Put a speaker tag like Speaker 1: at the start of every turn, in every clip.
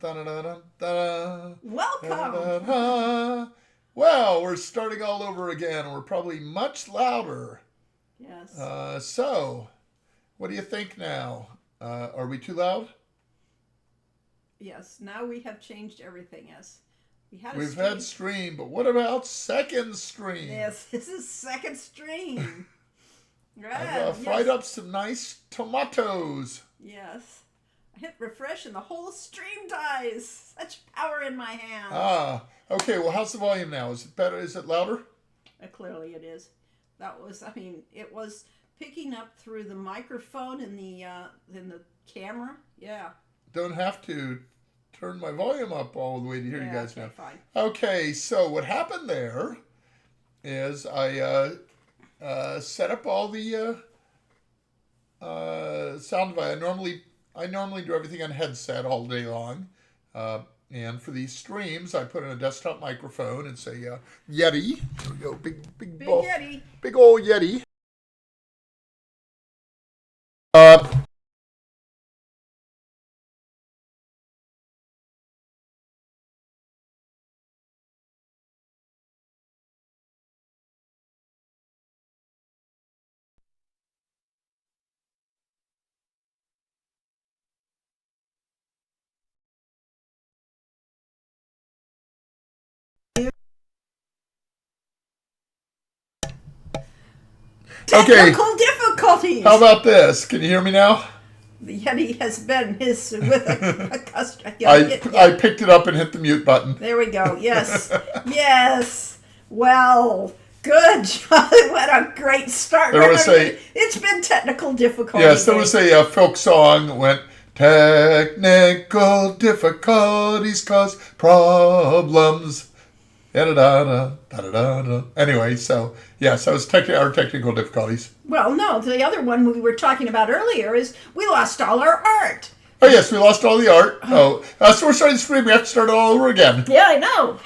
Speaker 1: Welcome. Well, we're starting all over again. We're probably much louder.
Speaker 2: Yes.
Speaker 1: So, what do you think now? Are we too loud?
Speaker 2: Yes. Now we have changed everything. Yes.
Speaker 1: We've had stream, but what about second stream?
Speaker 2: Yes, this is second stream.
Speaker 1: I've fried up some nice tomatoes.
Speaker 2: Yes. I hit refresh and the whole stream dies. Such power in my hands.
Speaker 1: Okay. Well, how's the volume now? Is it better? Is it louder?
Speaker 2: Clearly it is. It was picking up through the microphone in the camera. Yeah.
Speaker 1: Don't have to turn my volume up all the way to hear you guys now.
Speaker 2: Fine.
Speaker 1: Okay, so what happened there is I set up all the sound device. I normally do everything on headset all day long, and for these streams, I put in a desktop microphone. It's a Yeti. There we go, big
Speaker 2: Yeti,
Speaker 1: big old Yeti.
Speaker 2: Technical difficulties.
Speaker 1: How about this? Can you hear me now?
Speaker 2: The Yeti has been with a customer.
Speaker 1: I picked it up and hit the mute button.
Speaker 2: There we go. Yes. Yes. Well, good job. What a great start. It's been technical difficulties.
Speaker 1: Yes, there was a folk song that went, technical difficulties cause problems. Anyway, so yes, that was our technical difficulties.
Speaker 2: Well, no, the other one we were talking about earlier is we lost all our art.
Speaker 1: Oh yes, we lost all the art. So we're starting to stream. We have to start all over again.
Speaker 2: Yeah, I know.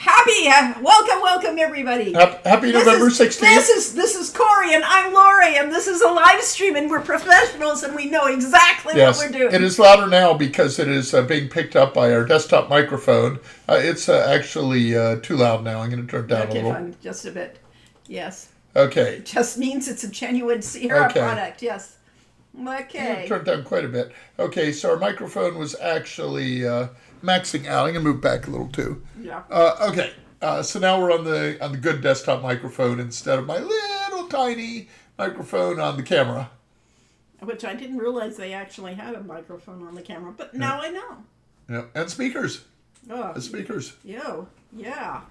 Speaker 2: Welcome everybody.
Speaker 1: Happy November 16th.
Speaker 2: This is Corey and I'm Lori and this is a live stream and we're professionals and we know exactly what we're doing.
Speaker 1: It is louder now because it is being picked up by our desktop microphone. It's actually too loud now. I'm going to turn it down a little.
Speaker 2: Fine. Just a bit. Yes.
Speaker 1: Okay.
Speaker 2: It just means it's a genuine Sierra product. Yes. Okay.
Speaker 1: Turned down quite a bit. Okay, so our microphone was actually maxing out. I'm gonna move back a little too.
Speaker 2: Yeah.
Speaker 1: Okay. So now we're on the good desktop microphone instead of my little tiny microphone on the camera.
Speaker 2: Which I didn't realize they actually had a microphone on the camera, but now I know.
Speaker 1: Yeah, and speakers.
Speaker 2: Speakers. Yeah.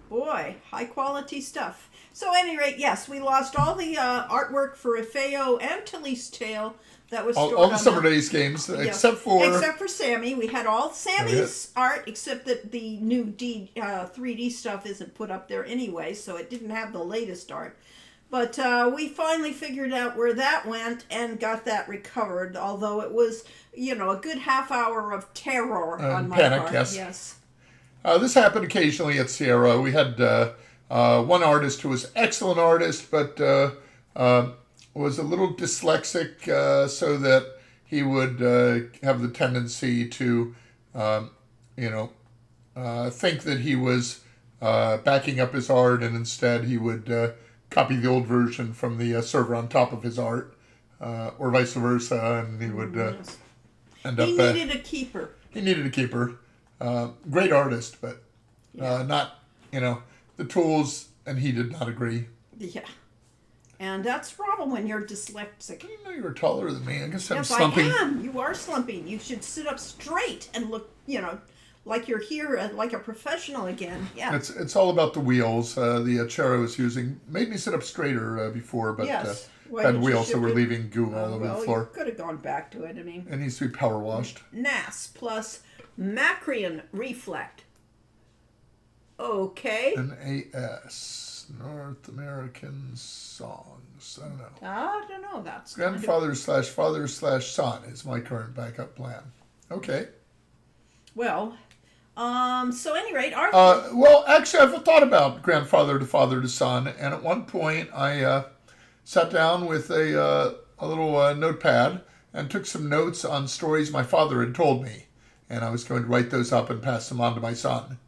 Speaker 2: Boy, high quality stuff. So at any rate, yes, we lost all the artwork for Efeo and Talise Tale that was stored
Speaker 1: all the Summer Days games, except for
Speaker 2: Sammy. We had all Sammy's art, except that the new 3D stuff isn't put up there anyway, so it didn't have the latest art. But we finally figured out where that went and got that recovered, although it was, a good half hour of terror on my
Speaker 1: panic,
Speaker 2: part.
Speaker 1: Yes. This happened occasionally at Sierra. We had one artist who was an excellent artist, but was a little dyslexic, so that he would have the tendency to, think that he was backing up his art, and instead he would copy the old version from the server on top of his art, or vice versa, and he would end up...
Speaker 2: He needed a keeper.
Speaker 1: He needed a keeper. Great artist, but not, the tools, and he did not agree.
Speaker 2: Yeah. And that's the problem when you're dyslexic.
Speaker 1: I didn't know you were taller than me. I guess I'm
Speaker 2: yes,
Speaker 1: slumping.
Speaker 2: I am. You are slumping. You should sit up straight and look, like you're here, like a professional again. Yeah.
Speaker 1: It's all about the wheels. The chair I was using made me sit up straighter before, but had wheels, so we're leaving goo all over the floor.
Speaker 2: You could have gone back to it.
Speaker 1: It needs to be power washed.
Speaker 2: NAS plus Macrian Reflect. Okay.
Speaker 1: NAS, North American Songs. I don't know.
Speaker 2: I don't know. That's
Speaker 1: Grandfather/father/son is my current backup plan. Okay.
Speaker 2: Well, so at any rate,
Speaker 1: well, actually, I've thought about grandfather to father to son, and at one point I sat down with a little notepad and took some notes on stories my father had told me. and I was going to write those up and pass them on to my son.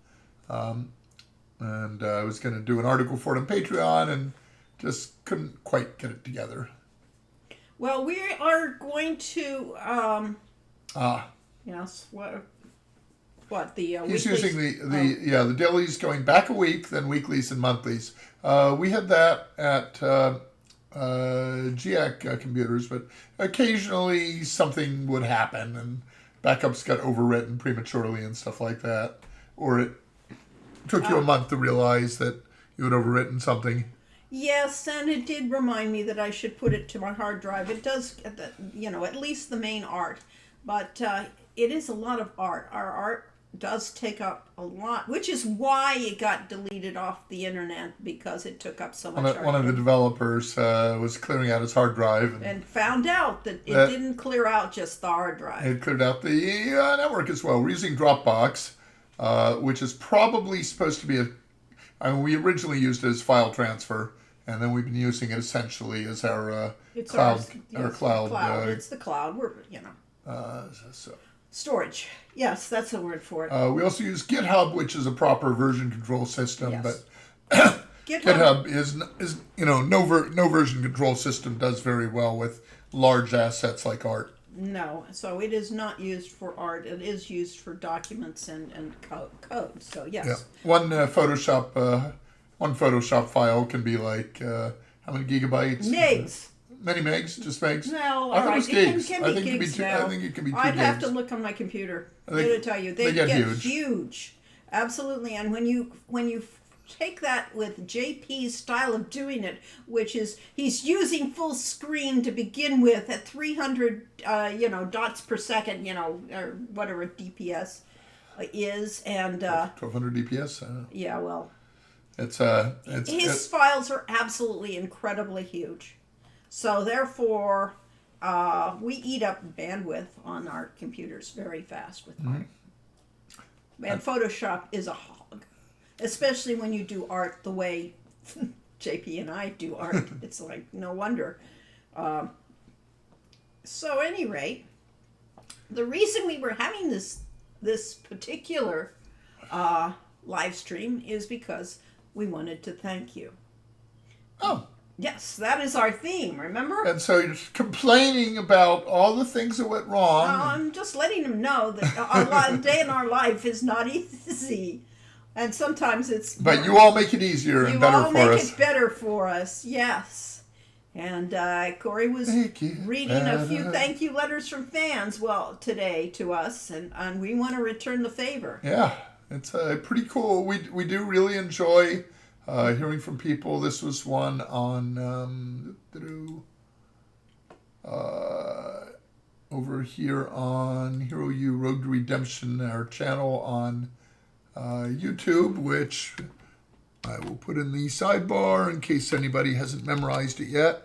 Speaker 1: And I was going to do an article for it on Patreon, and just couldn't quite get it together.
Speaker 2: Well, we are going to. Yes. What the?
Speaker 1: He's
Speaker 2: weeklies?
Speaker 1: using the dailies going back a week, then weeklies and monthlies. We had that at GIAC computers, but occasionally something would happen and backups got overwritten prematurely and stuff like that, or it took you a month to realize that you had overwritten something.
Speaker 2: Yes, and it did remind me that I should put it to my hard drive. It does, at least the main art, but it is a lot of art. Our art does take up a lot, which is why it got deleted off the internet, because it took up so much.
Speaker 1: One of the developers was clearing out his hard drive
Speaker 2: and found out that it didn't clear out just the hard drive.
Speaker 1: It cleared out the network as well. We're using Dropbox, which is probably supposed to be we originally used it as file transfer, and then we've been using it essentially as our cloud.
Speaker 2: Cloud. It's the cloud.
Speaker 1: So.
Speaker 2: Storage. Yes, that's the word for it.
Speaker 1: We also use GitHub, which is a proper version control system,
Speaker 2: yes.
Speaker 1: but GitHub is no version control system does very well with large assets like art.
Speaker 2: No, so it is not used for art. It is used for documents and code. So yes.
Speaker 1: Yeah. One Photoshop file can be like how many gigabytes?
Speaker 2: Megs.
Speaker 1: Many megs, just megs.
Speaker 2: No,
Speaker 1: I thought it was gigs.
Speaker 2: I think
Speaker 1: it can be 2
Speaker 2: I'd
Speaker 1: gigs.
Speaker 2: have to look on my computer. To tell you,
Speaker 1: they get
Speaker 2: huge. Absolutely, and when you take that with JP's style of doing it, which is he's using full screen to begin with at 300 dots per second, or whatever DPS is, and
Speaker 1: 1200 DPS.
Speaker 2: Yeah, well,
Speaker 1: it's
Speaker 2: his files are absolutely incredibly huge. So therefore, we eat up bandwidth on our computers very fast with art. And Photoshop is a hog, especially when you do art the way JP and I do art. It's like no wonder. So, at any rate, the reason we were having this particular live stream is because we wanted to thank you.
Speaker 1: Oh.
Speaker 2: Yes, that is our theme, remember?
Speaker 1: And so you're complaining about all the things that went wrong.
Speaker 2: I'm just letting them know that a day in our life is not easy. And sometimes it's...
Speaker 1: But you all make it easier and better for us.
Speaker 2: You all make it better for us, yes. And Corey was reading a few thank you letters from fans, today to us, and we want to return the favor.
Speaker 1: Yeah, it's pretty cool. We do really enjoy... hearing from people. This was one on over here on Hero U Road to Redemption, our channel on YouTube, which I will put in the sidebar in case anybody hasn't memorized it yet.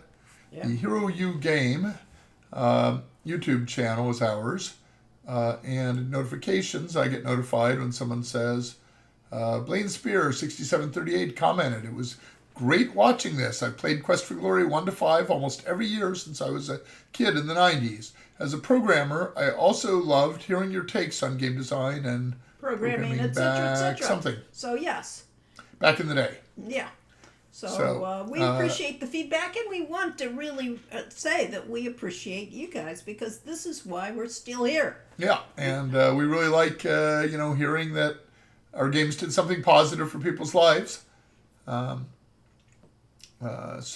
Speaker 1: Yeah. The Hero U Game YouTube channel is ours, and notifications, I get notified when someone says, Blaine Spear, 6738, commented, "It was great watching this. I played Quest for Glory 1 to 5 almost every year since I was a kid in the 90s. As a programmer, I also loved hearing your takes on game design and
Speaker 2: programming etc., etc.
Speaker 1: Something.
Speaker 2: So, yes.
Speaker 1: Back in the day.
Speaker 2: Yeah. So we appreciate the feedback, and we want to really say that we appreciate you guys, because this is why we're still here.
Speaker 1: Yeah, and we really like, hearing that our games did something positive for people's lives. That's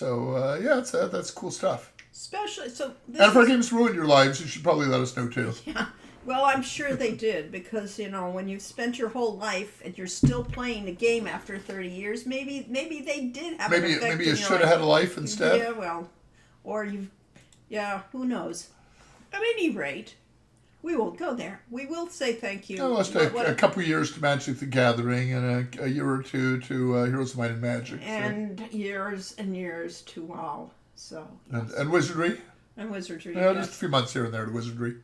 Speaker 1: cool stuff.
Speaker 2: Especially, and
Speaker 1: if our games ruined your lives, you should probably let us know too.
Speaker 2: Yeah, well, I'm sure they did, because, when you've spent your whole life and you're still playing a game after 30 years, maybe they did have an effect.
Speaker 1: Maybe you should have had a life instead.
Speaker 2: Yeah, well, or who knows. At any rate, we will go there. We will say thank you.
Speaker 1: Let's take a couple of years to Magic the Gathering and a year or two to Heroes of Might and Magic.
Speaker 2: And years and years to WoW. So,
Speaker 1: yes. And Wizardry.
Speaker 2: And Wizardry,
Speaker 1: Just a few months here and there to Wizardry.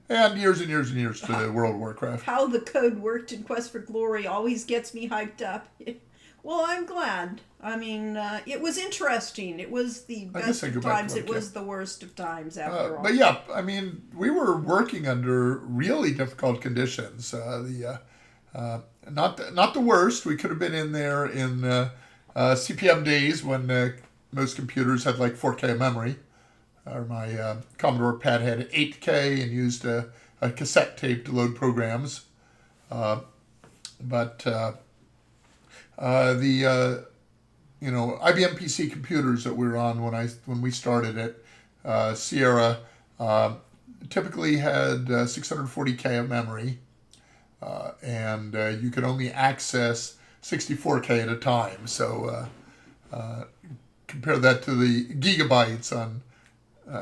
Speaker 1: And years and years and years to World of Warcraft.
Speaker 2: How the code worked in Quest for Glory always gets me hyped up. Well, I'm glad. I mean, it was interesting. It was the
Speaker 1: I guess
Speaker 2: best
Speaker 1: I go
Speaker 2: of
Speaker 1: back to
Speaker 2: times.
Speaker 1: work,
Speaker 2: It was the worst of times, after all.
Speaker 1: But yeah, I mean, we were working under really difficult conditions. Not the worst. We could have been in there in CPM days when most computers had like 4K memory. Or my Commodore PAD had 8K and used a cassette tape to load programs. But the IBM PC computers that we were on when we started it, Sierra, typically had 640K of memory, and you could only access 64K at a time. So compare that to the gigabytes on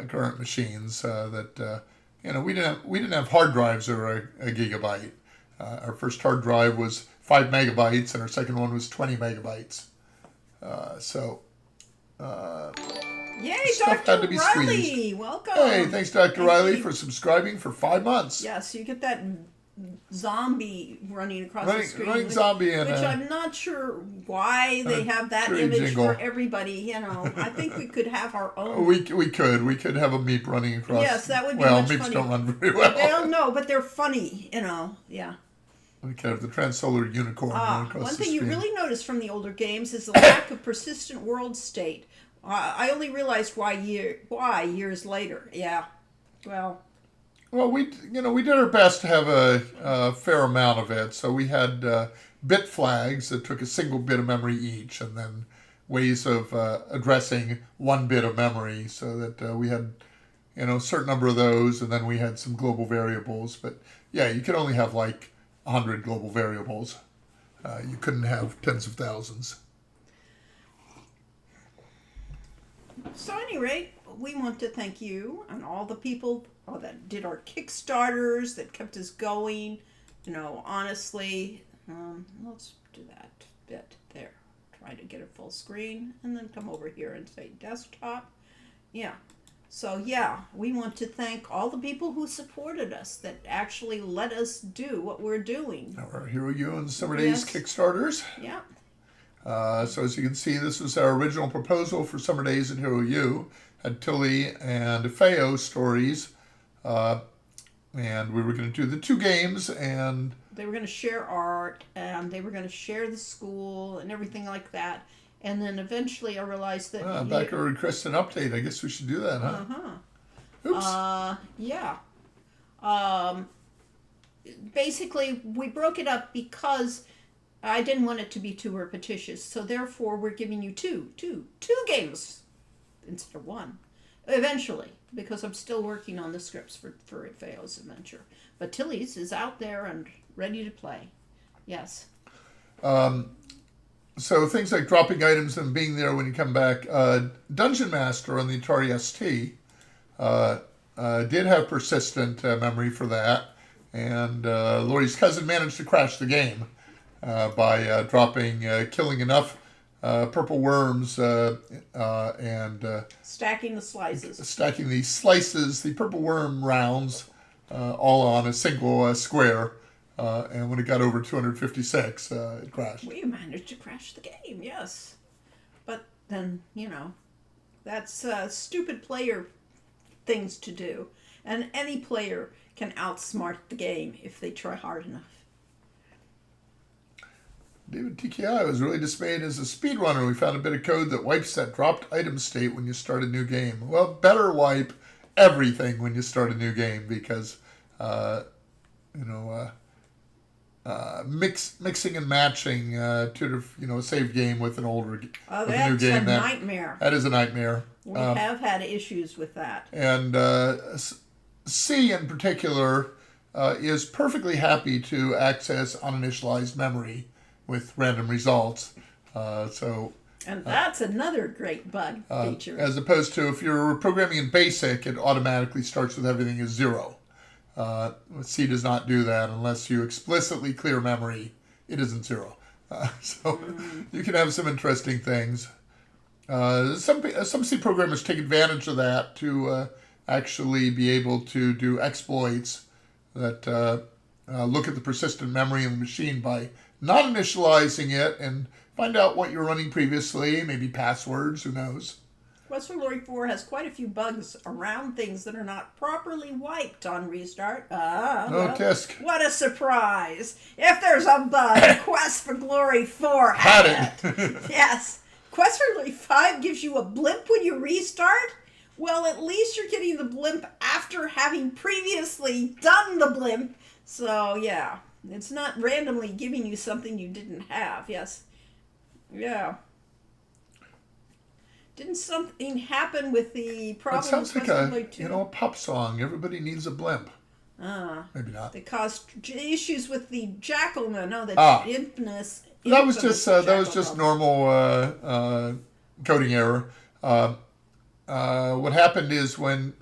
Speaker 1: current machines. We didn't have hard drives that were a gigabyte. Our first hard drive was 5 megabytes, and our second one was 20 megabytes. So
Speaker 2: Yay,
Speaker 1: stuff
Speaker 2: Dr.
Speaker 1: had to be
Speaker 2: Riley!
Speaker 1: squeezed.
Speaker 2: Welcome.
Speaker 1: Hey, thanks, Dr.
Speaker 2: Thank
Speaker 1: Riley,
Speaker 2: you.
Speaker 1: for subscribing for 5 months.
Speaker 2: Yes, you get that zombie running across the screen.
Speaker 1: Running zombie and
Speaker 2: which I'm not sure why they have that
Speaker 1: tree
Speaker 2: image
Speaker 1: jingle.
Speaker 2: for everybody. I think we could have our own.
Speaker 1: We could have a meep running across.
Speaker 2: Yes, that would be
Speaker 1: well,
Speaker 2: much
Speaker 1: meeps
Speaker 2: funnier.
Speaker 1: don't run very well.
Speaker 2: They don't know, but they're funny. Yeah.
Speaker 1: We could have the Transsolar Unicorn running across
Speaker 2: One
Speaker 1: the
Speaker 2: thing you
Speaker 1: screen.
Speaker 2: really notice from the older games is the lack of persistent world state. I only realized why years later. Yeah.
Speaker 1: Well, we did our best to have a fair amount of it. So we had bit flags that took a single bit of memory each, and then ways of addressing 1 bit of memory, so that we had a certain number of those, and then we had some global variables. But yeah, you could only have like 100 global variables. You couldn't have tens of thousands.
Speaker 2: So, at any rate, we want to thank you and all the people that did our Kickstarters, that kept us going. Honestly, let's do that bit there. Try to get it full screen, and then come over here and say desktop. Yeah. So, we want to thank all the people who supported us, that actually let us do what we're doing.
Speaker 1: Our Hero U and Summer Days
Speaker 2: Yes.
Speaker 1: Kickstarters.
Speaker 2: Yeah.
Speaker 1: So as you can see, this was our original proposal for Summer Days at Hero U. Had Tilly and Feo stories, and we were going to do the 2 games, and
Speaker 2: They were going to share art, and they were going to share the school and everything like that. And then eventually I realized that...
Speaker 1: Becker requested an update. I guess we should do that, huh?
Speaker 2: Uh-huh.
Speaker 1: Oops.
Speaker 2: Yeah. Basically, we broke it up because I didn't want it to be too repetitious. So therefore, we're giving you two games instead of 1. Eventually, because I'm still working on the scripts for Feo's adventure. But Tilly's is out there and ready to play. Yes.
Speaker 1: So things like dropping items and being there when you come back. Dungeon Master on the Atari ST did have persistent memory for that, and Lori's cousin managed to crash the game by killing enough purple worms and
Speaker 2: Stacking the slices.
Speaker 1: stacking the slices, the purple worm rounds, all on a single square. And when it got over 256, it crashed.
Speaker 2: We managed to crash the game, yes. But then, that's stupid player things to do. And any player can outsmart the game if they try hard enough.
Speaker 1: David TKI was really dismayed as a speedrunner. We found a bit of code that wipes that dropped item state when you start a new game. Well, better wipe everything when you start a new game, because, mixing and matching a saved game with an older
Speaker 2: Oh,
Speaker 1: with a new
Speaker 2: that's
Speaker 1: game,
Speaker 2: a nightmare.
Speaker 1: that is a nightmare.
Speaker 2: We have had issues with that.
Speaker 1: And C in particular is perfectly happy to access uninitialized memory with random results.
Speaker 2: And that's another great bug feature.
Speaker 1: As opposed to if you're programming in BASIC, it automatically starts with everything as 0. C does not do that unless you explicitly clear memory. It isn't 0. You can have some interesting things. Some C programmers take advantage of that to actually be able to do exploits that look at the persistent memory in the machine by not initializing it and find out what you're running previously, maybe passwords, who knows.
Speaker 2: Quest for Glory 4 has quite a few bugs around things that are not properly wiped on restart.
Speaker 1: Tisk.
Speaker 2: What a surprise! If there's a bug, Quest for Glory 4 had it. Yes. Quest for Glory 5 gives you a blimp when you restart. Well, at least you're getting the blimp after having previously done the blimp. So, yeah. It's not randomly giving you something you didn't have. Yes. Yeah. Didn't something happen with the problem?
Speaker 1: That sounds like
Speaker 2: a
Speaker 1: a pop song. Everybody needs a blimp. Maybe not.
Speaker 2: They caused issues with the Jackalman. No, the infamous.
Speaker 1: That was just normal coding error. What happened is when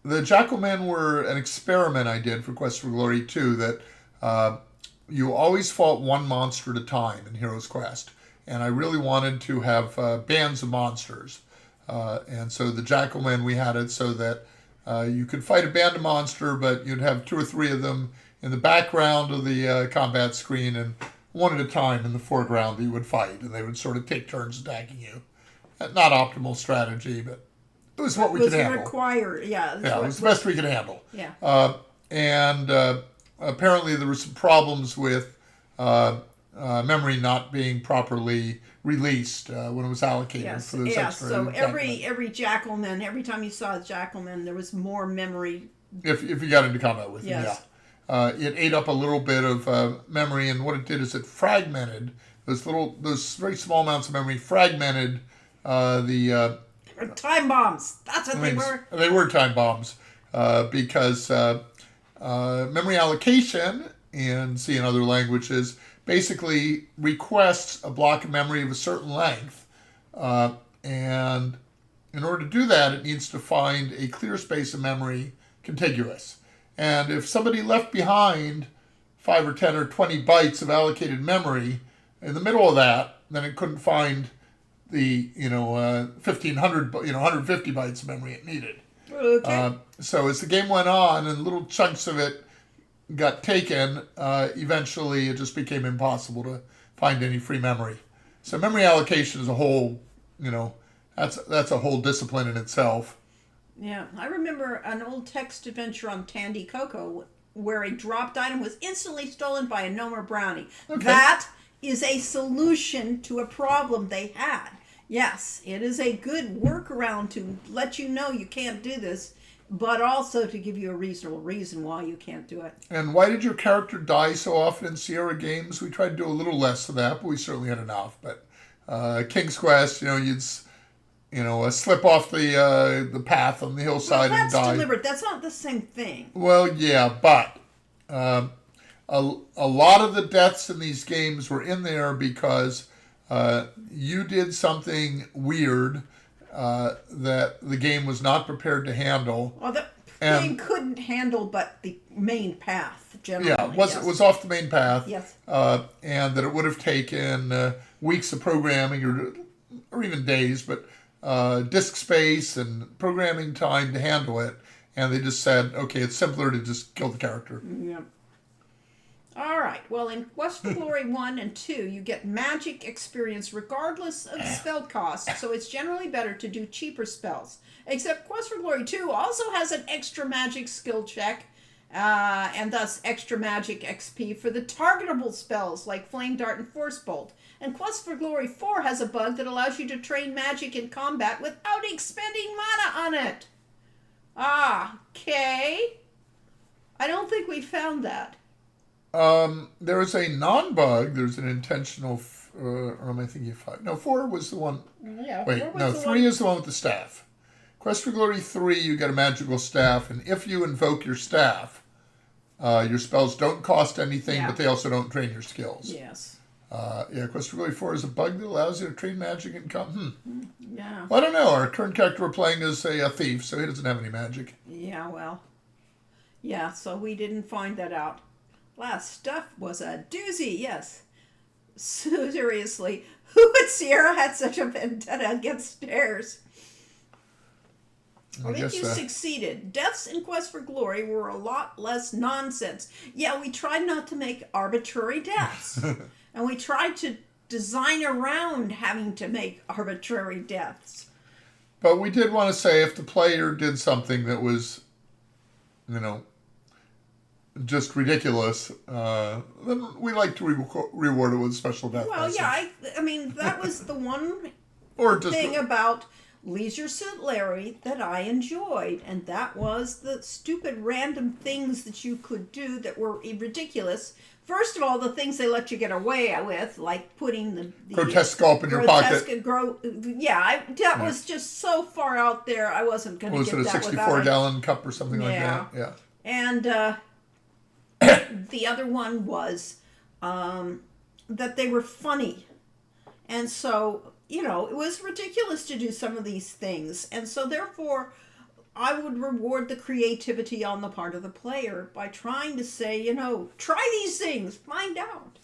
Speaker 1: the Jackalmen were an experiment I did for Quest for Glory 2 that you always fought one monster at a time in Heroes Quest. And I really wanted to have bands of monsters. And so the Jackalmen, we had it so that you could fight a band of monster, but you'd have 2 or 3 of them in the background of the combat screen and one at a time in the foreground that you would fight. And they would sort of take turns attacking you. Not optimal strategy, but it was what we could handle. It was
Speaker 2: required, yeah.
Speaker 1: Yeah, it was the best we could handle.
Speaker 2: Yeah.
Speaker 1: And apparently there were some problems with memory not being properly released when it was allocated for those extra.
Speaker 2: So every Jackalman, every time you saw a Jackalman, there was more memory.
Speaker 1: If you got into combat with him, yeah. It ate up a little bit of memory, and what it did is it fragmented those very small amounts of memory, fragmented the
Speaker 2: time bombs. That's what they were.
Speaker 1: They were time bombs because memory allocation in C and other languages basically requests a block of memory of a certain length, and in order to do that, it needs to find a clear space of memory contiguous. And if somebody left behind 5 or 10 or 20 bytes of allocated memory in the middle of that, then it couldn't find the 1,500 150 bytes of memory it needed.
Speaker 2: Okay.
Speaker 1: So as the game went on and little chunks of it got taken, eventually it just became impossible to find any free memory. So memory allocation is a whole, that's a whole discipline in itself.
Speaker 2: Yeah, I remember an old text adventure on Tandy Coco where a dropped item was instantly stolen by a gnome or brownie. Okay. That is a solution to a problem they had. Yes, it is a good workaround to let you know you can't do this, but also to give you a reasonable reason why you can't do it.
Speaker 1: And why did your character die so often in Sierra games? We tried to do a little less of that, but we certainly had enough. But King's Quest, you'd slip off the path on the hillside and die.
Speaker 2: That's deliberate. That's not the same thing.
Speaker 1: Well, yeah, but a lot of the deaths in these games were in there because you did something weird that the game was not prepared to handle.
Speaker 2: Well, the game couldn't handle but the main path, generally.
Speaker 1: Yeah, it was off the main path.
Speaker 2: Yes.
Speaker 1: And that it would have taken weeks of programming or even days, but disk space and programming time to handle it. And they just said, okay, it's simpler to just kill the character.
Speaker 2: Yeah. All right. Well, in Quest for Glory 1 and 2, you get magic experience regardless of spell cost, so it's generally better to do cheaper spells. Except Quest for Glory 2 also has an extra magic skill check, and thus extra magic XP for the targetable spells like Flame Dart and Force Bolt. And Quest for Glory 4 has a bug that allows you to train magic in combat without expending mana on it. Okay. I don't think we found that.
Speaker 1: There is a non-bug. There's an intentional, or am I thinking of 5? No, 4 was the one.
Speaker 2: Yeah.
Speaker 1: Wait, no, 3 is the one with the staff. Quest for Glory 3, you get a magical staff, and if you invoke your staff, your spells don't cost anything, but they also don't drain your skills.
Speaker 2: Yes.
Speaker 1: Quest for Glory 4 is a bug that allows you to train magic and
Speaker 2: Yeah.
Speaker 1: Well, I don't know. Our current character we're playing is a thief, so he doesn't have any magic.
Speaker 2: Yeah, well. Yeah, so we didn't find that out. Last stuff was a doozy, yes. So seriously, who at Sierra had such a vendetta against stairs? I think you succeeded. Deaths in Quest for Glory were a lot less nonsense. Yeah, we tried not to make arbitrary deaths. And we tried to design around having to make arbitrary deaths.
Speaker 1: But we did want to say if the player did something that was, you know, just ridiculous, then we like to reward it with a special death
Speaker 2: Well,
Speaker 1: message.
Speaker 2: yeah, I mean, that was the one
Speaker 1: Or just
Speaker 2: thing about Leisure Suit Larry that I enjoyed, and that was the stupid random things that you could do that were ridiculous. First of all, the things they let you get away with, like putting the
Speaker 1: grotesque sculpt in your pocket.
Speaker 2: That was just so far out there. I wasn't going to
Speaker 1: Was
Speaker 2: get
Speaker 1: it a
Speaker 2: that
Speaker 1: 64-gallon cup or something like
Speaker 2: Yeah.
Speaker 1: that? Yeah.
Speaker 2: And the other one was that they were funny. And so, you know, it was ridiculous to do some of these things. And so, therefore, I would reward the creativity on the part of the player by trying to say, you know, try these things, find out.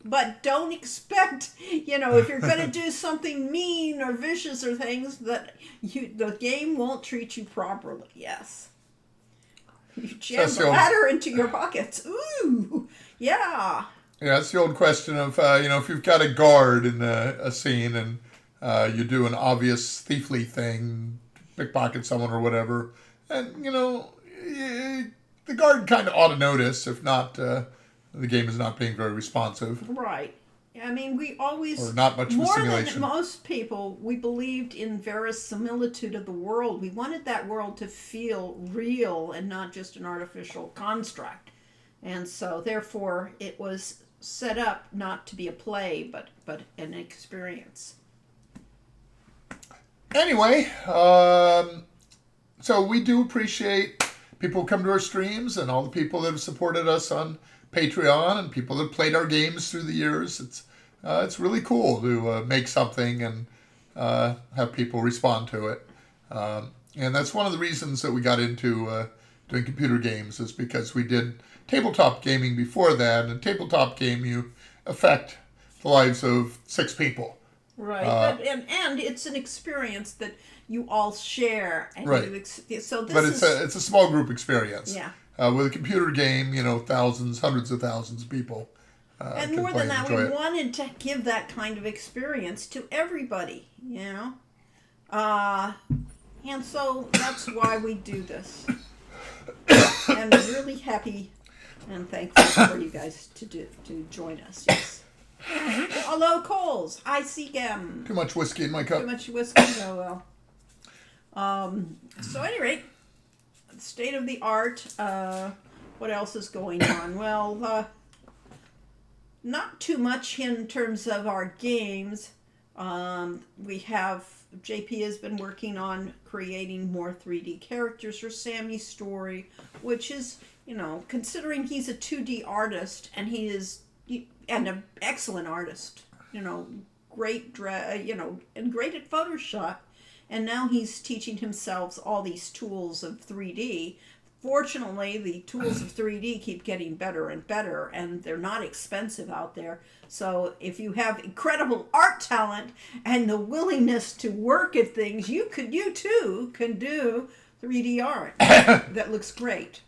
Speaker 2: But don't expect, you know, if you're going to do something mean or vicious or things, that the game won't treat you properly. Yes. You jam
Speaker 1: That's
Speaker 2: the
Speaker 1: the old-
Speaker 2: ladder into your pockets. Ooh, yeah.
Speaker 1: Yeah, it's the old question of, you know, if you've got a guard in a scene and you do an obvious thiefly thing, pickpocket someone or whatever, and, you know, the guard kind of ought to notice, if not, the game is not being very responsive.
Speaker 2: Right. I mean, we always,
Speaker 1: Or not much of a
Speaker 2: more
Speaker 1: simulation.
Speaker 2: than most people, we believed in verisimilitude of the world. We wanted that world to feel real and not just an artificial construct. And so, therefore, it was set up not to be a play, but an experience.
Speaker 1: Anyway, so we do appreciate people who come to our streams and all the people that have supported us on Patreon and people that played our games through the years. It's really cool to make something and have people respond to it. And that's one of the reasons that we got into doing computer games, is because we did tabletop gaming before that. And tabletop game, you affect the lives of 6 people.
Speaker 2: Right, and it's an experience that you all share, and
Speaker 1: Right.
Speaker 2: So this
Speaker 1: But
Speaker 2: is
Speaker 1: it's a small group experience.
Speaker 2: Yeah.
Speaker 1: With a computer game, you know, thousands, hundreds of thousands of people
Speaker 2: and
Speaker 1: can
Speaker 2: more
Speaker 1: play
Speaker 2: than
Speaker 1: and
Speaker 2: that,
Speaker 1: enjoy
Speaker 2: we
Speaker 1: it.
Speaker 2: wanted to give that kind of experience to everybody, you know, and so that's why we do this. And I'm really happy and thankful for you guys to join us. Yes. Hello, Coles. Hi, Seagam.
Speaker 1: Too much whiskey in my cup.
Speaker 2: Too much whiskey. Oh well. So, at any rate, state of the art. What else is going on? Well, not too much in terms of our games. We have JP has been working on creating more 3D characters for Sammy's story, which is, you know, considering he's a 2D artist and he is and an excellent artist, you know, great and great at Photoshop. And now he's teaching himself all these tools of 3D. Fortunately, the tools of 3D keep getting better and better, and they're not expensive out there. So if you have incredible art talent and the willingness to work at things, you too can do 3D art that looks great.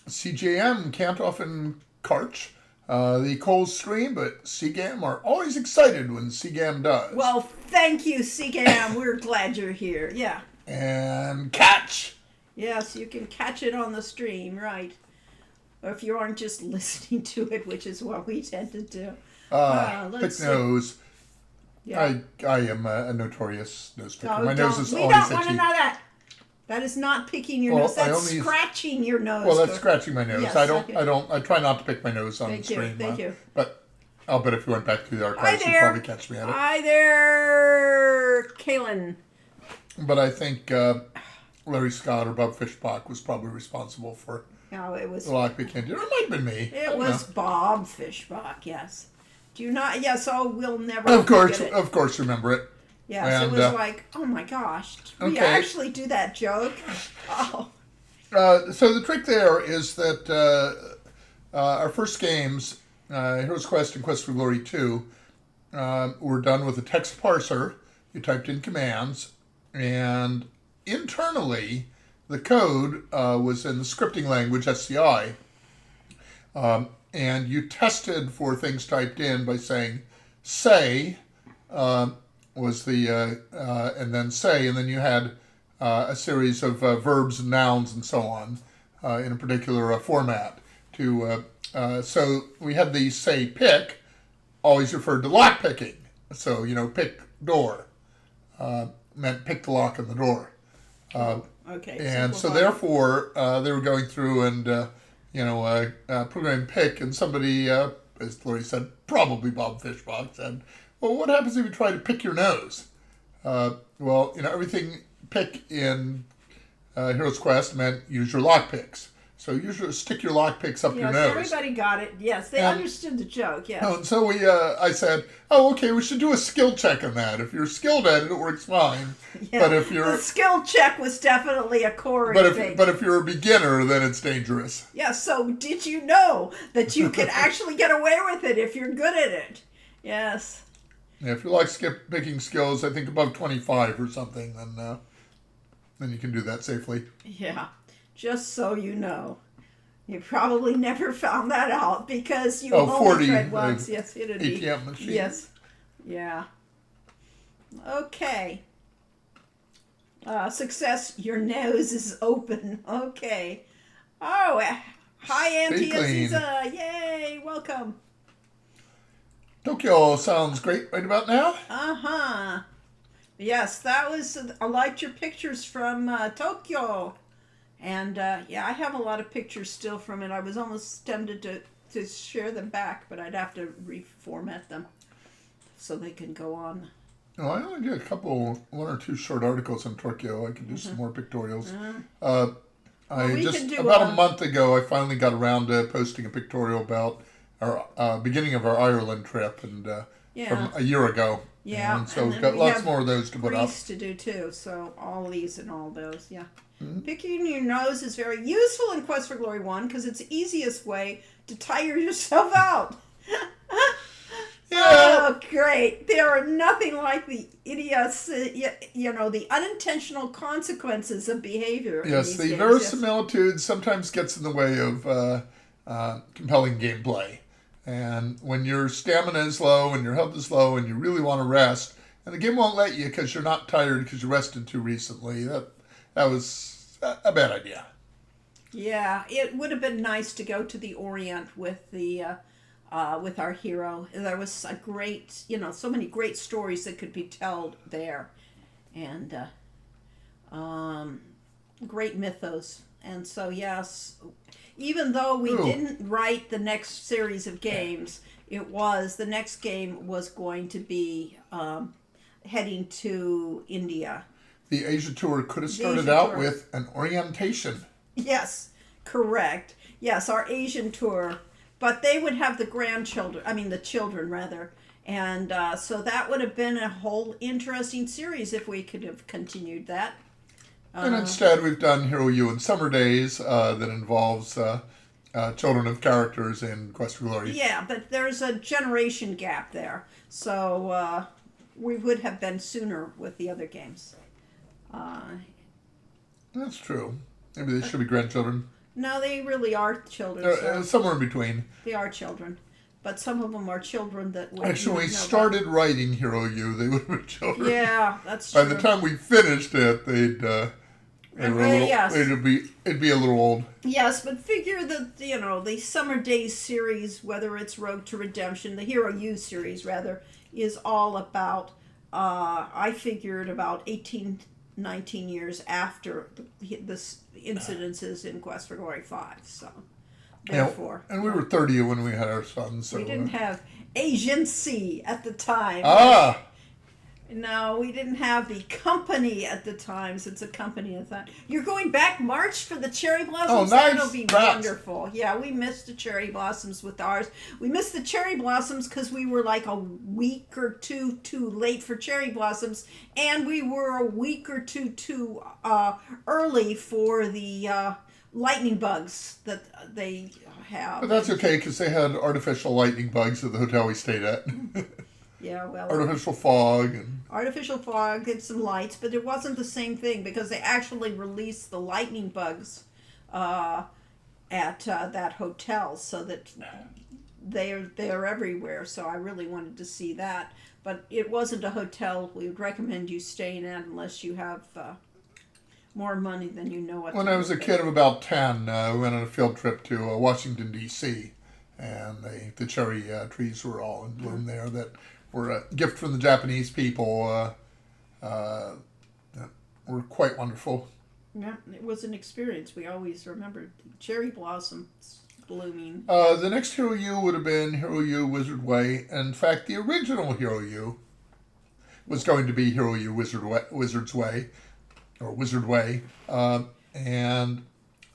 Speaker 1: CJM can't often Karch the Coles stream, but CGAM are always excited when CGAM does.
Speaker 2: Well, thank you, CGAM. We're glad you're here. Yeah.
Speaker 1: And Catch.
Speaker 2: Yes, you can catch it on the stream, right? Or if you aren't just listening to it, which is what we tend to do.
Speaker 1: Pick
Speaker 2: let's see.
Speaker 1: nose.
Speaker 2: Yeah.
Speaker 1: I am a notorious nose picker.
Speaker 2: No,
Speaker 1: My nose is
Speaker 2: we
Speaker 1: always
Speaker 2: don't want to
Speaker 1: itchy.
Speaker 2: know that. That is not picking your
Speaker 1: Well,
Speaker 2: nose. That's
Speaker 1: I only-
Speaker 2: scratching your nose.
Speaker 1: Well, that's scratching my nose.
Speaker 2: Yes,
Speaker 1: I don't.
Speaker 2: okay.
Speaker 1: I try not to pick my nose on
Speaker 2: Thank
Speaker 1: the
Speaker 2: you,
Speaker 1: stream.
Speaker 2: thank you.
Speaker 1: But I'll bet if you went back through the
Speaker 2: Hi
Speaker 1: archives, you'd
Speaker 2: there.
Speaker 1: probably catch me at it.
Speaker 2: Hi there, Kaylin.
Speaker 1: But I think Larry Scott or Bob Fishbach was probably responsible for
Speaker 2: No, it was
Speaker 1: the Lockpick India. Or it might have been me. I
Speaker 2: it
Speaker 1: don't
Speaker 2: was
Speaker 1: know.
Speaker 2: Bob Fishbach. Yes. Do you not? Yes. Oh, we'll never.
Speaker 1: Of course,
Speaker 2: forget it.
Speaker 1: of course, remember it.
Speaker 2: Yes,
Speaker 1: and,
Speaker 2: it was like, oh my gosh, did we
Speaker 1: okay.
Speaker 2: actually do that joke? Oh,
Speaker 1: So the trick there is that our first games, Heroes Quest and Quest for Glory 2, were done with a text parser. You typed in commands, and internally, the code was in the scripting language SCI, and you tested for things typed in by saying, say was the and then say, and then you had a series of verbs and nouns and so on in a particular format. So we had the say pick, always referred to lock picking. So pick door meant pick the lock in the door.
Speaker 2: Okay.
Speaker 1: And so
Speaker 2: simplify.
Speaker 1: therefore, they were going through and program pick, and somebody, as Lori said, probably Bob Fishbach said, "Well, what happens if you try to pick your nose?" Everything pick in Heroes Quest meant use your lock picks. So usually stick your lock picks up your
Speaker 2: Yes,
Speaker 1: nose.
Speaker 2: everybody got it. Yes, they understood the joke. Yes.
Speaker 1: And so I said, "Oh, okay, we should do a skill check on that. If you're skilled at it, it works fine.
Speaker 2: Yeah,
Speaker 1: But if you're
Speaker 2: the skill check was definitely a core thing.
Speaker 1: but if you're a beginner, then it's dangerous."
Speaker 2: Yeah, so did you know that you can actually get away with it if you're good at it? Yes.
Speaker 1: Yeah, if you like picking skills, I think above 25 or something, then you can do that safely.
Speaker 2: Yeah. Just so you know. You probably never found that out because you only
Speaker 1: 40
Speaker 2: tried once. Yes, it'd be.
Speaker 1: ATM machine.
Speaker 2: Yes. Yeah. Okay. Success, your nose is open. Okay. Oh, hi, Auntie
Speaker 1: Stay clean.
Speaker 2: Aziza. Yay, welcome.
Speaker 1: Tokyo sounds great right about now.
Speaker 2: Uh-huh. Yes, that was, I liked your pictures from Tokyo. And I have a lot of pictures still from it. I was almost tempted to share them back, but I'd have to reformat them so they can go on.
Speaker 1: No, I only did one or two short articles on Tokyo. I could do some more pictorials.
Speaker 2: We can do
Speaker 1: about a month ago, I finally got around to posting a pictorial about our beginning of our Ireland trip and from a year ago.
Speaker 2: Yeah,
Speaker 1: and so
Speaker 2: and
Speaker 1: we've
Speaker 2: then
Speaker 1: got
Speaker 2: we
Speaker 1: lots
Speaker 2: have
Speaker 1: more of those to put up.
Speaker 2: Greece to do too, so all these and all those, yeah.
Speaker 1: Mm-hmm.
Speaker 2: Picking your nose is very useful in Quest for Glory 1 because it's the easiest way to tire yourself out. Oh, great. There are nothing like the the unintentional consequences of behavior.
Speaker 1: Yes, the verisimilitude sometimes gets in the way of compelling gameplay. And when your stamina is low and your health is low and you really want to rest, and the game won't let you because you're not tired because you rested too recently, that was a bad idea.
Speaker 2: Yeah, it would have been nice to go to the Orient with with our hero. There was a great, so many great stories that could be told there, and great mythos. And so yes, even though we didn't write the next series of games, the next game was going to be heading to India.
Speaker 1: The Asia Tour could have started out with an orientation.
Speaker 2: Yes, correct. Yes, our Asian tour. But they would have the children rather. And so that would have been a whole interesting series if we could have continued that.
Speaker 1: And instead we've done Hero U in Summer Days that involves children of characters in Quest for Glory.
Speaker 2: Yeah, but there's a generation gap there. So we would have been sooner with the other games.
Speaker 1: That's true. Maybe they should be grandchildren.
Speaker 2: No, they really are children.
Speaker 1: Somewhere in between.
Speaker 2: They are children. But some of them are children that...
Speaker 1: Actually, when we started writing Hero U, they would have been children.
Speaker 2: Yeah, that's true.
Speaker 1: By the time we finished it, it'd be a little old.
Speaker 2: Yes, but figure that, the Summer Days series, whether it's Road to Redemption, the Hero U series, rather, is all about, I figured about 18, 19 years after the incidences in Quest for Glory 5, so therefore.
Speaker 1: And we were 30 when we had our sons. So
Speaker 2: we didn't have agency at the time.
Speaker 1: Ah!
Speaker 2: No, we didn't have the company at the time, since a company at that. You're going back March for the cherry blossoms?
Speaker 1: Oh, nice.
Speaker 2: That'll be wonderful. Yeah, we missed the cherry blossoms with ours. We missed the cherry blossoms because we were like a week or two too late for cherry blossoms, and we were a week or two too early for the lightning bugs that they have.
Speaker 1: But that's okay, because they had artificial lightning bugs at the hotel we stayed at.
Speaker 2: Yeah, well...
Speaker 1: Artificial fog.
Speaker 2: Artificial fog and some lights, but it wasn't the same thing because they actually released the lightning bugs at that hotel so that they're everywhere. So I really wanted to see that, but it wasn't a hotel we would recommend you staying at unless you have more money than you know what.
Speaker 1: When
Speaker 2: to
Speaker 1: I
Speaker 2: do
Speaker 1: was a
Speaker 2: with.
Speaker 1: kid of about 10, we went on a field trip to Washington, D.C., and the cherry trees were all in bloom there that were a gift from the Japanese people. That were quite wonderful.
Speaker 2: Yeah, it was an experience. We always remembered the cherry blossoms blooming.
Speaker 1: The next Hero U would have been Hero U Wizard Way. In fact, the original Hero U was going to be Hero U Wizard's Way, or Wizard Way. And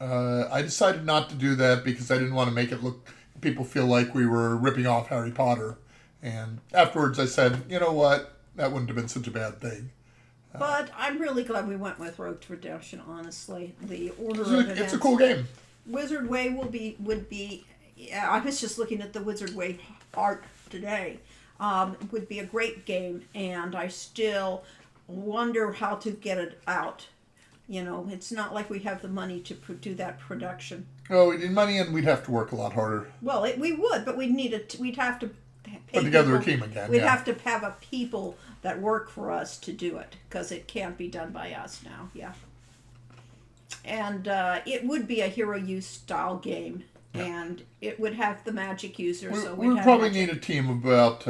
Speaker 1: I decided not to do that because I didn't want to make it look, people feel like we were ripping off Harry Potter. And afterwards I said, you know what, that wouldn't have been such a bad thing.
Speaker 2: But I'm really glad we went with Road to Redemption. Honestly, the order of events.
Speaker 1: It's a cool game.
Speaker 2: Wizard Way would be. Yeah, I was just looking at the Wizard Way art today. Would be a great game, and I still wonder how to get it out. You know, it's not like we have the money to do that production.
Speaker 1: Oh, we need money, and we'd have to work a lot harder.
Speaker 2: Well, we would, but we'd have to pay
Speaker 1: Put together
Speaker 2: people.
Speaker 1: a team again.
Speaker 2: We'd
Speaker 1: yeah.
Speaker 2: have to have a people that work for us to do it because it can't be done by us now. Yeah. And it would be a Hero Use style game, and it would have the magic users. So
Speaker 1: we would probably need a team of about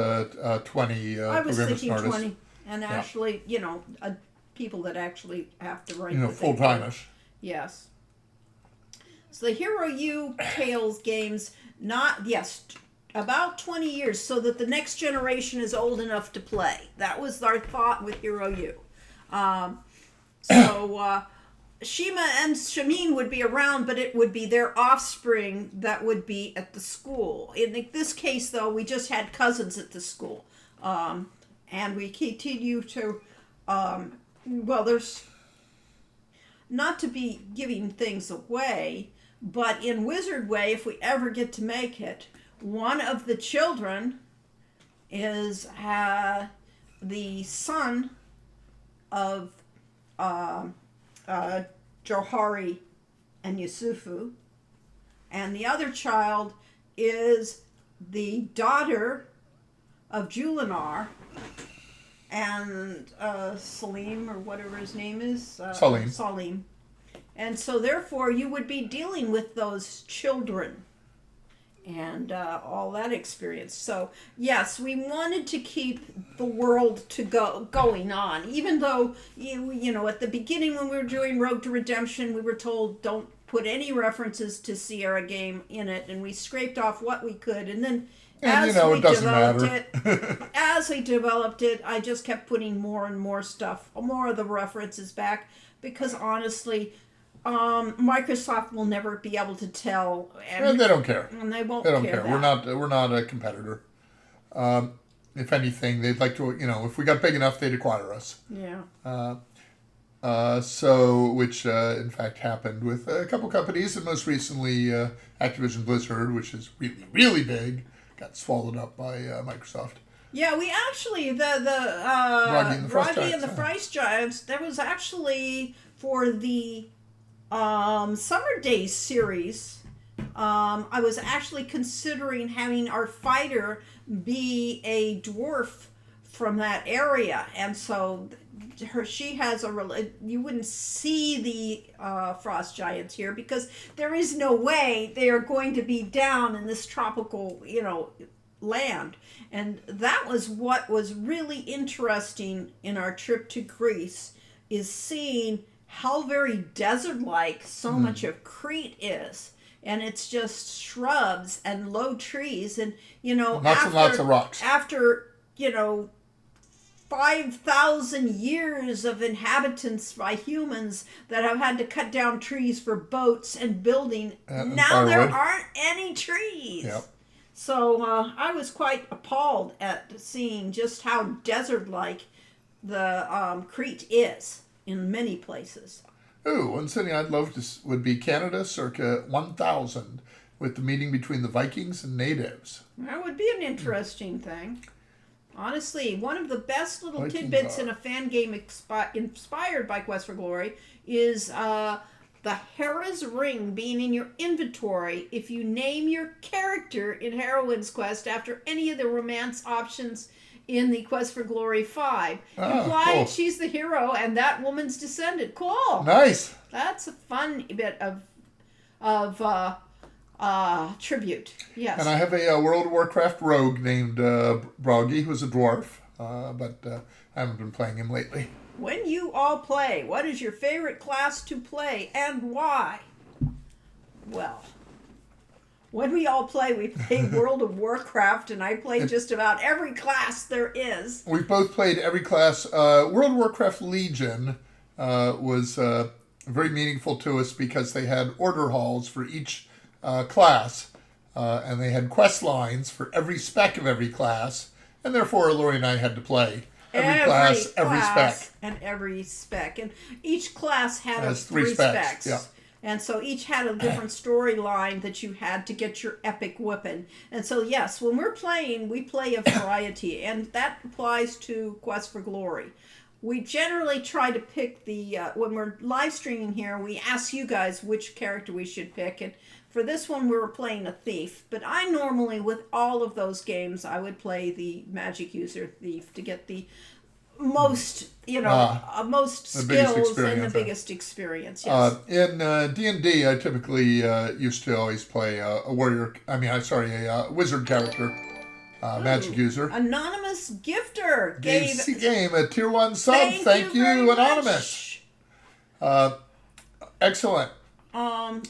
Speaker 1: 20
Speaker 2: I was
Speaker 1: programmers
Speaker 2: thinking
Speaker 1: and artists.
Speaker 2: 20, and actually, people that actually have to write.
Speaker 1: Full timers.
Speaker 2: Yes. So the Hero U Tales games, about 20 years, so that the next generation is old enough to play. That was our thought with Hero U. Shima and Shamin would be around, but it would be their offspring that would be at the school. In this case, though, we just had cousins at the school. And we continue to, there's not to be giving things away, but in Wizard Way, if we ever get to make it, one of the children is the son of Johari and Yusufu, and the other child is the daughter of Julinar and Salim, or whatever his name is. Salim. And so therefore you would be dealing with those children and all that experience. So yes, we wanted to keep the world going on, even though at the beginning when we were doing Road to Redemption, we were told don't put any references to Sierra game in it, and we scraped off what we could, and then as we developed it, I just kept putting more and more stuff, more of the references back, because honestly, Microsoft will never be able to tell.
Speaker 1: And they don't care.
Speaker 2: And they won't.
Speaker 1: They don't care.
Speaker 2: That.
Speaker 1: We're not a competitor. If anything, they'd like to. If we got big enough, they'd acquire us.
Speaker 2: Yeah.
Speaker 1: Which in fact happened with a couple companies, and most recently Activision Blizzard, which is really, really big, got swallowed up by Microsoft.
Speaker 2: Yeah, we actually the Rodney and the Fries Giants. That was actually for the Summer Days series. I was actually considering having our fighter be a dwarf from that area, and so she has you wouldn't see the Frost Giants here because there is no way they are going to be down in this tropical land. And that was what was really interesting in our trip to Greece, is seeing how very desert-like so much of Crete is. And it's just shrubs and low trees, and
Speaker 1: lots of rocks.
Speaker 2: After 5,000 years of inhabitants by humans that have had to cut down trees for boats and building, now there aren't any trees.
Speaker 1: Yep.
Speaker 2: So I was quite appalled at seeing just how desert-like the Crete is in many places.
Speaker 1: Ooh, one city I'd love to would be Canada, circa 1000, with the meeting between the Vikings and natives.
Speaker 2: That would be an interesting thing. Honestly, one of the best little tidbits in a fan game inspired by Quest for Glory is the Hera's Ring being in your inventory if you name your character in Heroine's Quest after any of the romance options in the Quest for Glory 5. Implied
Speaker 1: cool.
Speaker 2: she's the hero and that woman's descendant. Cool.
Speaker 1: Nice.
Speaker 2: That's a fun bit of tribute. Yes.
Speaker 1: And I have a World of Warcraft rogue named Broggy, who's a dwarf, but I haven't been playing him lately.
Speaker 2: When you all play, what is your favorite class to play and why? Well, when we all play, we play World of Warcraft, and I play just about every class there is.
Speaker 1: We've both played every class. World of Warcraft Legion was very meaningful to us because they had order halls for each class, and they had quest lines for every spec of every class, and therefore Lori and I had to play every class, every spec.
Speaker 2: And every spec. And each class had
Speaker 1: Has
Speaker 2: three specs.
Speaker 1: Yeah.
Speaker 2: And so each had a different storyline that you had to get your epic weapon. And so, yes, when we're playing, we play a variety. And that applies to Quest for Glory. We generally try to pick when we're live streaming here, we ask you guys which character we should pick. And for this one, we were playing a thief. But I normally, with all of those games, I would play the magic user thief to get the most, most skills and the biggest experience. Yes.
Speaker 1: In D&D, I typically used to always play a wizard character, magic user.
Speaker 2: Anonymous Gifter
Speaker 1: gave C-Game a tier 1 sub. Thank you, Anonymous. Excellent.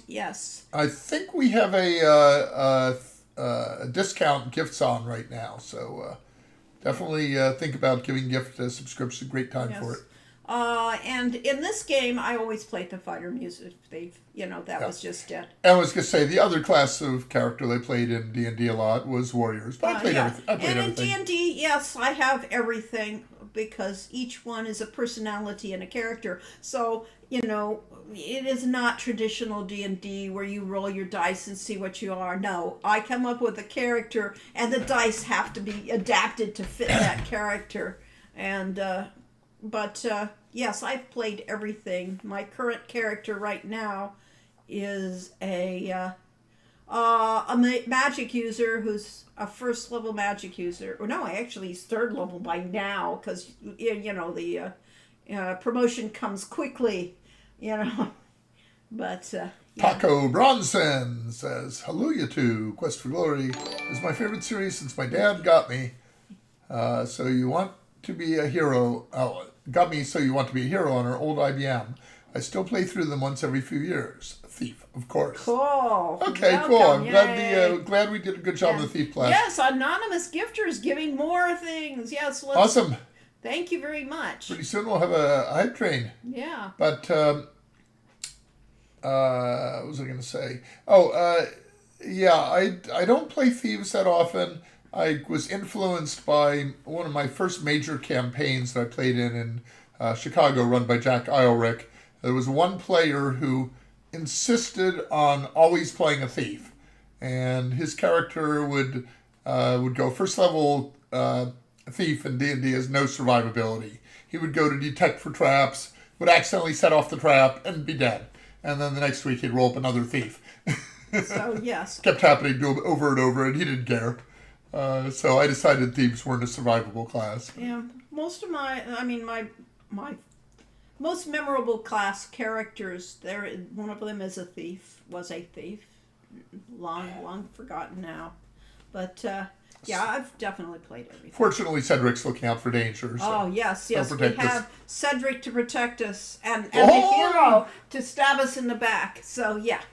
Speaker 2: Yes.
Speaker 1: I think we have a discount gifts on right now, so definitely think about giving gift subscription. Great time for it.
Speaker 2: And in this game, I always played the fighter music thief. That was just it.
Speaker 1: I was going to say, the other class of character they played in D&D a lot was warriors. But I played everything.
Speaker 2: And in D&D, yes, I have everything because each one is a personality and a character. So, it is not traditional D&D where you roll your dice and see what you are. No, I come up with a character and the dice have to be adapted to fit that character. And, yes, I've played everything. My current character right now is a magic user who's a first level magic user. Or no, actually he's third level by now because, the promotion comes quickly. But
Speaker 1: Paco Bronson says, "Hallelujah to Quest for Glory is my favorite series since my dad got me. So you want to be a hero? Got me so you want to be a hero on our old IBM. I still play through them once every few years. Thief, of course.
Speaker 2: Cool.
Speaker 1: Okay,
Speaker 2: welcome.
Speaker 1: cool. I'm
Speaker 2: Yay.
Speaker 1: glad we did a good job of the Thief class.
Speaker 2: Yes, Anonymous Gifter is giving more things. Yes,
Speaker 1: Awesome.
Speaker 2: Thank you very much.
Speaker 1: Pretty soon we'll have a hype train.
Speaker 2: Yeah.
Speaker 1: But what was I going to say? I don't play Thieves that often. I was influenced by one of my first major campaigns that I played in Chicago, run by Jack Eilrich. There was one player who insisted on always playing a thief, and his character would go first level thief in D&D has no survivability. He would go to detect for traps, would accidentally set off the trap, and be dead. And then the next week he'd roll up another thief.
Speaker 2: So, yes.
Speaker 1: Kept happening to him over and over, and he didn't care. So I decided thieves weren't a survivable class.
Speaker 2: Yeah. Most of my most memorable class characters, one of them was a thief. Long forgotten now. But, I've definitely played everything.
Speaker 1: Fortunately, Cedric's looking out for danger. So
Speaker 2: oh, yes. We have Cedric to protect us and
Speaker 1: Oh!
Speaker 2: the hero to stab us in the back. So, yeah.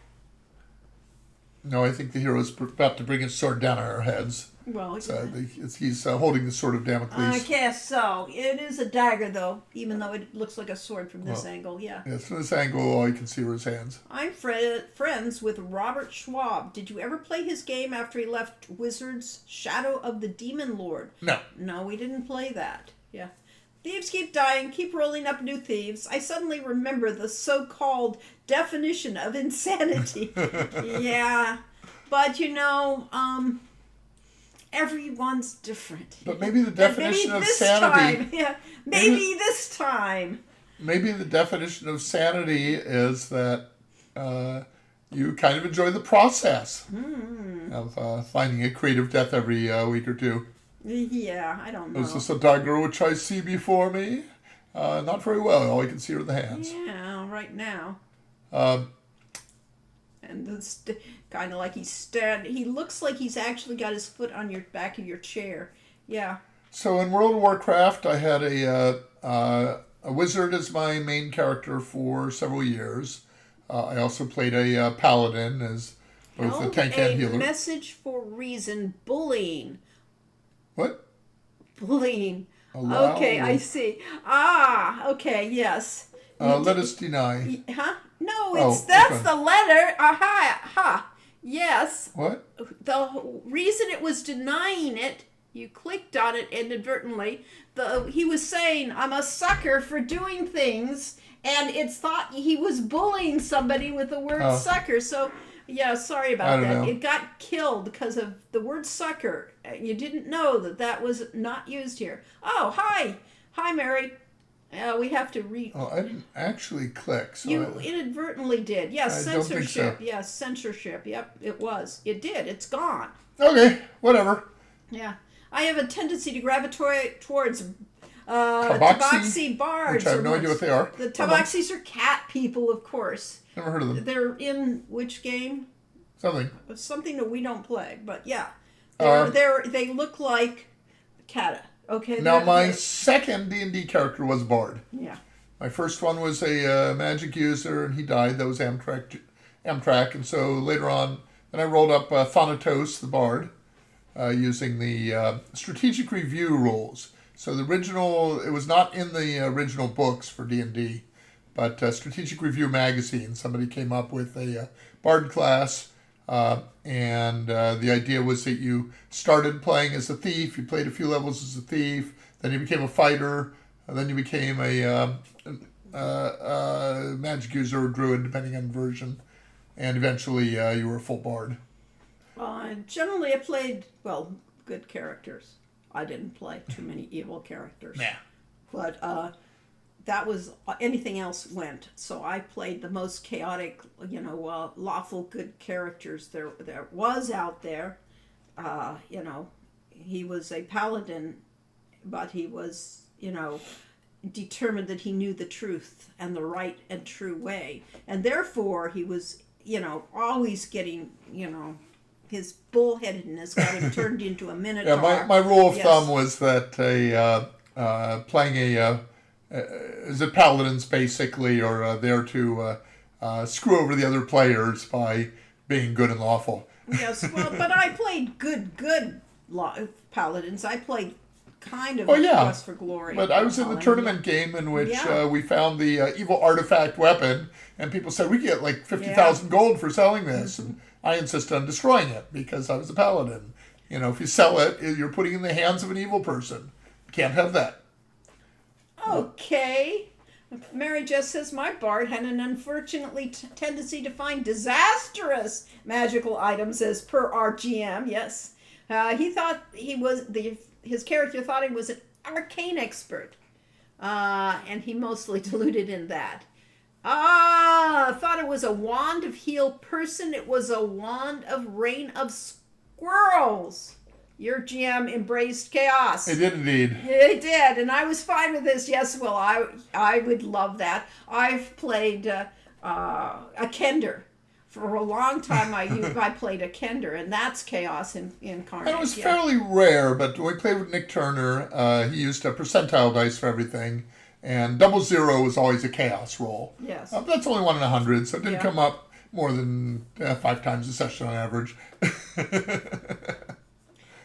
Speaker 1: No, I think the hero's about to bring his sword down on our heads.
Speaker 2: Well,
Speaker 1: he's holding the sword of Damocles.
Speaker 2: I guess so. It is a dagger, though, even though it looks like a sword from this angle, yeah.
Speaker 1: Yes, from this angle, all you can see are his hands.
Speaker 2: I'm friends with Robert Schwab. Did you ever play his game after he left Wizards Shadow of the Demon Lord?
Speaker 1: No.
Speaker 2: No, we didn't play that. Yeah. Thieves keep dying, keep rolling up new thieves. I suddenly remember the so-called definition of insanity. Yeah. But, everyone's different.
Speaker 1: But maybe the definition of sanity...
Speaker 2: Maybe this time.
Speaker 1: Maybe the definition of sanity is that you kind of enjoy the process of finding a creative death every week or two.
Speaker 2: Yeah, I don't know.
Speaker 1: Is this a dagger which I see before me? Not very well. All I can see are the hands.
Speaker 2: Yeah, right now.
Speaker 1: Um,
Speaker 2: And it's kind of like he looks like he's actually got his foot on your back of your chair. Yeah.
Speaker 1: so in World of Warcraft, I had a wizard as my main character for several years. I also played a paladin as both a tank and healer.
Speaker 2: Message for reason, bullying.
Speaker 1: What?
Speaker 2: Bullying.
Speaker 1: Allow-
Speaker 2: Okay, I see. Ah, okay, yes.
Speaker 1: Let us deny.
Speaker 2: Huh? No,
Speaker 1: Oh,
Speaker 2: that's
Speaker 1: okay.
Speaker 2: the letter. Aha, ha. Yes.
Speaker 1: What?
Speaker 2: The reason it was denying it, you clicked on it inadvertently. He was saying, I'm a sucker for doing things, and it's thought he was bullying somebody with the word
Speaker 1: Oh.
Speaker 2: sucker. So, yeah, sorry
Speaker 1: I
Speaker 2: about
Speaker 1: don't
Speaker 2: that.
Speaker 1: know.
Speaker 2: It got killed because of the word sucker. You didn't know that was not used here. Oh, hi. Hi, Mary. We have to read.
Speaker 1: Oh, I didn't actually click. So
Speaker 2: You inadvertently did. Yes,
Speaker 1: I don't think
Speaker 2: censorship.
Speaker 1: so.
Speaker 2: Yes, censorship. Yep, it was. It did. It's gone.
Speaker 1: okay, whatever.
Speaker 2: Yeah. I have a tendency to gravitate towards
Speaker 1: Tabaxi?
Speaker 2: Tabaxi bards.
Speaker 1: Which I have no idea what they are.
Speaker 2: The Tabaxis are cat people, of course.
Speaker 1: Never heard of them.
Speaker 2: They're in which game?
Speaker 1: Something.
Speaker 2: It's something that we don't play, but yeah.
Speaker 1: Uh,
Speaker 2: They look like Kata. Okay.
Speaker 1: Now, my
Speaker 2: they're-
Speaker 1: second D&D character was Bard.
Speaker 2: Yeah.
Speaker 1: My first one was a magic user, and he died. That was Amtrak. And so later on, then I rolled up Thanatos, the Bard, using the strategic review rules. So the original, it was not in the original books for D&D, but Strategic Review magazine, somebody came up with a Bard class, and the idea was that you started playing as a thief, you played a few levels as a thief, then you became a fighter, and then you became a magic user or druid, depending on version, and eventually you were a full Bard.
Speaker 2: Generally, I played, good characters. I didn't play too many evil characters.
Speaker 1: Yeah.
Speaker 2: But that was anything else went. So I played the most chaotic, lawful good characters there was out there. He was a paladin, but he was, determined that he knew the truth and the right and true way, and therefore he was, always getting, his bullheadedness got him turned into a minotaur.
Speaker 1: Yeah, my rule of
Speaker 2: Yes.
Speaker 1: thumb was that playing is it paladins basically are there to screw over the other players by being good and lawful.
Speaker 2: Yes, well, but I played good paladins. I played kind of
Speaker 1: Oh, yeah.
Speaker 2: Quest for Glory.
Speaker 1: But I was in the
Speaker 2: paladin.
Speaker 1: tournament game in which
Speaker 2: Yeah.
Speaker 1: we found the evil artifact weapon, and people said we get like 50,000 gold for selling this, and I insisted on destroying it because I was a paladin. If you sell it, you're putting it in the hands of an evil person. Can't have that.
Speaker 2: Okay. Mary just says my bard had an unfortunately tendency to find disastrous magical items as per RGM. Yes, he thought he was his character thought he was an arcane expert, and he mostly deluded in that. Thought it was a wand of heal person. It was a wand of rain of squirrels. Your GM embraced chaos.
Speaker 1: It did indeed.
Speaker 2: It did, and I was fine with this. Yes, well, I would love that. I've played a Kender. For a long time, I played a Kender, and that's chaos incarnate.
Speaker 1: And it was fairly rare, but when we played with Nick Turner, he used a percentile dice for everything, and 00 was always a chaos roll.
Speaker 2: Yes.
Speaker 1: That's only 1 in 100, so it didn't
Speaker 2: Yeah.
Speaker 1: come up more than 5 times a session on average.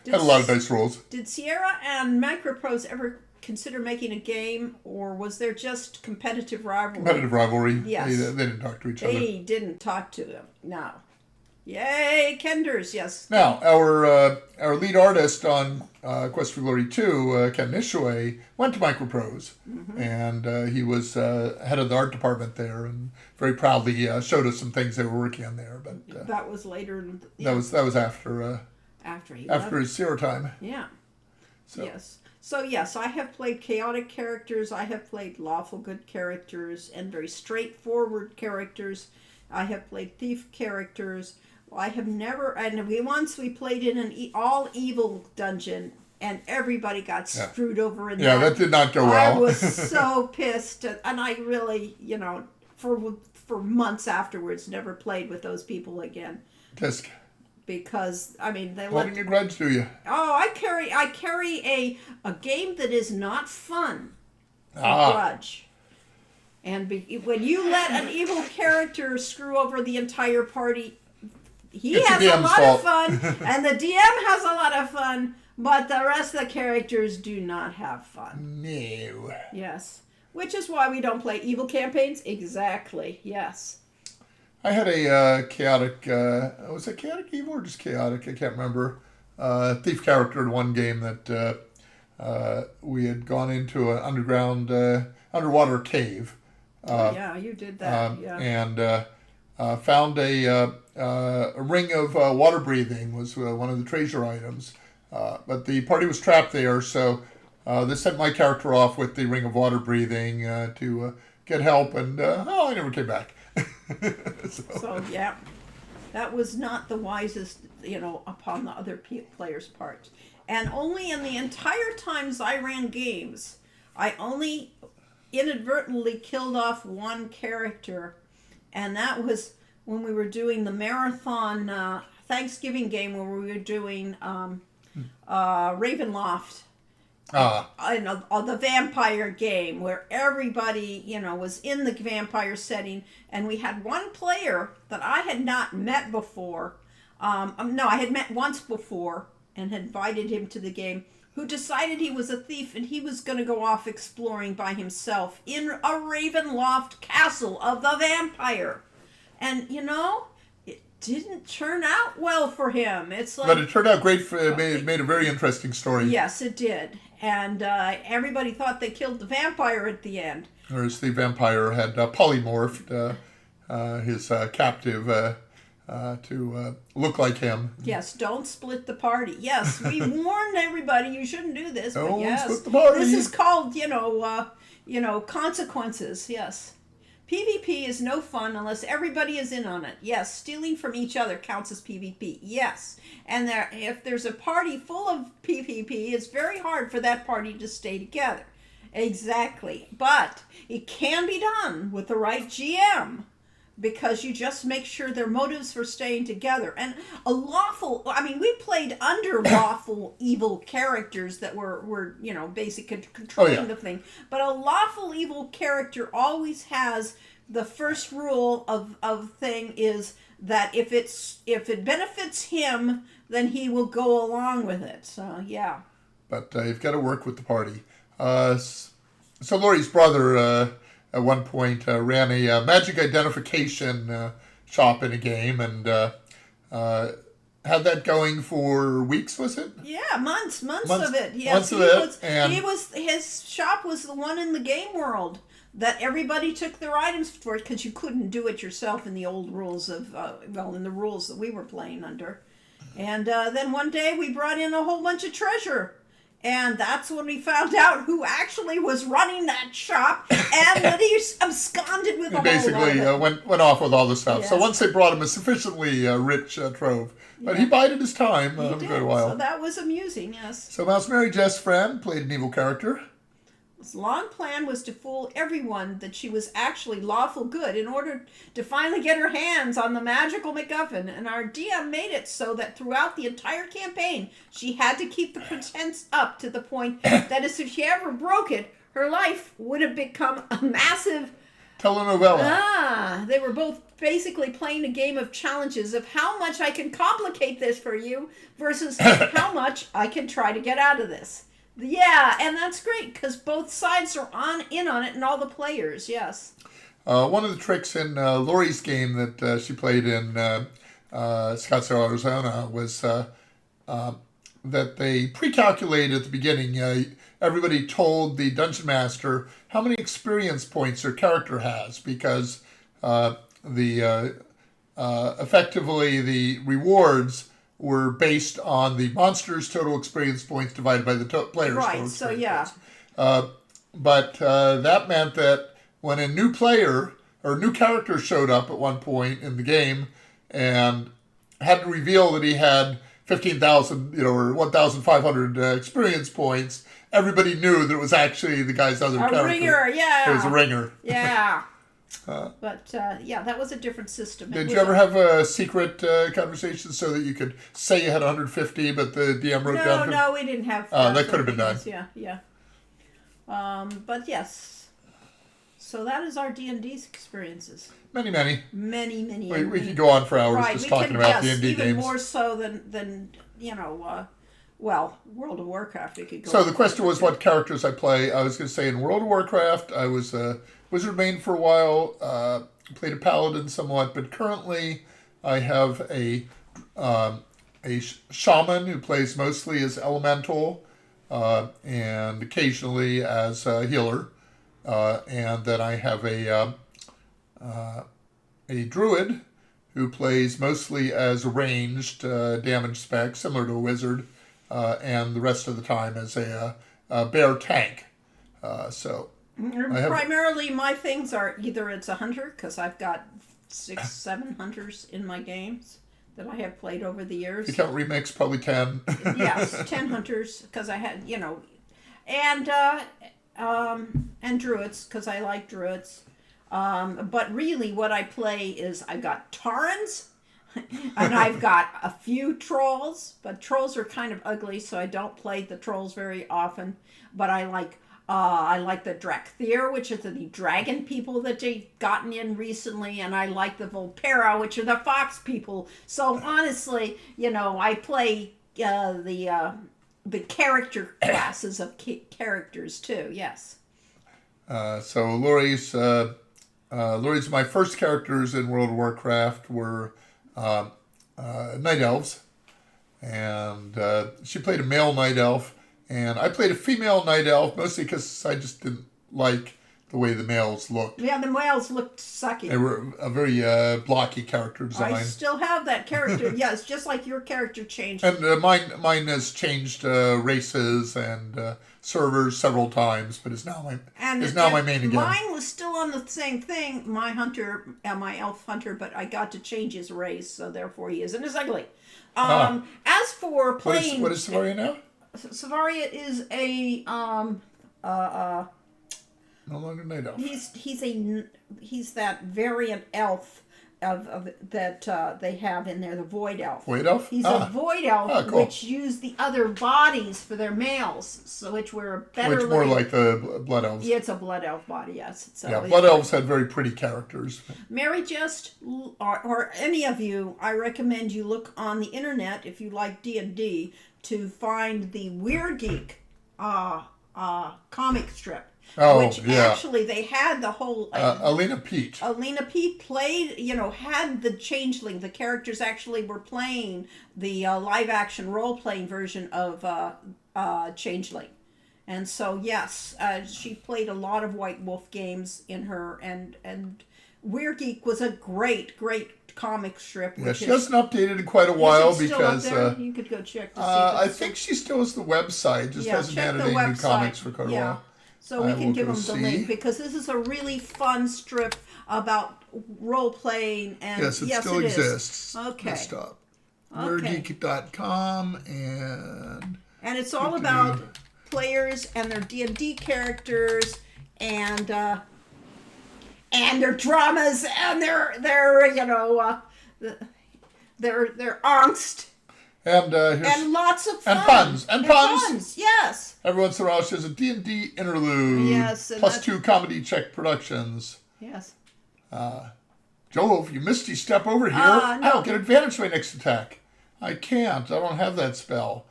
Speaker 1: Had a lot of dice rolls.
Speaker 2: Did Sierra and Microprose ever consider making a game, or was there just competitive rivalry?
Speaker 1: Competitive rivalry.
Speaker 2: Yes.
Speaker 1: They didn't talk to each other.
Speaker 2: They didn't talk to them. No. Yay, Kenders, yes.
Speaker 1: Now, our lead artist on Quest for Glory 2, Ken Nishue, went to Microprose, and he was head of the art department there, and very proudly showed us some things they were working on there. But
Speaker 2: That was later.
Speaker 1: that was after
Speaker 2: after he left.
Speaker 1: his Sierra time.
Speaker 2: Yeah.
Speaker 1: So.
Speaker 2: Yes. So yes, I have played chaotic characters. I have played lawful good characters and very straightforward characters. I have played thief characters. I have never, and we played in an all evil dungeon, and everybody got screwed over in
Speaker 1: Yeah, that did not go well.
Speaker 2: I was so pissed, and I really, for months afterwards, never played with those people again.
Speaker 1: Just
Speaker 2: because they
Speaker 1: holding a grudge, do you?
Speaker 2: Oh, I carry a game that is not fun. A grudge. And when you let an evil character screw over the entire party, it's has a lot of fun, and the DM has a lot of fun, but the rest of the characters do not have fun.
Speaker 1: No.
Speaker 2: Yes. Which is why we don't play evil campaigns. Exactly. Yes.
Speaker 1: I had a chaotic, was it chaotic evil or just chaotic? I can't remember. Thief character in one game that we had gone into an underwater cave.
Speaker 2: Yeah, you did that.
Speaker 1: And found a ring of water breathing was one of the treasure items. But the party was trapped there, so they sent my character off with the ring of water breathing to get help, and I never came back.
Speaker 2: So yeah, that was not the wisest, upon the other players' part. And only in the entire times I ran games, I only inadvertently killed off one character, and that was when we were doing the marathon Thanksgiving game where we were doing Ravenloft. The vampire game where everybody, was in the vampire setting, and we had one player that I had not met before. No, I had met once before and had invited him to the game, who decided he was a thief and he was going to go off exploring by himself in a Ravenloft castle of the vampire. And, it didn't turn out well for him. It's like,
Speaker 1: but it turned out great. It made a very interesting story.
Speaker 2: Yes, it did. And everybody thought they killed the vampire at the end.
Speaker 1: Whereas the vampire had polymorphed his captive to look like him.
Speaker 2: Yes, don't split the party. Yes, we warned everybody you shouldn't do this.
Speaker 1: Don't
Speaker 2: but yes,
Speaker 1: split the party.
Speaker 2: This is called, consequences. Yes. PvP is no fun unless everybody is in on it. Yes, stealing from each other counts as PvP. Yes. And if there's a party full of PvP, it's very hard for that party to stay together. Exactly. But it can be done with the right GM, because you just make sure their motives for staying together. And we played under lawful evil characters that were basically controlling the thing. But a lawful evil character always has the first rule of thing is that if it benefits him, then he will go along with it. So, yeah.
Speaker 1: But you've got to work with the party. So Laurie's brother at one point ran a magic identification shop in a game, and had that going for weeks, was it?
Speaker 2: Yeah, months of it. Yes, his shop was the one in the game world that everybody took their items for, because you couldn't do it yourself in the old rules of in the rules that we were playing under. And then one day we brought in a whole bunch of treasure. And that's when we found out who actually was running that shop, and that he absconded with a whole lot of it.
Speaker 1: Basically went off with all the stuff.
Speaker 2: Yes.
Speaker 1: So once they brought him a sufficiently rich trove. But he bided his time
Speaker 2: He did.
Speaker 1: for a while.
Speaker 2: So that was amusing, yes.
Speaker 1: So Mouse Mary Jess Fran played an evil character.
Speaker 2: His long plan was to fool everyone that she was actually lawful good in order to finally get her hands on the magical MacGuffin, and our DM made it so that throughout the entire campaign, she had to keep the pretense up to the point that if she ever broke it, her life would have become a massive
Speaker 1: telenovela.
Speaker 2: They were both basically playing a game of challenges of how much I can complicate this for you versus how much I can try to get out of this. Yeah, and that's great because both sides are in on it, and all the players. Yes.
Speaker 1: One of the tricks in Laurie's game that she played in Scottsdale, Arizona, was that they pre-calculated at the beginning. Everybody told the dungeon master how many experience points their character has, because effectively the rewards were based on the monster's total experience points divided by the player's total experience points. But that meant that when a new player or new character showed up at one point in the game, and had to reveal that he had 15,000, or 1,500 experience points. Everybody knew that it was actually the guy's other character.
Speaker 2: A ringer, yeah.
Speaker 1: It was a ringer.
Speaker 2: Yeah. But yeah, that was a different system.
Speaker 1: Did you ever have a secret conversation so that you could say you had 150, but the DM wrote down?
Speaker 2: No, we didn't have.
Speaker 1: That could have been done.
Speaker 2: Yeah. But yes, so that is our D&D experiences.
Speaker 1: Many.
Speaker 2: Many.
Speaker 1: We could go on for hours
Speaker 2: Right,
Speaker 1: just talking about D&D
Speaker 2: even
Speaker 1: games.
Speaker 2: more so than World of Warcraft. We could go.
Speaker 1: So the question was what characters I play. I was going to say in World of Warcraft, I was a Wizard main for a while. Played a paladin somewhat, but currently I have a shaman who plays mostly as elemental and occasionally as a healer, and then I have a druid who plays mostly as a ranged damage spec, similar to a wizard, and the rest of the time as a bear tank.
Speaker 2: Primarily, my things are either it's a hunter, because I've got 6-7 hunters in my games that I have played over the years.
Speaker 1: If you count remix, probably 10.
Speaker 2: Yes, 10 hunters, because I had, and druids, because I like druids. But really what I play is I've got Taurens, and I've got a few trolls, but trolls are kind of ugly, so I don't play the trolls very often. But I like the Drakthir, which are the dragon people that they've gotten in recently, and I like the Volpera, which are the fox people. So honestly, I play the character classes of characters too. Yes.
Speaker 1: So Lori's my first characters in World of Warcraft were night elves, and she played a male night elf. And I played a female night elf, mostly because I just didn't like the way the males looked.
Speaker 2: Yeah, the males looked sucky.
Speaker 1: They were a very blocky character design.
Speaker 2: I still have that character. Yes, just like your character changed.
Speaker 1: And mine has changed races and servers several times, but is now my main again.
Speaker 2: Mine was still on the same thing. My hunter, my elf hunter, but I got to change his race, so therefore he isn't as ugly. As for playing,
Speaker 1: what is Savaria now?
Speaker 2: Savaria is a
Speaker 1: no longer night elf.
Speaker 2: He's that variant elf of that they have in there, the void elf.
Speaker 1: Void elf?
Speaker 2: He's a void elf,
Speaker 1: cool.
Speaker 2: which use the other bodies for their males, so which were better.
Speaker 1: Which more like the blood elves.
Speaker 2: Yeah, it's a blood elf body, yes. So,
Speaker 1: yeah, blood elves had very pretty characters.
Speaker 2: Mary Just, or any of you, I recommend you look on the internet if you like D&D to find the Weird Geek comic strip.
Speaker 1: Oh,
Speaker 2: which
Speaker 1: yeah.
Speaker 2: Actually they had the whole
Speaker 1: Alina Pete.
Speaker 2: Alina Pete played, had the changeling. The characters actually were playing the live action role playing version of Changeling. And so yes, she played a lot of White Wolf games in her, and Weird Geek was a great comic strip.
Speaker 1: Yeah, she hasn't updated in quite a while because
Speaker 2: you could go check to see.
Speaker 1: I think she still has the website, just hasn't added any new comics for quite a while.
Speaker 2: So we can give them the link, because this is a really fun strip about role playing, and
Speaker 1: yes, it still exists.
Speaker 2: Okay.
Speaker 1: Let's stop. WeirdGeek.com
Speaker 2: and it's all about players and their D&D characters and their dramas and their angst.
Speaker 1: And
Speaker 2: lots of fun.
Speaker 1: And puns.
Speaker 2: Yes.
Speaker 1: Every once in a while she has a D&D interlude.
Speaker 2: Yes.
Speaker 1: +2 Comedy Check Productions.
Speaker 2: Yes.
Speaker 1: Jove, you misty step over here.
Speaker 2: No.
Speaker 1: I'll get advantage my next attack. I can't. I don't have that spell.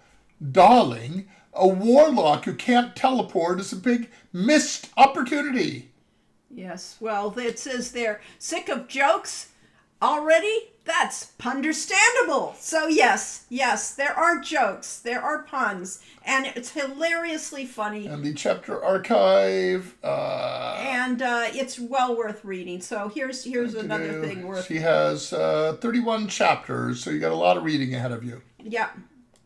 Speaker 1: Darling, a warlock who can't teleport is a big missed opportunity.
Speaker 2: Yes. Well, it says they're sick of jokes already. That's understandable. So yes, there are jokes, there are puns, and it's hilariously funny.
Speaker 1: And the chapter archive.
Speaker 2: And it's well worth reading. So here's another thing worth.
Speaker 1: She has 31 chapters, so you got a lot of reading ahead of you.
Speaker 2: Yeah,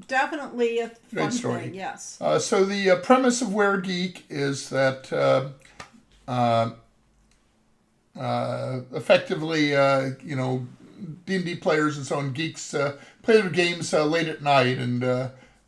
Speaker 2: definitely a fun
Speaker 1: story.
Speaker 2: thing. Yes.
Speaker 1: So the premise of Weird Geek is that. effectively, D&D players and so on, geeks, play their games late at night, and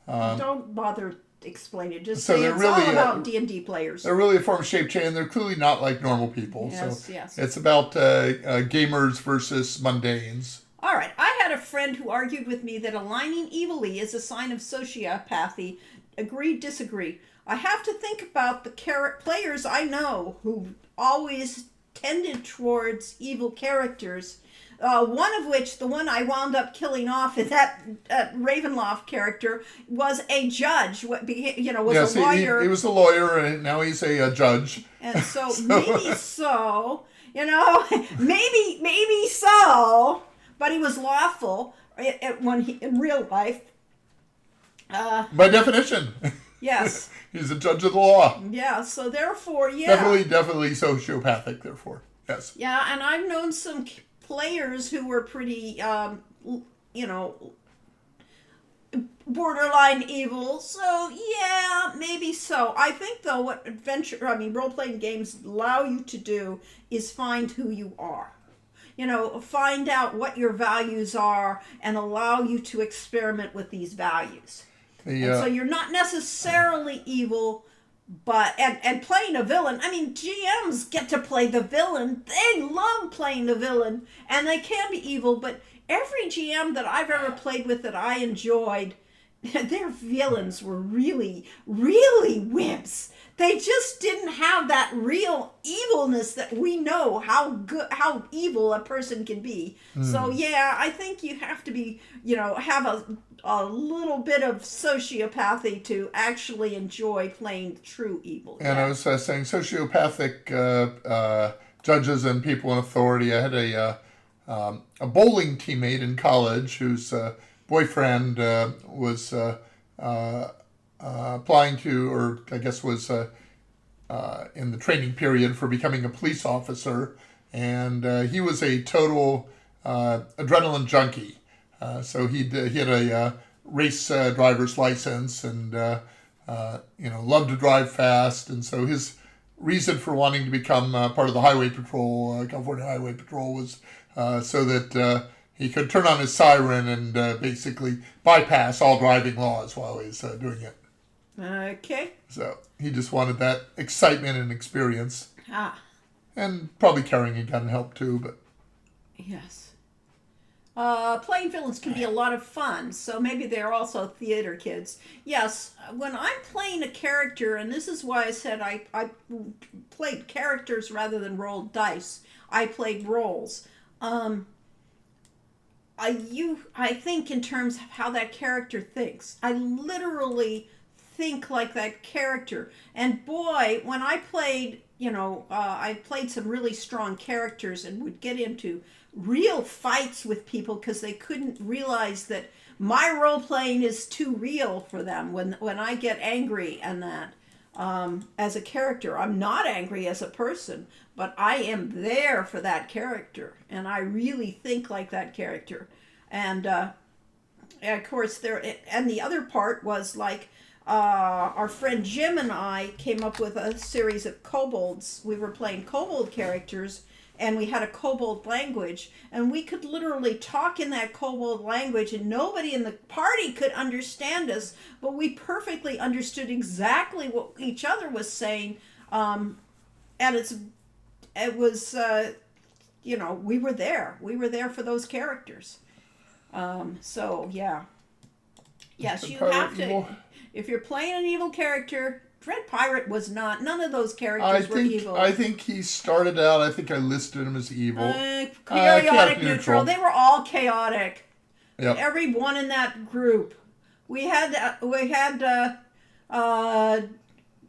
Speaker 2: Don't bother explaining. Just
Speaker 1: so
Speaker 2: say
Speaker 1: they're
Speaker 2: it's
Speaker 1: really,
Speaker 2: all about D&D players.
Speaker 1: they're really a form of shape change. They're clearly not like normal people.
Speaker 2: Yes,
Speaker 1: So
Speaker 2: yes.
Speaker 1: it's about gamers versus mundanes.
Speaker 2: All right. I had a friend who argued with me that aligning evilly is a sign of sociopathy. Agree, disagree. I have to think about the players I know who always tended towards evil characters. One of which, the one I wound up killing off, is that Ravenloft character, was a judge. Was
Speaker 1: Yes,
Speaker 2: a lawyer.
Speaker 1: he was a lawyer, and now he's a judge.
Speaker 2: And so, maybe so, maybe so, but he was lawful when in real life.
Speaker 1: By definition.
Speaker 2: Yes.
Speaker 1: He's a judge of the law.
Speaker 2: Yeah, so therefore, yeah.
Speaker 1: Definitely sociopathic, therefore. Yes.
Speaker 2: Yeah, and I've known some players who were pretty, borderline evil. So, yeah, maybe so. I think, though, what role-playing games allow you to do is find who you are. Find out what your values are and allow you to experiment with these values. And so you're not necessarily evil, but and playing a villain. I mean, GMs get to play the villain. They love playing the villain, and they can be evil. But every GM that I've ever played with that I enjoyed, their villains were really, really wimps. They just didn't have that real evilness that we know how evil a person can be. So yeah, I think you have to be, have a little bit of sociopathy to actually enjoy playing true evil.
Speaker 1: And I was saying sociopathic judges and people in authority. I had a bowling teammate in college whose boyfriend was applying to, or I guess was in the training period for becoming a police officer, and he was a total adrenaline junkie. So he had a race driver's license, and loved to drive fast, and so his reason for wanting to become part of the Highway Patrol, California Highway Patrol, was so that he could turn on his siren and basically bypass all driving laws while he's doing it.
Speaker 2: Okay.
Speaker 1: So he just wanted that excitement and experience. And probably carrying a gun helped too, but...
Speaker 2: Yes. Playing villains can be a lot of fun, so maybe they're also theater kids. Yes, when I'm playing a character, and this is why I said I played characters rather than rolled dice. I played roles. I think in terms of how that character thinks. I literally think like that character. And boy, when I played, I played some really strong characters and would get into real fights with people because they couldn't realize that my role playing is too real for them. When I get angry and that, as a character, I'm not angry as a person, but I am there for that character, and I really think like that character. And of course, and the other part was like, our friend Jim and I came up with a series of kobolds. We were playing kobold characters, and we had a kobold language, and we could literally talk in that kobold language, and nobody in the party could understand us, but we perfectly understood exactly what each other was saying. And it was we were there for those characters. So yeah, yes, you have to. Evil. If you're playing an evil character, Dread Pirate was not. None of those characters were evil.
Speaker 1: I think he started out. I think I listed him as evil.
Speaker 2: Chaotic neutral. They were all chaotic.
Speaker 1: Yep.
Speaker 2: Everyone in that group. We had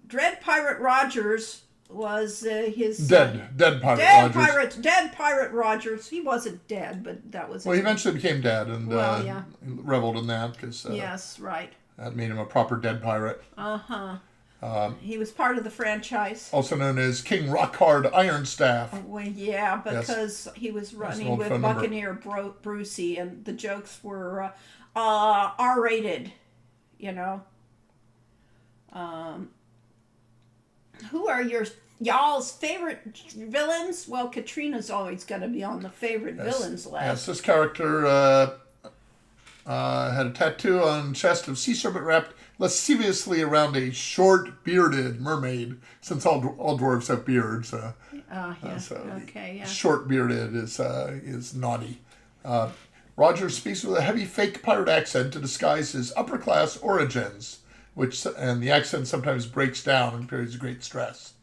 Speaker 2: Dread Pirate Rogers was his
Speaker 1: dead Pirate Rogers.
Speaker 2: Dead Pirate Rogers. He wasn't dead, but that was.
Speaker 1: Well, he eventually became dead and reveled in that because.
Speaker 2: Yes, right.
Speaker 1: That made him a proper dead pirate.
Speaker 2: He was part of the franchise.
Speaker 1: Also known as King Rockhard Ironstaff.
Speaker 2: Well, yeah, because he was running with Buccaneer Brucey, and the jokes were R-rated, Who are your y'all's favorite villains? Well, Katrina's always going to be on the favorite villains list.
Speaker 1: Yes, this character had a tattoo on chest of sea serpent wrapped lasciviously around a short bearded mermaid, since all dwarves have beards. So
Speaker 2: Okay, yeah.
Speaker 1: short bearded is naughty. Roger speaks with a heavy fake pirate accent to disguise his upper class origins, and the accent sometimes breaks down in periods of great stress.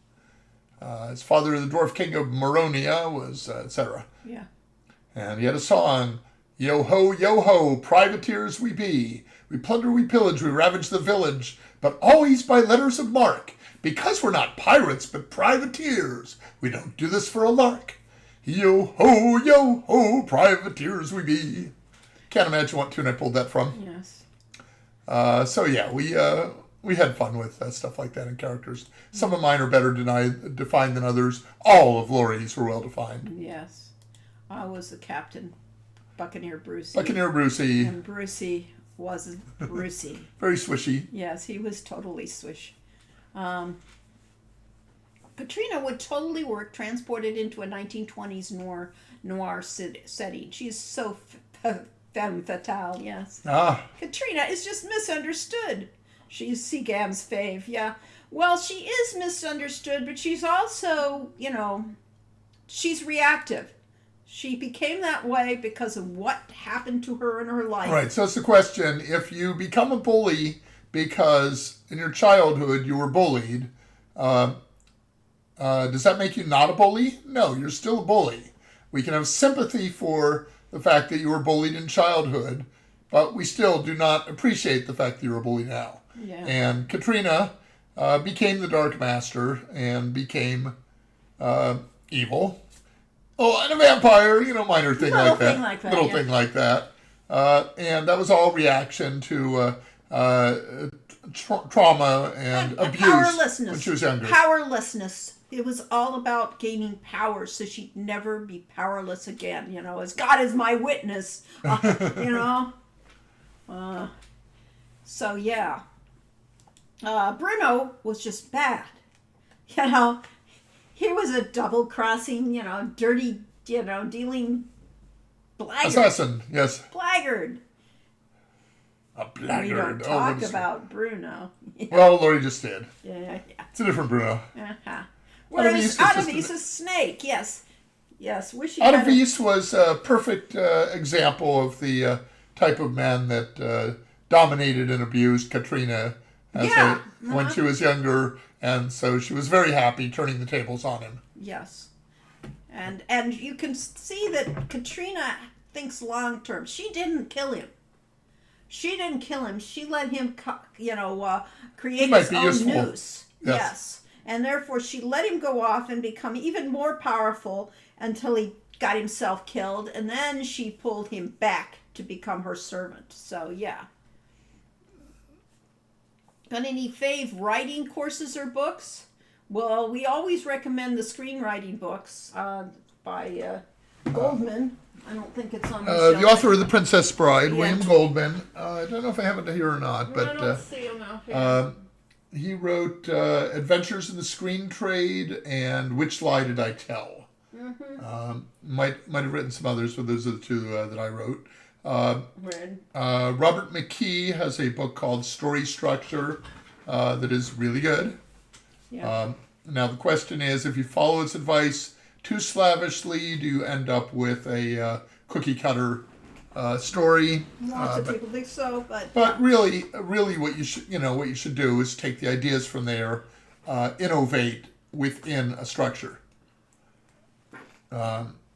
Speaker 1: His father, the dwarf king of Moronia, was etc.
Speaker 2: Yeah.
Speaker 1: And he had a song, yo ho, privateers we be. We plunder, we pillage, we ravage the village, but always by letters of marque. Because we're not pirates, but privateers. We don't do this for a lark. Yo ho, privateers we be. Can't imagine what tune I pulled that from.
Speaker 2: Yes.
Speaker 1: So yeah, we had fun with stuff like that in characters. Some of mine are better defined than others. All of Laurie's were well defined.
Speaker 2: Yes. I was the captain, Buccaneer Brucey.
Speaker 1: Buccaneer Brucey.
Speaker 2: And Brucey was Brucey.
Speaker 1: Very swishy.
Speaker 2: Yes, he was totally swish. Katrina would totally work transported into a 1920s noir setting. She's so femme fatale, yes. Katrina is just misunderstood. She's Seagam's fave, yeah. Well, she is misunderstood, but she's also, she's reactive. She became that way because of what happened to her in her life.
Speaker 1: Right, so it's the question, if you become a bully because in your childhood you were bullied, does that make you not a bully? No, you're still a bully. We can have sympathy for the fact that you were bullied in childhood, but we still do not appreciate the fact that you were a bully now.
Speaker 2: Yeah.
Speaker 1: And Katrina became the Dark Master and became evil. Oh, and a vampire, minor thing like that. Little thing like that. And that was all reaction to trauma and abuse
Speaker 2: powerlessness.
Speaker 1: when she was younger.
Speaker 2: Powerlessness. It was all about gaining power so she'd never be powerless again, as God is my witness, So, yeah. Bruno was just bad. He was a double-crossing, dirty, dealing blackguard.
Speaker 1: Assassin, yes.
Speaker 2: Blackguard.
Speaker 1: A blackguard.
Speaker 2: We don't talk about Bruno.
Speaker 1: Well, Laurie just did.
Speaker 2: Yeah.
Speaker 1: It's a different Bruno.
Speaker 2: Uh-huh. Whereas Atavis is Snake, yes. Yes,
Speaker 1: Atavis was a perfect example of the type of man that dominated and abused Katrina when she was younger, and so she was very happy turning the tables on him.
Speaker 2: Yes. And you can see that Katrina thinks long term. She didn't kill him. She let him, create his own noose. Yes. And therefore, she let him go off and become even more powerful until he got himself killed. And then she pulled him back to become her servant. So, yeah. Got any fave writing courses or books? Well, we always recommend the screenwriting books by Goldman. I don't think it's on the
Speaker 1: the author of The Princess Bride, William Goldman. I don't know if I have it here or not, but
Speaker 2: I don't see him out here.
Speaker 1: He wrote Adventures in the Screen Trade and Which Lie Did I Tell? Mm-hmm. Might have written some others, but those are the two that I wrote. Robert McKee has a book called Story Structure that is really good.
Speaker 2: Yeah.
Speaker 1: Now the question is, if you follow its advice too slavishly, do you end up with a cookie cutter story?
Speaker 2: Lots of people think so,
Speaker 1: but really, what you should do is take the ideas from there, innovate within a structure.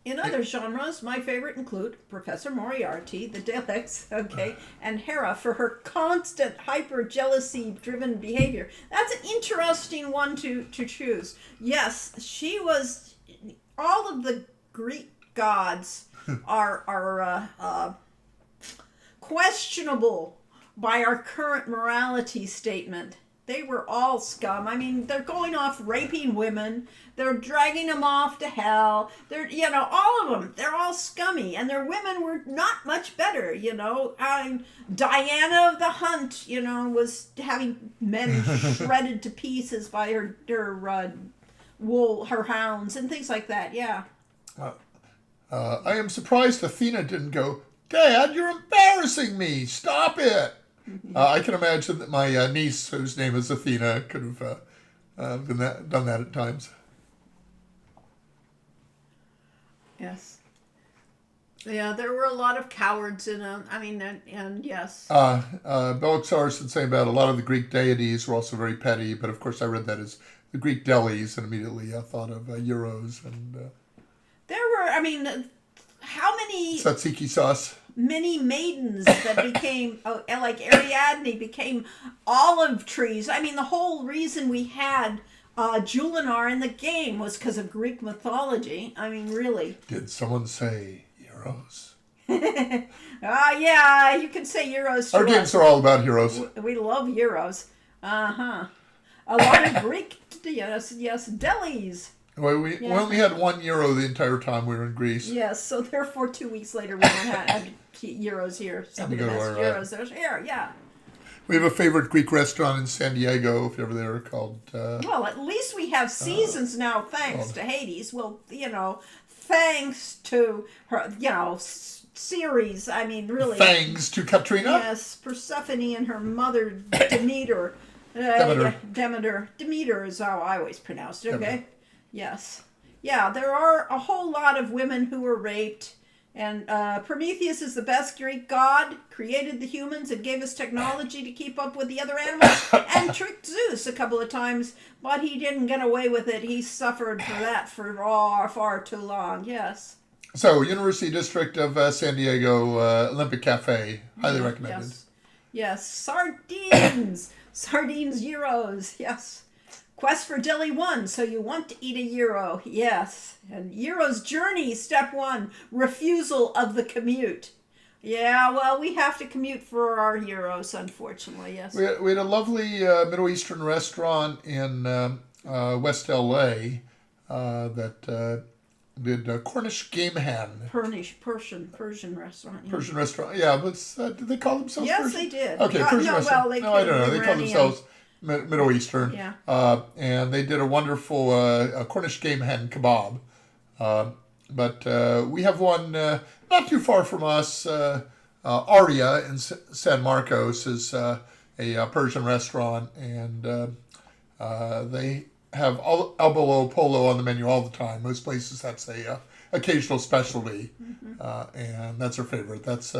Speaker 2: In other genres, my favorite include Professor Moriarty, the Daleks, and Hera for her constant hyper-jealousy-driven behavior. That's an interesting one to choose. Yes, she was... All of the Greek gods are questionable by our current morality statement. They were all scum. I mean, they're going off raping women. They're dragging them off to hell. They're, all of them. They're all scummy. And their women were not much better, Diana of the Hunt, was having men shredded to pieces by her wool, her hounds, and things like that. Yeah.
Speaker 1: I am surprised Athena didn't go, Dad, you're embarrassing me. Stop it. I can imagine that my niece, whose name is Athena, could have done that at times.
Speaker 2: Yes. Yeah, there were a lot of cowards in them. I mean, and yes.
Speaker 1: Belixar said saying about a lot of the Greek deities were also very petty, but of course I read that as the Greek delis, and immediately I thought of Euros and
Speaker 2: There were, I mean, how many
Speaker 1: tzatziki sauce.
Speaker 2: many maidens that became, like Ariadne became olive trees. I mean, the whole reason we had Julinar in the game was because of Greek mythology. I mean, really.
Speaker 1: Did someone say Euros?
Speaker 2: Yeah, you can say Euros to
Speaker 1: Our
Speaker 2: us.
Speaker 1: games are all about heroes.
Speaker 2: We love Euros. Uh-huh. A lot of Greek, yes, delis.
Speaker 1: Well, we only had 1 euro the entire time we were in Greece.
Speaker 2: Yes, so therefore 2 weeks later we don't have Euros here. Some of the
Speaker 1: go to
Speaker 2: best
Speaker 1: our,
Speaker 2: Euros there's here, yeah.
Speaker 1: We have a favorite Greek restaurant in San Diego, if you're ever there, called...
Speaker 2: Well, at least we have seasons now, thanks to Hades. Well, thanks to her, series. I mean, really.
Speaker 1: Thanks to Katrina.
Speaker 2: Yes, Persephone and her mother Demeter. Demeter is how I always pronounced it, okay?
Speaker 1: Demeter.
Speaker 2: Yes. Yeah, there are a whole lot of women who were raped. And Prometheus is the best Greek god, created the humans and gave us technology to keep up with the other animals, and tricked Zeus a couple of times, but he didn't get away with it. He suffered for that for far too long, yes.
Speaker 1: So, University District of San Diego Olympic Cafe, highly recommended.
Speaker 2: Yes. Sardines! Sardines Euros, yes. Quest for Deli 1, so you want to eat a Euro, yes. And Euro's journey, step 1, refusal of the commute. Yeah, well, we have to commute for our Euros, unfortunately, yes.
Speaker 1: We had a lovely Middle Eastern restaurant in West L.A. That did Cornish game hen.
Speaker 2: Persian restaurant. Yeah.
Speaker 1: Persian restaurant, yeah. But did they call themselves
Speaker 2: Yes,
Speaker 1: Persian?
Speaker 2: they did.
Speaker 1: Okay, Persian
Speaker 2: no,
Speaker 1: restaurant.
Speaker 2: well,
Speaker 1: I don't know. They call
Speaker 2: Iranian.
Speaker 1: themselves Middle Eastern.
Speaker 2: Yeah.
Speaker 1: And they did a wonderful Cornish game hen kebab. But we have one not too far from us. Aria in San Marcos is a Persian restaurant, and they have elbow polo on the menu all the time. Most places that's a occasional specialty, and that's our favorite. That's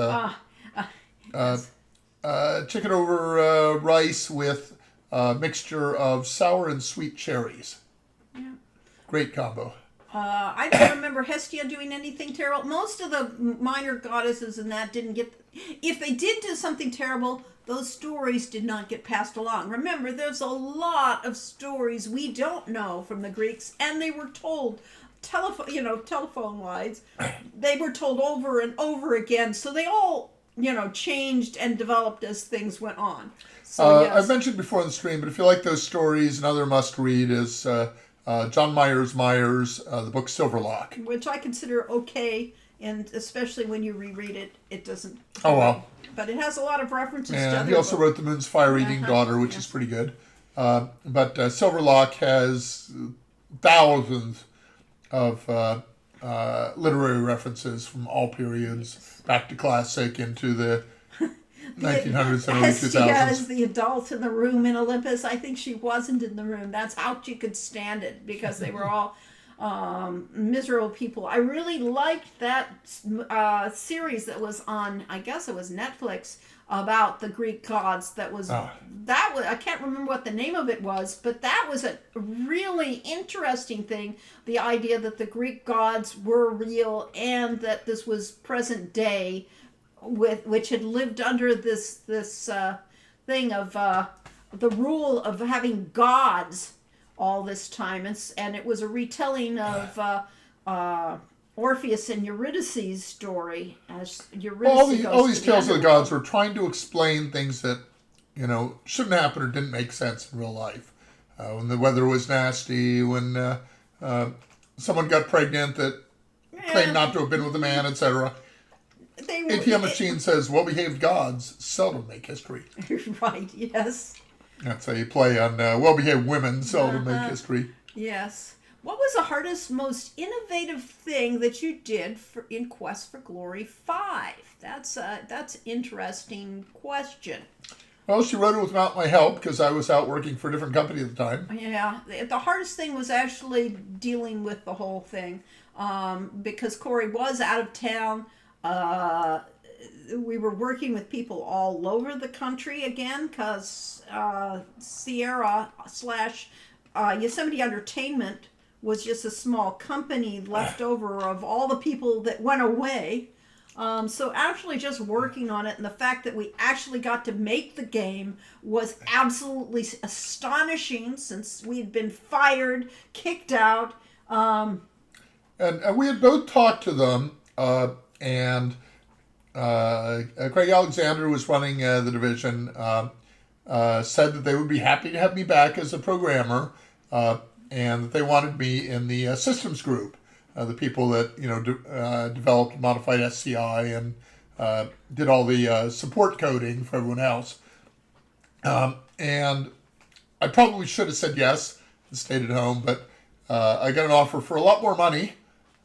Speaker 1: chicken over rice with a mixture of sour and sweet cherries.
Speaker 2: Yeah.
Speaker 1: Great combo.
Speaker 2: I don't remember Hestia doing anything terrible. Most of the minor goddesses in that didn't get... If they did do something terrible, those stories did not get passed along. Remember, there's a lot of stories we don't know from the Greeks, and they were told telephone-wise. They were told over and over again, so they all, changed and developed as things went on. So, yes.
Speaker 1: I've mentioned before on the stream, but if you like those stories, another must-read is... John Myers, the book Silverlock.
Speaker 2: Which I consider okay, and especially when you reread it, it doesn't...
Speaker 1: Oh, well.
Speaker 2: But it has a lot of references to
Speaker 1: And
Speaker 2: other
Speaker 1: he also
Speaker 2: books.
Speaker 1: wrote The Moon's Fire-Eating Daughter, which is pretty good. But Silverlock has thousands of literary references from all periods, back to classic into the 1900s and early 2000s.
Speaker 2: Hestia as the adult in the room in Olympus. I think she wasn't in the room. That's how she could stand it, because they were all miserable people. I really liked that series that was on, I guess it was Netflix, about the Greek gods. That was I can't remember what the name of it was, but that was a really interesting thing. The idea that the Greek gods were real and that this was present day, which had lived under this thing of the rule of having gods all this time, and it was a retelling of Orpheus and Eurydice's story. As Eurydice
Speaker 1: all these tales of the gods were trying to explain things that shouldn't happen or didn't make sense in real life. When the weather was nasty, when someone got pregnant that claimed not to have been with a man, etc. ATM machine says, well-behaved gods seldom make history.
Speaker 2: Right, yes.
Speaker 1: That's a play on well-behaved women seldom make history.
Speaker 2: Yes. What was the hardest, most innovative thing that you did in Quest for Glory 5? That's interesting question.
Speaker 1: Well, she wrote it without my help because I was out working for a different company at the time.
Speaker 2: Yeah, the hardest thing was actually dealing with the whole thing, because Corey was out of town. We were working with people all over the country again because Sierra slash Yosemite Entertainment was just a small company left over of all the people that went away. So actually just working on it and the fact that we actually got to make the game was absolutely astonishing since we had been fired, kicked out.
Speaker 1: And we had both talked to them, and Craig Alexander was running the division, said that they would be happy to have me back as a programmer, and that they wanted me in the systems group. The people that developed modified SCI and did all the support coding for everyone else. And I probably should have said yes and stayed at home, but I got an offer for a lot more money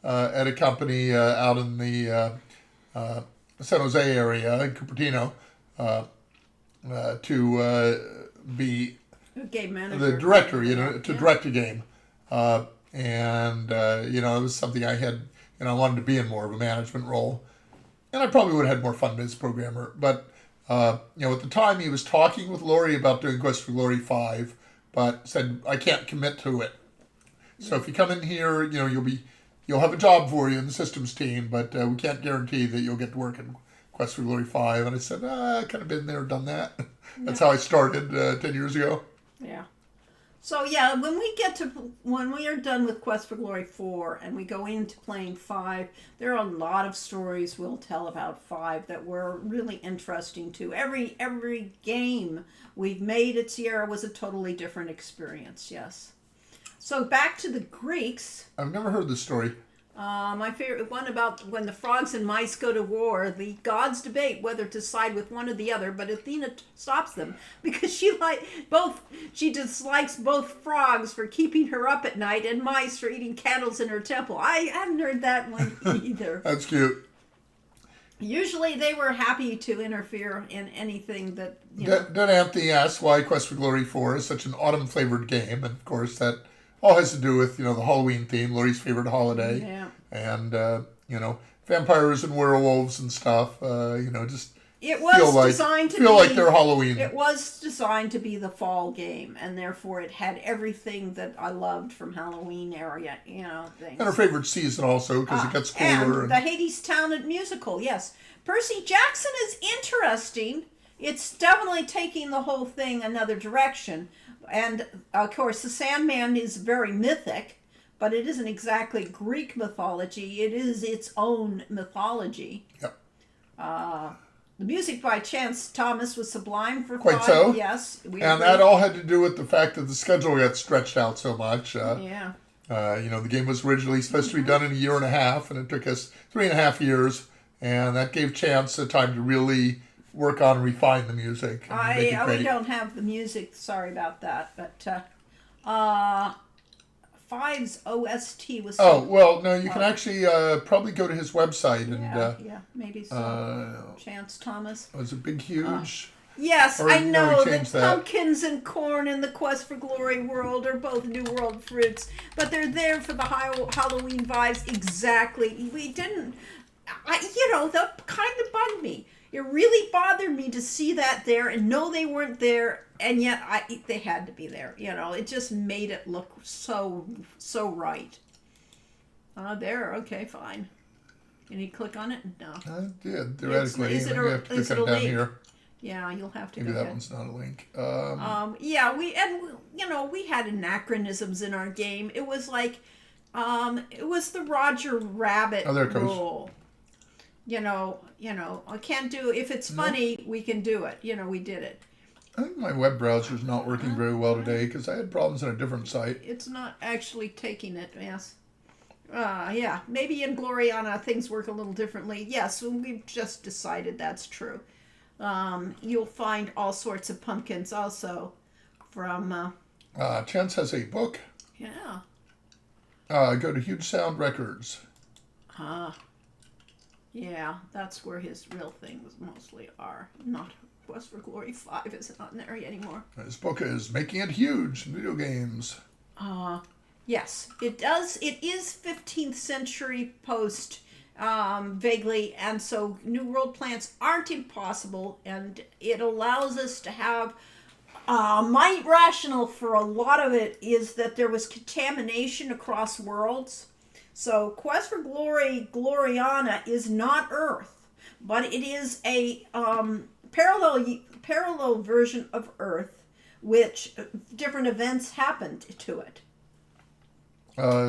Speaker 1: at a company out in the San Jose area in Cupertino to be
Speaker 2: Game manager.
Speaker 1: the director, to direct a game. And it was something I had, I wanted to be in more of a management role. And I probably would have had more fun as a programmer. But, at the time he was talking with Lori about doing Quest for Glory 5, but said, I can't commit to it. So if you come in here, you'll have a job for you in the systems team, but we can't guarantee that you'll get to work in Quest for Glory 5. And I said, I've kind of been there, done that. That's how I started 10 years ago.
Speaker 2: Yeah. So yeah, when we are done with Quest for Glory 4 and we go into playing 5, there are a lot of stories we'll tell about 5 that were really interesting too. Every game we've made at Sierra was a totally different experience, yes. So back to the Greeks.
Speaker 1: I've never heard this story.
Speaker 2: My favorite one about when the frogs and mice go to war, the gods debate whether to side with one or the other, but Athena stops them because she dislikes both frogs for keeping her up at night and mice for eating candles in her temple. I haven't heard that one either.
Speaker 1: That's cute.
Speaker 2: Usually they were happy to interfere in anything that,
Speaker 1: Then Anthony asks why Quest for Glory 4 is such an autumn-flavored game, and of course that all has to do with, the Halloween theme, Lori's favorite holiday.
Speaker 2: Yeah.
Speaker 1: And, vampires and werewolves and stuff, just
Speaker 2: it was designed to feel
Speaker 1: like they're Halloween.
Speaker 2: It was designed to be the fall game, and therefore it had everything that I loved from Halloween area, things.
Speaker 1: And her favorite season also, because it gets cooler.
Speaker 2: And the Hades Town musical, yes. Percy Jackson is interesting. It's definitely taking the whole thing another direction. And, of course, the Sandman is very mythic, but it isn't exactly Greek mythology. It is its own mythology.
Speaker 1: Yep.
Speaker 2: The music by Chance Thomas was sublime for
Speaker 1: Quite
Speaker 2: 5.
Speaker 1: so.
Speaker 2: Yes.
Speaker 1: That all had to do with the fact that the schedule got stretched out so much.
Speaker 2: Yeah.
Speaker 1: The game was originally supposed to be done in a year and a half, and it took us 3.5 years, and that gave Chance the time to really work on and refine the music.
Speaker 2: We don't have the music, sorry about that, but 5's OST was
Speaker 1: no, you can actually probably go to his website and
Speaker 2: maybe so. Chance Thomas.
Speaker 1: It was a big, huge.
Speaker 2: Yes,
Speaker 1: or,
Speaker 2: I know
Speaker 1: that
Speaker 2: pumpkins and corn in the Quest for Glory world are both New World fruits, but they're there for the Halloween vibes. Exactly. We didn't. That kind of bugged me. It really bothered me to see that there and know they weren't there, and yet they had to be there. It just made it look so right. There, okay, fine. Can you click on it? No.
Speaker 1: I did, theoretically.
Speaker 2: Is it a
Speaker 1: link?
Speaker 2: Here. Yeah, you'll have to
Speaker 1: Maybe
Speaker 2: go
Speaker 1: that
Speaker 2: ahead.
Speaker 1: one's not a link.
Speaker 2: We had anachronisms in our game. It was like, it was the Roger Rabbit rule. I can't do, if it's funny, we can do it. We did it.
Speaker 1: I think my web browser's not working very well today because I had problems on a different site.
Speaker 2: It's not actually taking it, yes. Maybe in Gloriana things work a little differently. Yes, we've just decided that's true. You'll find all sorts of pumpkins also from...
Speaker 1: Chance has a book.
Speaker 2: Yeah.
Speaker 1: Go to Huge Sound Records.
Speaker 2: Yeah, that's where his real things mostly are. Not Quest for Glory 5 isn't on there anymore.
Speaker 1: His book is Making It Huge in Video Games.
Speaker 2: Yes, it does. It is 15th century post, vaguely, and so New World plants aren't impossible, and it allows us to have. My rationale for a lot of it is that there was contamination across worlds. So Quest for Glory, Gloriana is not Earth, but it is a parallel version of Earth, which different events happened to it.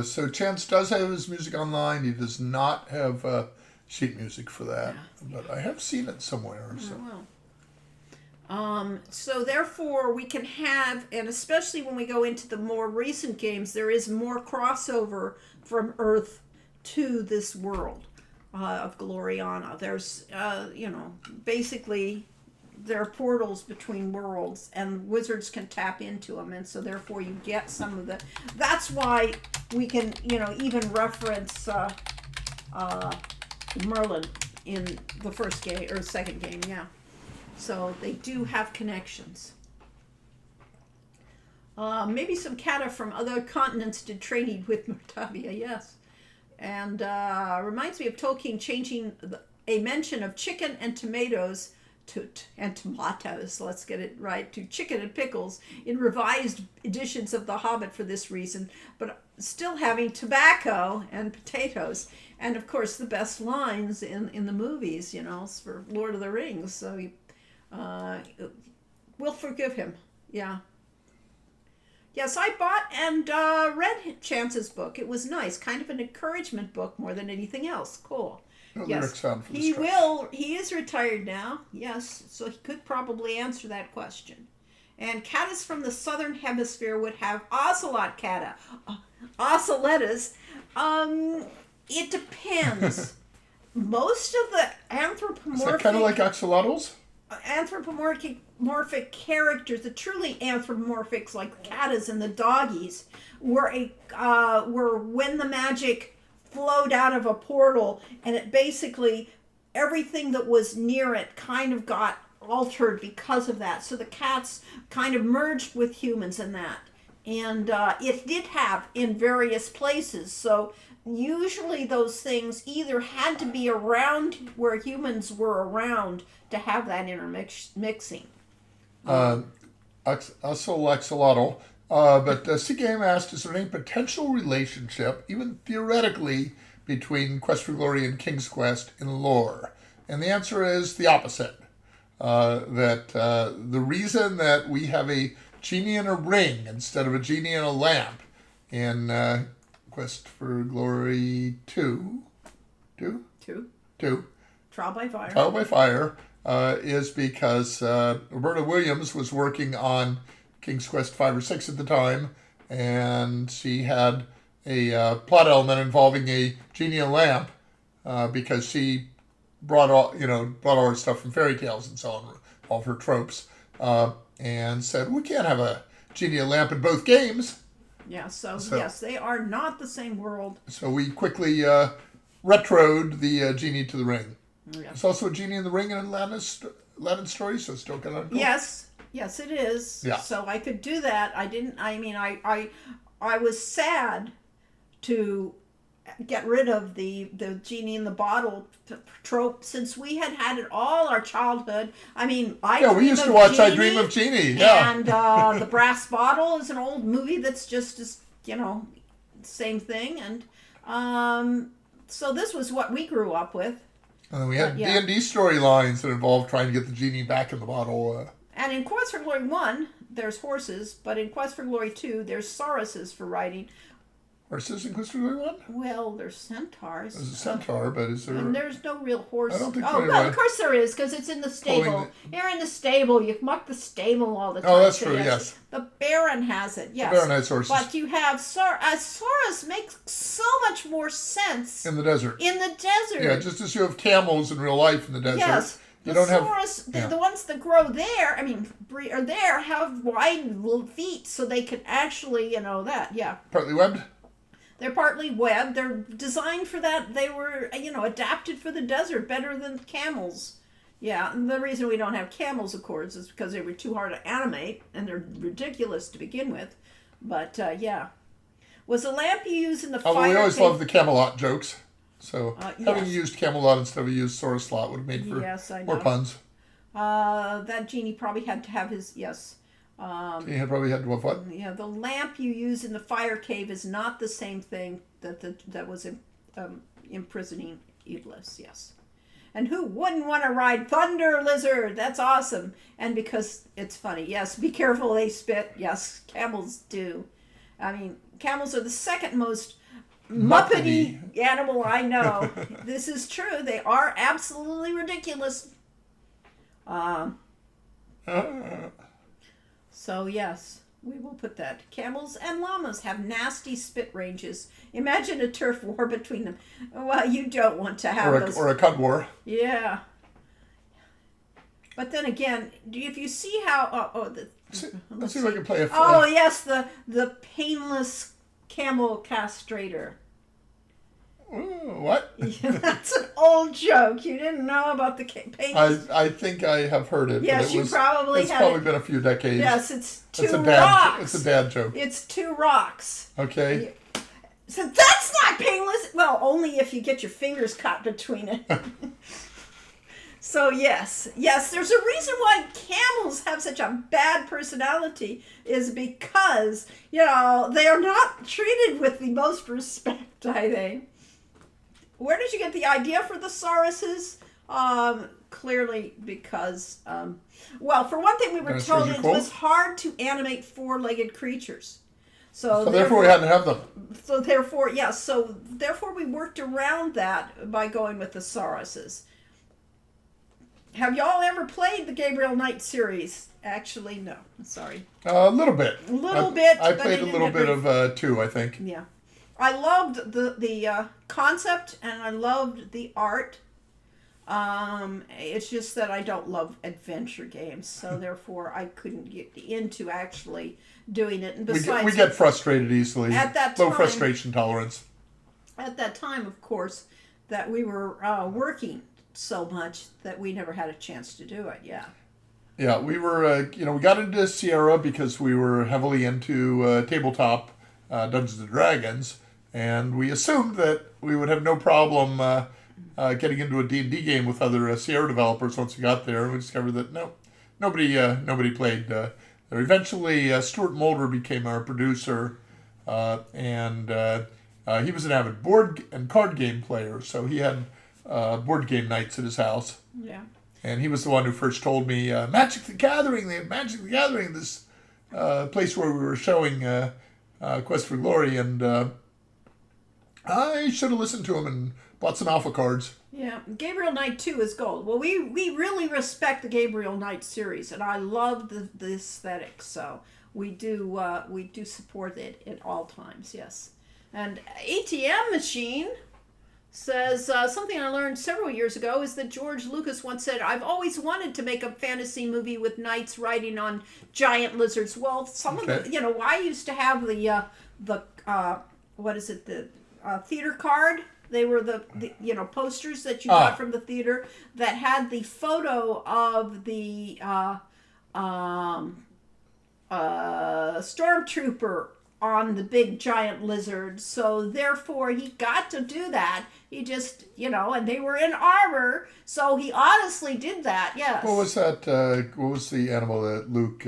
Speaker 1: So Chance does have his music online. He does not have sheet music for that, but I have seen it somewhere. So.
Speaker 2: So therefore we can have, and especially when we go into the more recent games, there is more crossover from Earth to this world of Gloriana. There's, basically there are portals between worlds, and wizards can tap into them, and so therefore you get some of the. That's why we can, even reference Merlin in the first game or second game, yeah. So they do have connections. Maybe some kata from other continents did training with Mortavia, yes. And reminds me of Tolkien changing a mention of chicken and tomatoes and tomatoes, let's get it right, to chicken and pickles in revised editions of The Hobbit for this reason, but still having tobacco and potatoes. And of course the best lines in the movies, for Lord of the Rings. So we'll forgive him. Yeah. Yes, I bought and read Chance's book. It was nice, kind of an encouragement book more than anything else. Cool.
Speaker 1: No
Speaker 2: Yes,
Speaker 1: lyrics found for the
Speaker 2: he
Speaker 1: strike.
Speaker 2: will. He is retired now. Yes, so he could probably answer that question. And catas from the southern hemisphere would have ocelot cata, ocelotas. It depends. Most of the
Speaker 1: Is that
Speaker 2: anthropomorphic
Speaker 1: kind of like axolotls?
Speaker 2: anthropomorphic characters, the truly anthropomorphics like catas and the doggies, were when the magic flowed out of a portal, and it basically everything that was near it kind of got altered because of that. So the cats kind of merged with humans in that, and it did have in various places. So usually those things either had to be around where humans were around to have that intermixing.
Speaker 1: Axolotl. But CKM asked, is there any potential relationship, even theoretically, between Quest for Glory and King's Quest in lore? And the answer is the opposite. The reason that we have a genie in a ring instead of a genie in a lamp in Quest for Glory 2,
Speaker 2: Trial by Fire.
Speaker 1: Trial by Fire, is because Roberta Williams was working on King's Quest 5 or 6 at the time, and she had a plot element involving a genie and lamp because she brought all her stuff from fairy tales and so on, all of her tropes, and said, we can't have a genie and lamp in both games.
Speaker 2: Yeah, so yes, they are not the same world.
Speaker 1: So we quickly retroed the genie to the ring.
Speaker 2: Yeah.
Speaker 1: There's also a genie in the ring in Aladdin story, so it's still kind of cool.
Speaker 2: Yes, it is.
Speaker 1: Yeah.
Speaker 2: So I could do that. I was sad to get rid of the genie in the bottle trope since we had it all our childhood.
Speaker 1: We used to watch I Dream of Jeannie. Yeah.
Speaker 2: And the Brass Bottle is an old movie that's just as same thing. And so this was what we grew up with.
Speaker 1: And then we had D&D storylines that involved trying to get the genie back in the bottle.
Speaker 2: And in Quest for Glory 1, there's horses, but in Quest for Glory 2, there's sauruses for riding.
Speaker 1: Horses in Quest for Glory 1?
Speaker 2: Well, there's centaurs.
Speaker 1: There's a centaur, but is there...
Speaker 2: And there's no real horse.
Speaker 1: I don't think
Speaker 2: well, of course there is, because it's in the stable. You're in the stable. You muck the stable all the time.
Speaker 1: Oh, that's true, yes.
Speaker 2: The Baron has it, yes.
Speaker 1: The Baron has horses.
Speaker 2: But you have... Saurus makes so much more sense...
Speaker 1: In the desert. Yeah, just as you have camels in real life in the desert.
Speaker 2: Yes.
Speaker 1: You don't
Speaker 2: Saurus,
Speaker 1: have...
Speaker 2: the ones that grow there, are there, have wide little feet, so they can actually, Partly
Speaker 1: webbed?
Speaker 2: They're partly web. They're designed for that. They were, adapted for the desert better than camels. Yeah, and the reason we don't have camels, of course, is because they were too hard to animate, and they're ridiculous to begin with. But, yeah. Was the lamp you use in the fire?
Speaker 1: Oh, we always loved the Camelot jokes. So having
Speaker 2: yes.
Speaker 1: used Camelot instead of used Source Slot would have made for
Speaker 2: Yes, I
Speaker 1: more
Speaker 2: know.
Speaker 1: puns.
Speaker 2: That genie probably had to have his, yes.
Speaker 1: He had probably had to have what?
Speaker 2: Yeah, the lamp you use in the fire cave is not the same thing that was imprisoning Iblis, yes. And who wouldn't want to ride Thunder Lizard? That's awesome. And because it's funny, yes, be careful they spit. Yes, camels do. I mean, camels are the second most Muppety animal I know. This is true. They are absolutely ridiculous. So yes, we will put that. Camels and llamas have nasty spit ranges. Imagine a turf war between them. Well, you don't want to have those.
Speaker 1: Or a cud war.
Speaker 2: Yeah. But then again, if you see how...
Speaker 1: Let's see if I can play a...
Speaker 2: Oh, yes, the painless camel castrator.
Speaker 1: What?
Speaker 2: Yeah, that's an old joke. You didn't know about the painless...
Speaker 1: I think I have heard it.
Speaker 2: Yes,
Speaker 1: but
Speaker 2: you probably
Speaker 1: It's
Speaker 2: had
Speaker 1: probably
Speaker 2: it.
Speaker 1: been a few decades.
Speaker 2: Yes, it's two
Speaker 1: It's a
Speaker 2: rocks.
Speaker 1: It's a dad joke.
Speaker 2: It's two rocks.
Speaker 1: Okay.
Speaker 2: So that's not painless. Well, only if you get your fingers caught between it. So yes, there's a reason why camels have such a bad personality is because, they are not treated with the most respect, I think. Where did you get the idea for the sauruses? Clearly because, for one thing, we were told it was hard to animate four-legged creatures. So
Speaker 1: therefore we had to have them.
Speaker 2: So therefore we worked around that by going with the sauruses. Have y'all ever played the Gabriel Knight series? Actually, no. Sorry.
Speaker 1: A little bit. I played a little bit of 2, I think.
Speaker 2: Yeah. I loved the concept and I loved the art. It's just that I don't love adventure games, so therefore I couldn't get into actually doing it. And besides,
Speaker 1: we get frustrated easily.
Speaker 2: At that
Speaker 1: low
Speaker 2: time,
Speaker 1: frustration tolerance.
Speaker 2: At that time, of course, that we were working so much that we never had a chance to do it. Yeah.
Speaker 1: Yeah, we were. We got into Sierra because we were heavily into tabletop Dungeons and Dragons, and we assumed that we would have no problem getting into a D&D game with other Sierra developers once we got there. We discovered that nobody played there. Eventually, Stuart Mulder became our producer, and he was an avid board and card game player, so he had board game nights at his house.
Speaker 2: Yeah.
Speaker 1: And he was the one who first told me, Magic the Gathering, they have Magic the Gathering, this place where we were showing Quest for Glory, and I should have listened to him and bought some alpha cards.
Speaker 2: Yeah, Gabriel Knight 2 is gold. Well, we really respect the Gabriel Knight series, and I love the aesthetic, so we do support it at all times, yes. And ATM Machine says, something I learned several years ago is that George Lucas once said, I've always wanted to make a fantasy movie with knights riding on giant lizards. Well, some of the, I used to have the theater card. They were the posters that you got from the theater that had the photo of the stormtrooper on the big giant lizard. So therefore he got to do that. He just, and they were in armor. So he honestly did that, yes.
Speaker 1: What was that? What was the animal that Luke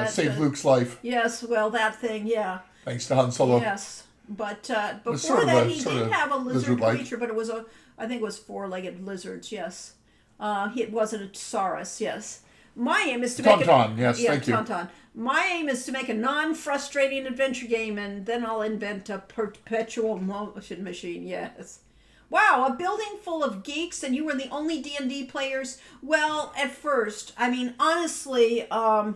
Speaker 1: saved Luke's life?
Speaker 2: Yes, well, that thing, yeah.
Speaker 1: Thanks to Han Solo.
Speaker 2: Yes. But before that, he did have a lizard
Speaker 1: lizard-like
Speaker 2: creature, but I think it was four-legged lizards, yes. It wasn't a saurus, yes. My aim is to make
Speaker 1: Tauntaun, yes, thank you.
Speaker 2: Tauntaun. My aim is to make a non-frustrating adventure game, and then I'll invent a perpetual motion machine, yes. Wow, a building full of geeks, and you were the only D&D players? Well, at first. I mean, honestly, our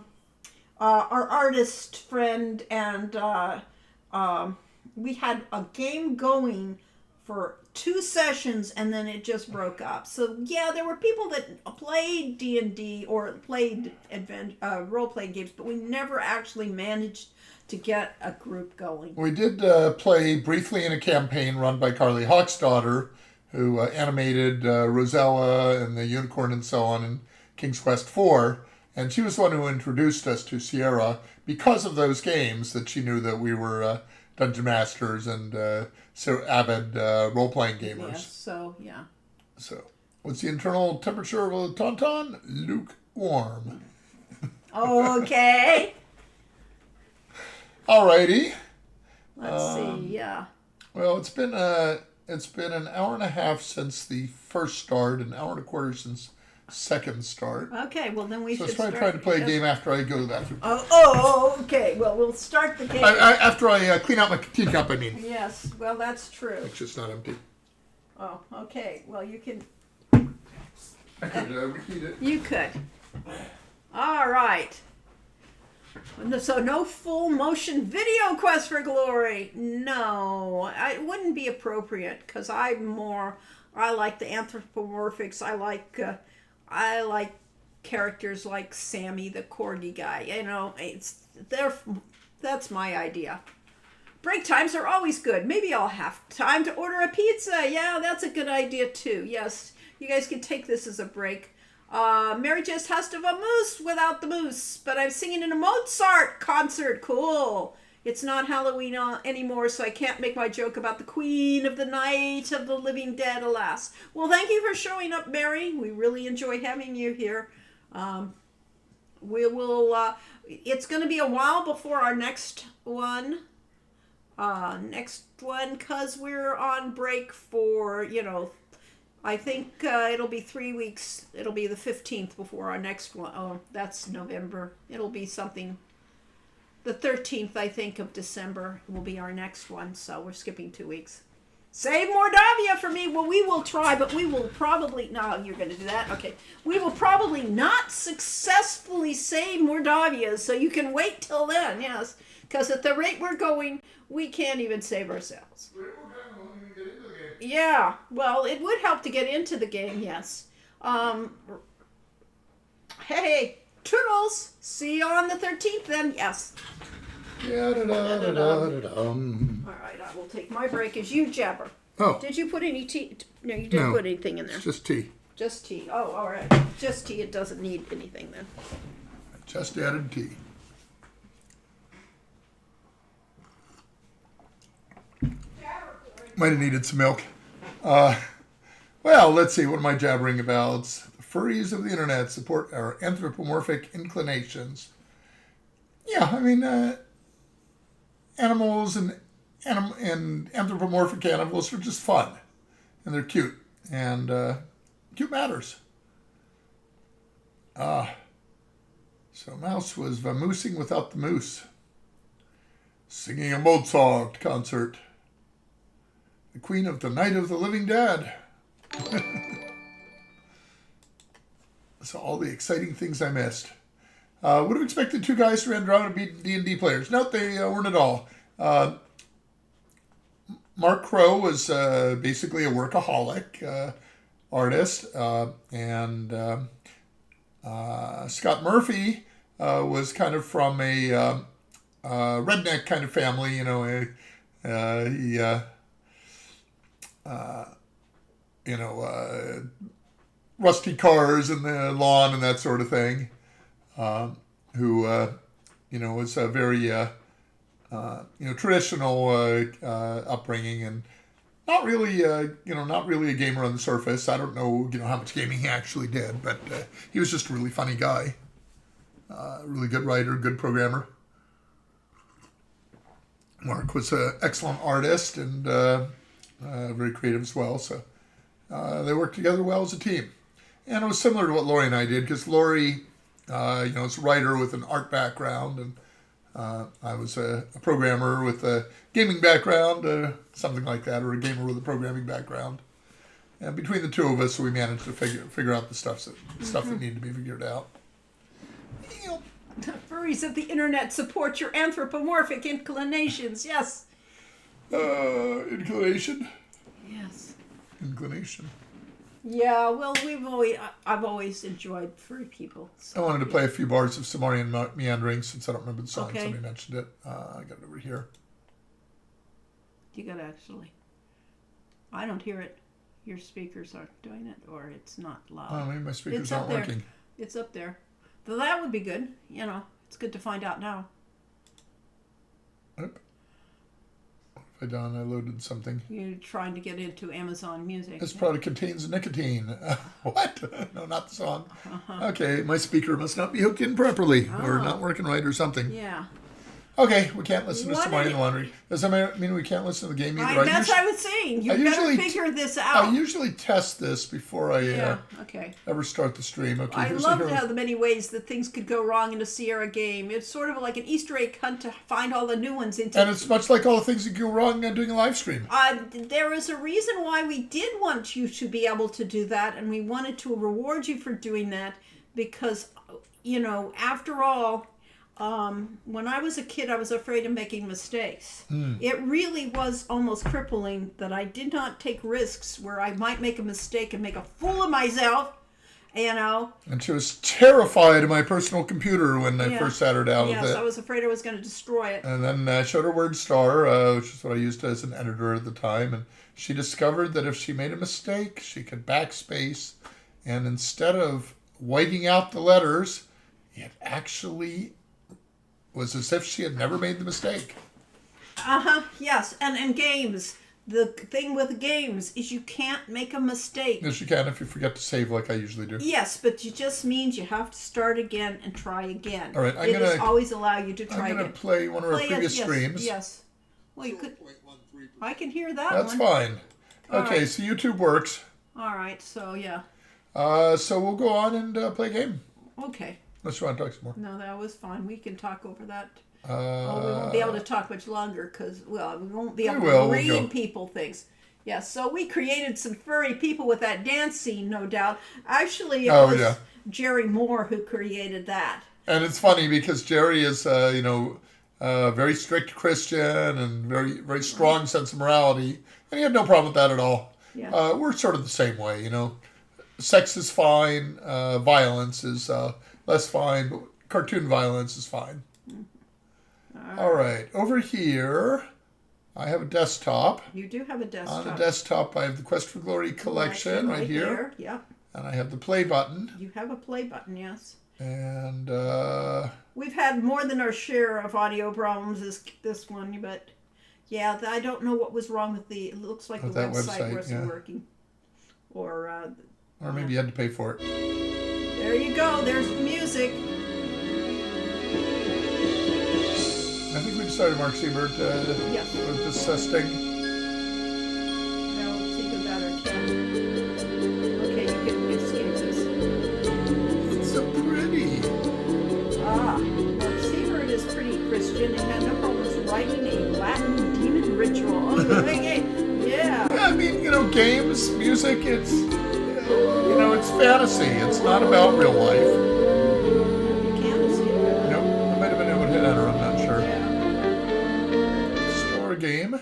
Speaker 2: artist friend and we had a game going for 2 sessions and then it just broke up. So yeah, there were people that played D&D or played role-playing games, but we never actually managed to get a group going.
Speaker 1: We did play briefly in a campaign run by Carly Hawksdaughter, who animated Rosella and the Unicorn and so on in King's Quest IV. And she was the one who introduced us to Sierra because of those games, that she knew that we were Dungeon Masters and so avid role-playing gamers.
Speaker 2: Yes, so, yeah.
Speaker 1: So, what's the internal temperature of a Tauntaun? Lukewarm.
Speaker 2: Okay.
Speaker 1: Alrighty.
Speaker 2: Let's see, yeah.
Speaker 1: Well, it's been an hour and a half since the first start, an hour and a quarter since second start.
Speaker 2: Okay, well then we
Speaker 1: So
Speaker 2: should
Speaker 1: let's try to play a game after I go to the bathroom.
Speaker 2: Okay. Well, we'll start the game.
Speaker 1: After I clean out my teacup, I mean.
Speaker 2: Yes, well, that's true.
Speaker 1: It's just not empty.
Speaker 2: Oh, okay. Well, you can.
Speaker 1: I could repeat it.
Speaker 2: You could. All right. So no full motion video Quest for Glory. No, it wouldn't be appropriate because I like the anthropomorphics. I like characters like Sammy the corgi guy. You know, that's my idea. Break times are always good. Maybe I'll have time to order a pizza. Yeah, that's a good idea too. Yes, you guys can take this as a break. Mary just has to have a moose without the moose, but I'm singing in a Mozart concert. Cool. It's not Halloween anymore, so I can't make my joke about the Queen of the Night of the Living Dead, alas. Well, thank you for showing up, Mary. We really enjoy having you here. We will, it's going to be a while before our next one. Because we're on break for, I think it'll be 3 weeks. It'll be the 15th before our next one. Oh, that's November. It'll be something. The 13th, I think, of December will be our next one. So we're skipping 2 weeks. Save Mordavia for me. Well, we will try, but we will probably... No, you're going to do that? Okay. We will probably not successfully save Mordavia, so you can wait till then, yes. Because at the rate we're going, we can't even save ourselves. Yeah, well, it would help to get into the game, yes. Hey, Toodles, see you on the 13th then, yes.
Speaker 1: All
Speaker 2: All right, I will take my break as you jabber.
Speaker 1: Oh.
Speaker 2: Did you put any tea? No, you didn't put anything in there.
Speaker 1: It's just tea.
Speaker 2: Just tea. Oh, all right. Just tea. It doesn't need anything then.
Speaker 1: Just added tea. Might have needed some milk. Well, let's see. What am I jabbering about? The furries of the internet support our anthropomorphic inclinations. Yeah, I mean, animals and anthropomorphic animals are just fun, and they're cute, and cute matters. So Mouse was vamoosing without the moose, singing a Mozart concert. The Queen of the Night of the Living Dead. So all the exciting things I missed. Would have expected two guys from Andromeda to be D&D players. Nope, they weren't at all. Mark Crow was basically a workaholic artist, and Scott Murphy was kind of from a redneck kind of family. Rusty cars in the lawn and that sort of thing. Who was a very, traditional upbringing, and not really a gamer on the surface. I don't know, how much gaming he actually did, but he was just a really funny guy. Really good writer, good programmer. Mark was an excellent artist and very creative as well, so they worked together well as a team. And it was similar to what Lori and I did, because Lori, is a writer with an art background, and I was a programmer with a gaming background, something like that, or a gamer with a programming background. And between the two of us, we managed to figure out the stuff that needed to be figured out.
Speaker 2: The furries of the internet support your anthropomorphic inclinations, yes.
Speaker 1: Inclination?
Speaker 2: Yes.
Speaker 1: Inclination.
Speaker 2: Yeah, well, I've always enjoyed furry people.
Speaker 1: I wanted to play a few bars of Samarian Meandering since I don't remember the song.
Speaker 2: Okay.
Speaker 1: Somebody mentioned it. I got it over here.
Speaker 2: You gotta actually. I don't hear it. Your speakers aren't doing it, or it's not loud.
Speaker 1: Oh, maybe my speakers
Speaker 2: It's
Speaker 1: aren't
Speaker 2: up there.
Speaker 1: working.
Speaker 2: It's up there. Though that would be good. You know, it's good to find out now.
Speaker 1: Oop. What have I done? I loaded something.
Speaker 2: You're trying to get into Amazon Music.
Speaker 1: This product contains nicotine. What? No, not the song.
Speaker 2: Uh-huh.
Speaker 1: Okay, my speaker must not be hooked in properly or
Speaker 2: Oh.
Speaker 1: not working right or something.
Speaker 2: Yeah.
Speaker 1: Okay, we can't listen to
Speaker 2: What
Speaker 1: Somebody
Speaker 2: did
Speaker 1: in the Laundry. Does that mean we can't listen to the game either?
Speaker 2: That's what I was saying. You
Speaker 1: I
Speaker 2: better
Speaker 1: usually
Speaker 2: figure this out.
Speaker 1: I usually test this before I
Speaker 2: Yeah. Okay.
Speaker 1: ever start the stream. Okay,
Speaker 2: I
Speaker 1: here's
Speaker 2: love
Speaker 1: the hero.
Speaker 2: how the many ways that things could go wrong in a Sierra game. It's sort of like an Easter egg hunt to find all the new ones into.
Speaker 1: And it's much like all the things that go wrong doing a live stream.
Speaker 2: There is a reason why we did want you to be able to do that, and we wanted to reward you for doing that because, you know, after all, when I was a kid, I was afraid of making mistakes. It really was almost crippling that I did not take risks where I might make a mistake and make a fool of myself, you know.
Speaker 1: And she was terrified of my personal computer when I
Speaker 2: Yeah.
Speaker 1: first sat her down
Speaker 2: Yes,
Speaker 1: with
Speaker 2: I
Speaker 1: it.
Speaker 2: was afraid I was going to destroy it.
Speaker 1: And then I showed her WordStar, which is what I used as an editor at the time. And she discovered that if she made a mistake, she could backspace. And instead of whiting out the letters, it actually was as if she had never made the mistake.
Speaker 2: Yes, and games. The thing with games is you can't make a mistake.
Speaker 1: Yes, you can if you forget to save like I usually do.
Speaker 2: Yes, but it just means you have to start again and try again.
Speaker 1: All right, I'm
Speaker 2: It does
Speaker 1: gonna-
Speaker 2: always allow you to try
Speaker 1: I'm going
Speaker 2: again.
Speaker 1: to play one of our
Speaker 2: Play it,
Speaker 1: previous
Speaker 2: yes,
Speaker 1: streams.
Speaker 2: Yes. Well, you could. I can hear that
Speaker 1: That's
Speaker 2: one.
Speaker 1: fine.
Speaker 2: All
Speaker 1: Okay,
Speaker 2: right.
Speaker 1: so YouTube works.
Speaker 2: All right. So yeah.
Speaker 1: So we'll go on and play a game.
Speaker 2: Okay.
Speaker 1: Unless you want to talk some more.
Speaker 2: No, that was fine. We can talk over that.
Speaker 1: Uh,
Speaker 2: Oh, we won't be able to talk much longer because, well, we won't be able
Speaker 1: We will,
Speaker 2: to
Speaker 1: we'll
Speaker 2: read
Speaker 1: go.
Speaker 2: people things. Yeah, so we created some furry people with that dance scene, no doubt. Actually, it was
Speaker 1: yeah.
Speaker 2: Jerry Moore who created that.
Speaker 1: And it's funny because Jerry is, very strict Christian and very, very strong sense of morality. And he had no problem with that at all.
Speaker 2: Yeah.
Speaker 1: We're sort of the same way, you know. Sex is fine. Violence is less fine. But cartoon violence is fine. All right. Over here, I have a desktop.
Speaker 2: You do have a desktop.
Speaker 1: On the desktop, I have the Quest for Glory collection right here.
Speaker 2: There. Yep.
Speaker 1: And I have the play button.
Speaker 2: You have a play button, yes.
Speaker 1: And
Speaker 2: We've had more than our share of audio problems this one, but yeah, I don't know what was wrong with the. It looks like
Speaker 1: With
Speaker 2: the
Speaker 1: that
Speaker 2: website
Speaker 1: website,
Speaker 2: wasn't
Speaker 1: yeah.
Speaker 2: working, or
Speaker 1: maybe you had to pay for it.
Speaker 2: there you go. There's the music.
Speaker 1: I think we decided Mark Siebert
Speaker 2: Yes.
Speaker 1: with this sting.
Speaker 2: Now let's see if that or can. Okay, you can escape this.
Speaker 1: It's so pretty.
Speaker 2: Mark Siebert is pretty Christian and had no problems writing a Latin demon ritual. Okay, yeah.
Speaker 1: Yeah, I mean, games, music, it's, it's fantasy. It's not about real life.
Speaker 2: You can escape it.
Speaker 1: Nope, it might have been able to hit enter, I'm not sure.
Speaker 2: Yeah.
Speaker 1: Store game.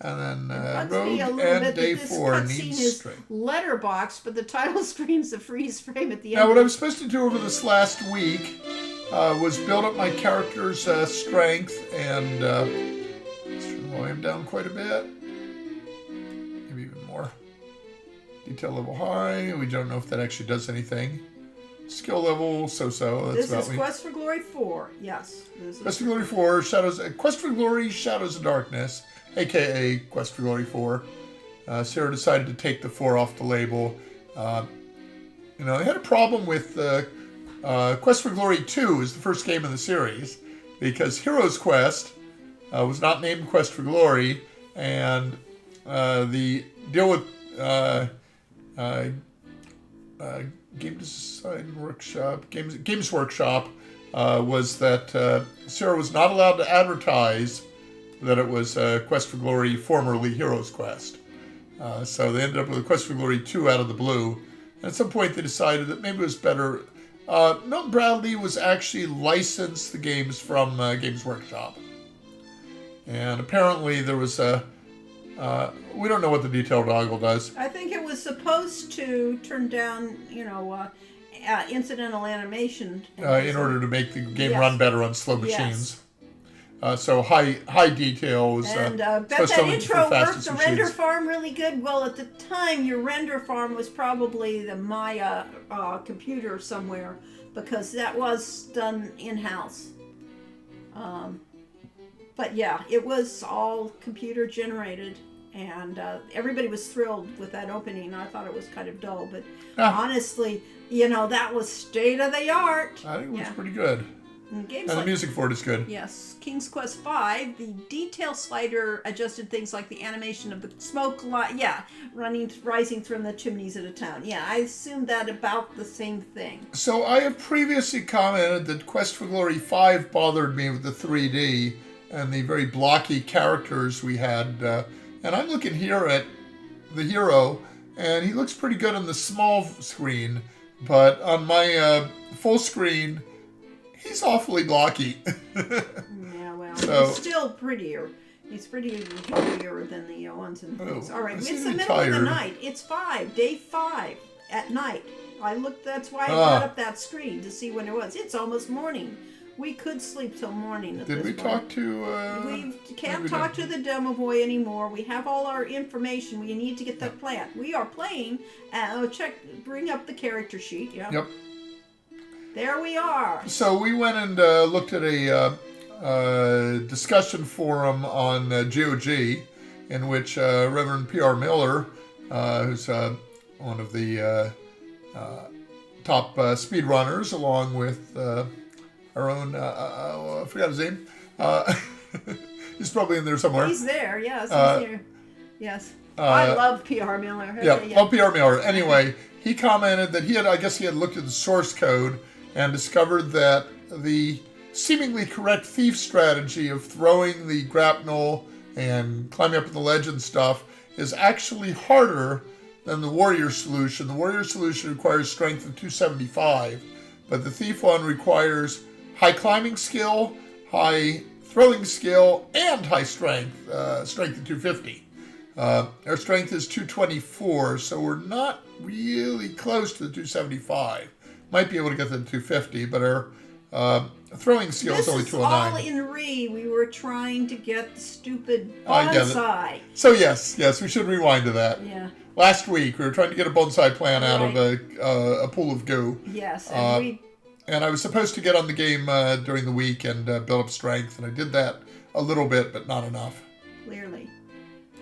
Speaker 1: And then
Speaker 2: Bugs
Speaker 1: Rogue
Speaker 2: me a little
Speaker 1: and
Speaker 2: bit that
Speaker 1: Day
Speaker 2: this
Speaker 1: 4
Speaker 2: cutscene
Speaker 1: needs
Speaker 2: is
Speaker 1: strength.
Speaker 2: letterbox, but the title screen's a freeze frame at the end.
Speaker 1: Now, what I was supposed to do over this last week was build up my character's strength and let's turn the volume down quite a bit. Maybe even more. Detail level high. We don't know if that actually does anything. Skill level so-so. That's
Speaker 2: This
Speaker 1: about
Speaker 2: is
Speaker 1: me.
Speaker 2: Quest for Glory 4. Yes. This
Speaker 1: Quest
Speaker 2: is,
Speaker 1: for Glory 4, Quest for Glory, Shadows of Darkness, aka Quest for Glory 4. Sarah decided to take the 4 off the label. They had a problem with Quest for Glory 2 is the first game in the series because Heroes Quest was not named Quest for Glory, and the deal with Game Design Workshop, Games Workshop, was that Sarah was not allowed to advertise that it was Quest for Glory, formerly Heroes Quest. So they ended up with a Quest for Glory 2 out of the blue. And at some point they decided that maybe it was better. Milton Bradley was actually licensed the games from Games Workshop. And apparently there was We don't know what the detail toggle does.
Speaker 2: I think it was supposed to turn down, incidental animation.
Speaker 1: In order to make the game
Speaker 2: Yes.
Speaker 1: run better on slow
Speaker 2: Yes.
Speaker 1: machines. So high detail is
Speaker 2: And bet
Speaker 1: supposed
Speaker 2: that
Speaker 1: to only be
Speaker 2: intro
Speaker 1: for
Speaker 2: worked
Speaker 1: fastest
Speaker 2: the render
Speaker 1: machines.
Speaker 2: farm really good. Well, at the time, your render farm was probably the Maya computer somewhere, because that was done in-house. But yeah, it was all computer generated, and everybody was thrilled with that opening. I thought it was kind of dull, but honestly, that was state of the art.
Speaker 1: I think it was
Speaker 2: Yeah.
Speaker 1: pretty good.
Speaker 2: And games
Speaker 1: And the
Speaker 2: like
Speaker 1: music for it is good.
Speaker 2: Yes, King's Quest V, the detail slider adjusted things like the animation of the smoke light, rising from the chimneys of a town. Yeah, I assumed that about the same thing.
Speaker 1: So I have previously commented that Quest for Glory 5 bothered me with the 3D and the very blocky characters we had. And I'm looking here at the hero, and he looks pretty good on the small screen, but on my full screen, he's awfully blocky.
Speaker 2: Yeah, well,
Speaker 1: So-
Speaker 2: he's still prettier. He's prettier than the ones and things. All right,
Speaker 1: I
Speaker 2: it's
Speaker 1: seem
Speaker 2: the
Speaker 1: to be
Speaker 2: middle of the
Speaker 1: tired.
Speaker 2: night. It's day 5 at night. I looked. That's why I brought up that screen to see when it was. It's almost morning. We could sleep till morning. At
Speaker 1: Did
Speaker 2: this
Speaker 1: we
Speaker 2: point.
Speaker 1: talk to...
Speaker 2: We can't
Speaker 1: we
Speaker 2: talk
Speaker 1: didn't.
Speaker 2: to the demo boy anymore. We have all our information. We need to get that plant. We are playing. Bring up the character sheet. Yeah.
Speaker 1: Yep.
Speaker 2: There we are.
Speaker 1: So we went and looked at a discussion forum on GOG in which Reverend P.R. Miller, who's one of the top speedrunners, along with our own, I forgot his name. He's probably in there somewhere.
Speaker 2: He's there. Yes. He's here. Yes. I love P.R. Miller.
Speaker 1: Yeah, well, P.R. Miller. Anyway, he commented that he had looked at the source code and discovered that the seemingly correct thief strategy of throwing the grapnel and climbing up in the ledge and stuff is actually harder than the warrior solution. The warrior solution requires strength of 275, but the thief one requires high climbing skill, high throwing skill, and high strength, strength of 250. Our strength is 224, so we're not really close to the 275. Might be able to get to the 250, but our throwing skill
Speaker 2: This
Speaker 1: is only
Speaker 2: is all
Speaker 1: 209.
Speaker 2: in Re. We were trying to get the stupid
Speaker 1: I get it.
Speaker 2: bonsai.
Speaker 1: So yes, we should rewind to that.
Speaker 2: Yeah.
Speaker 1: Last week, we were trying to get a bonsai plant out of a pool of goo.
Speaker 2: Yes. And
Speaker 1: And I was supposed to get on the game during the week and build up strength, and I did that a little bit, but not enough.
Speaker 2: clearly,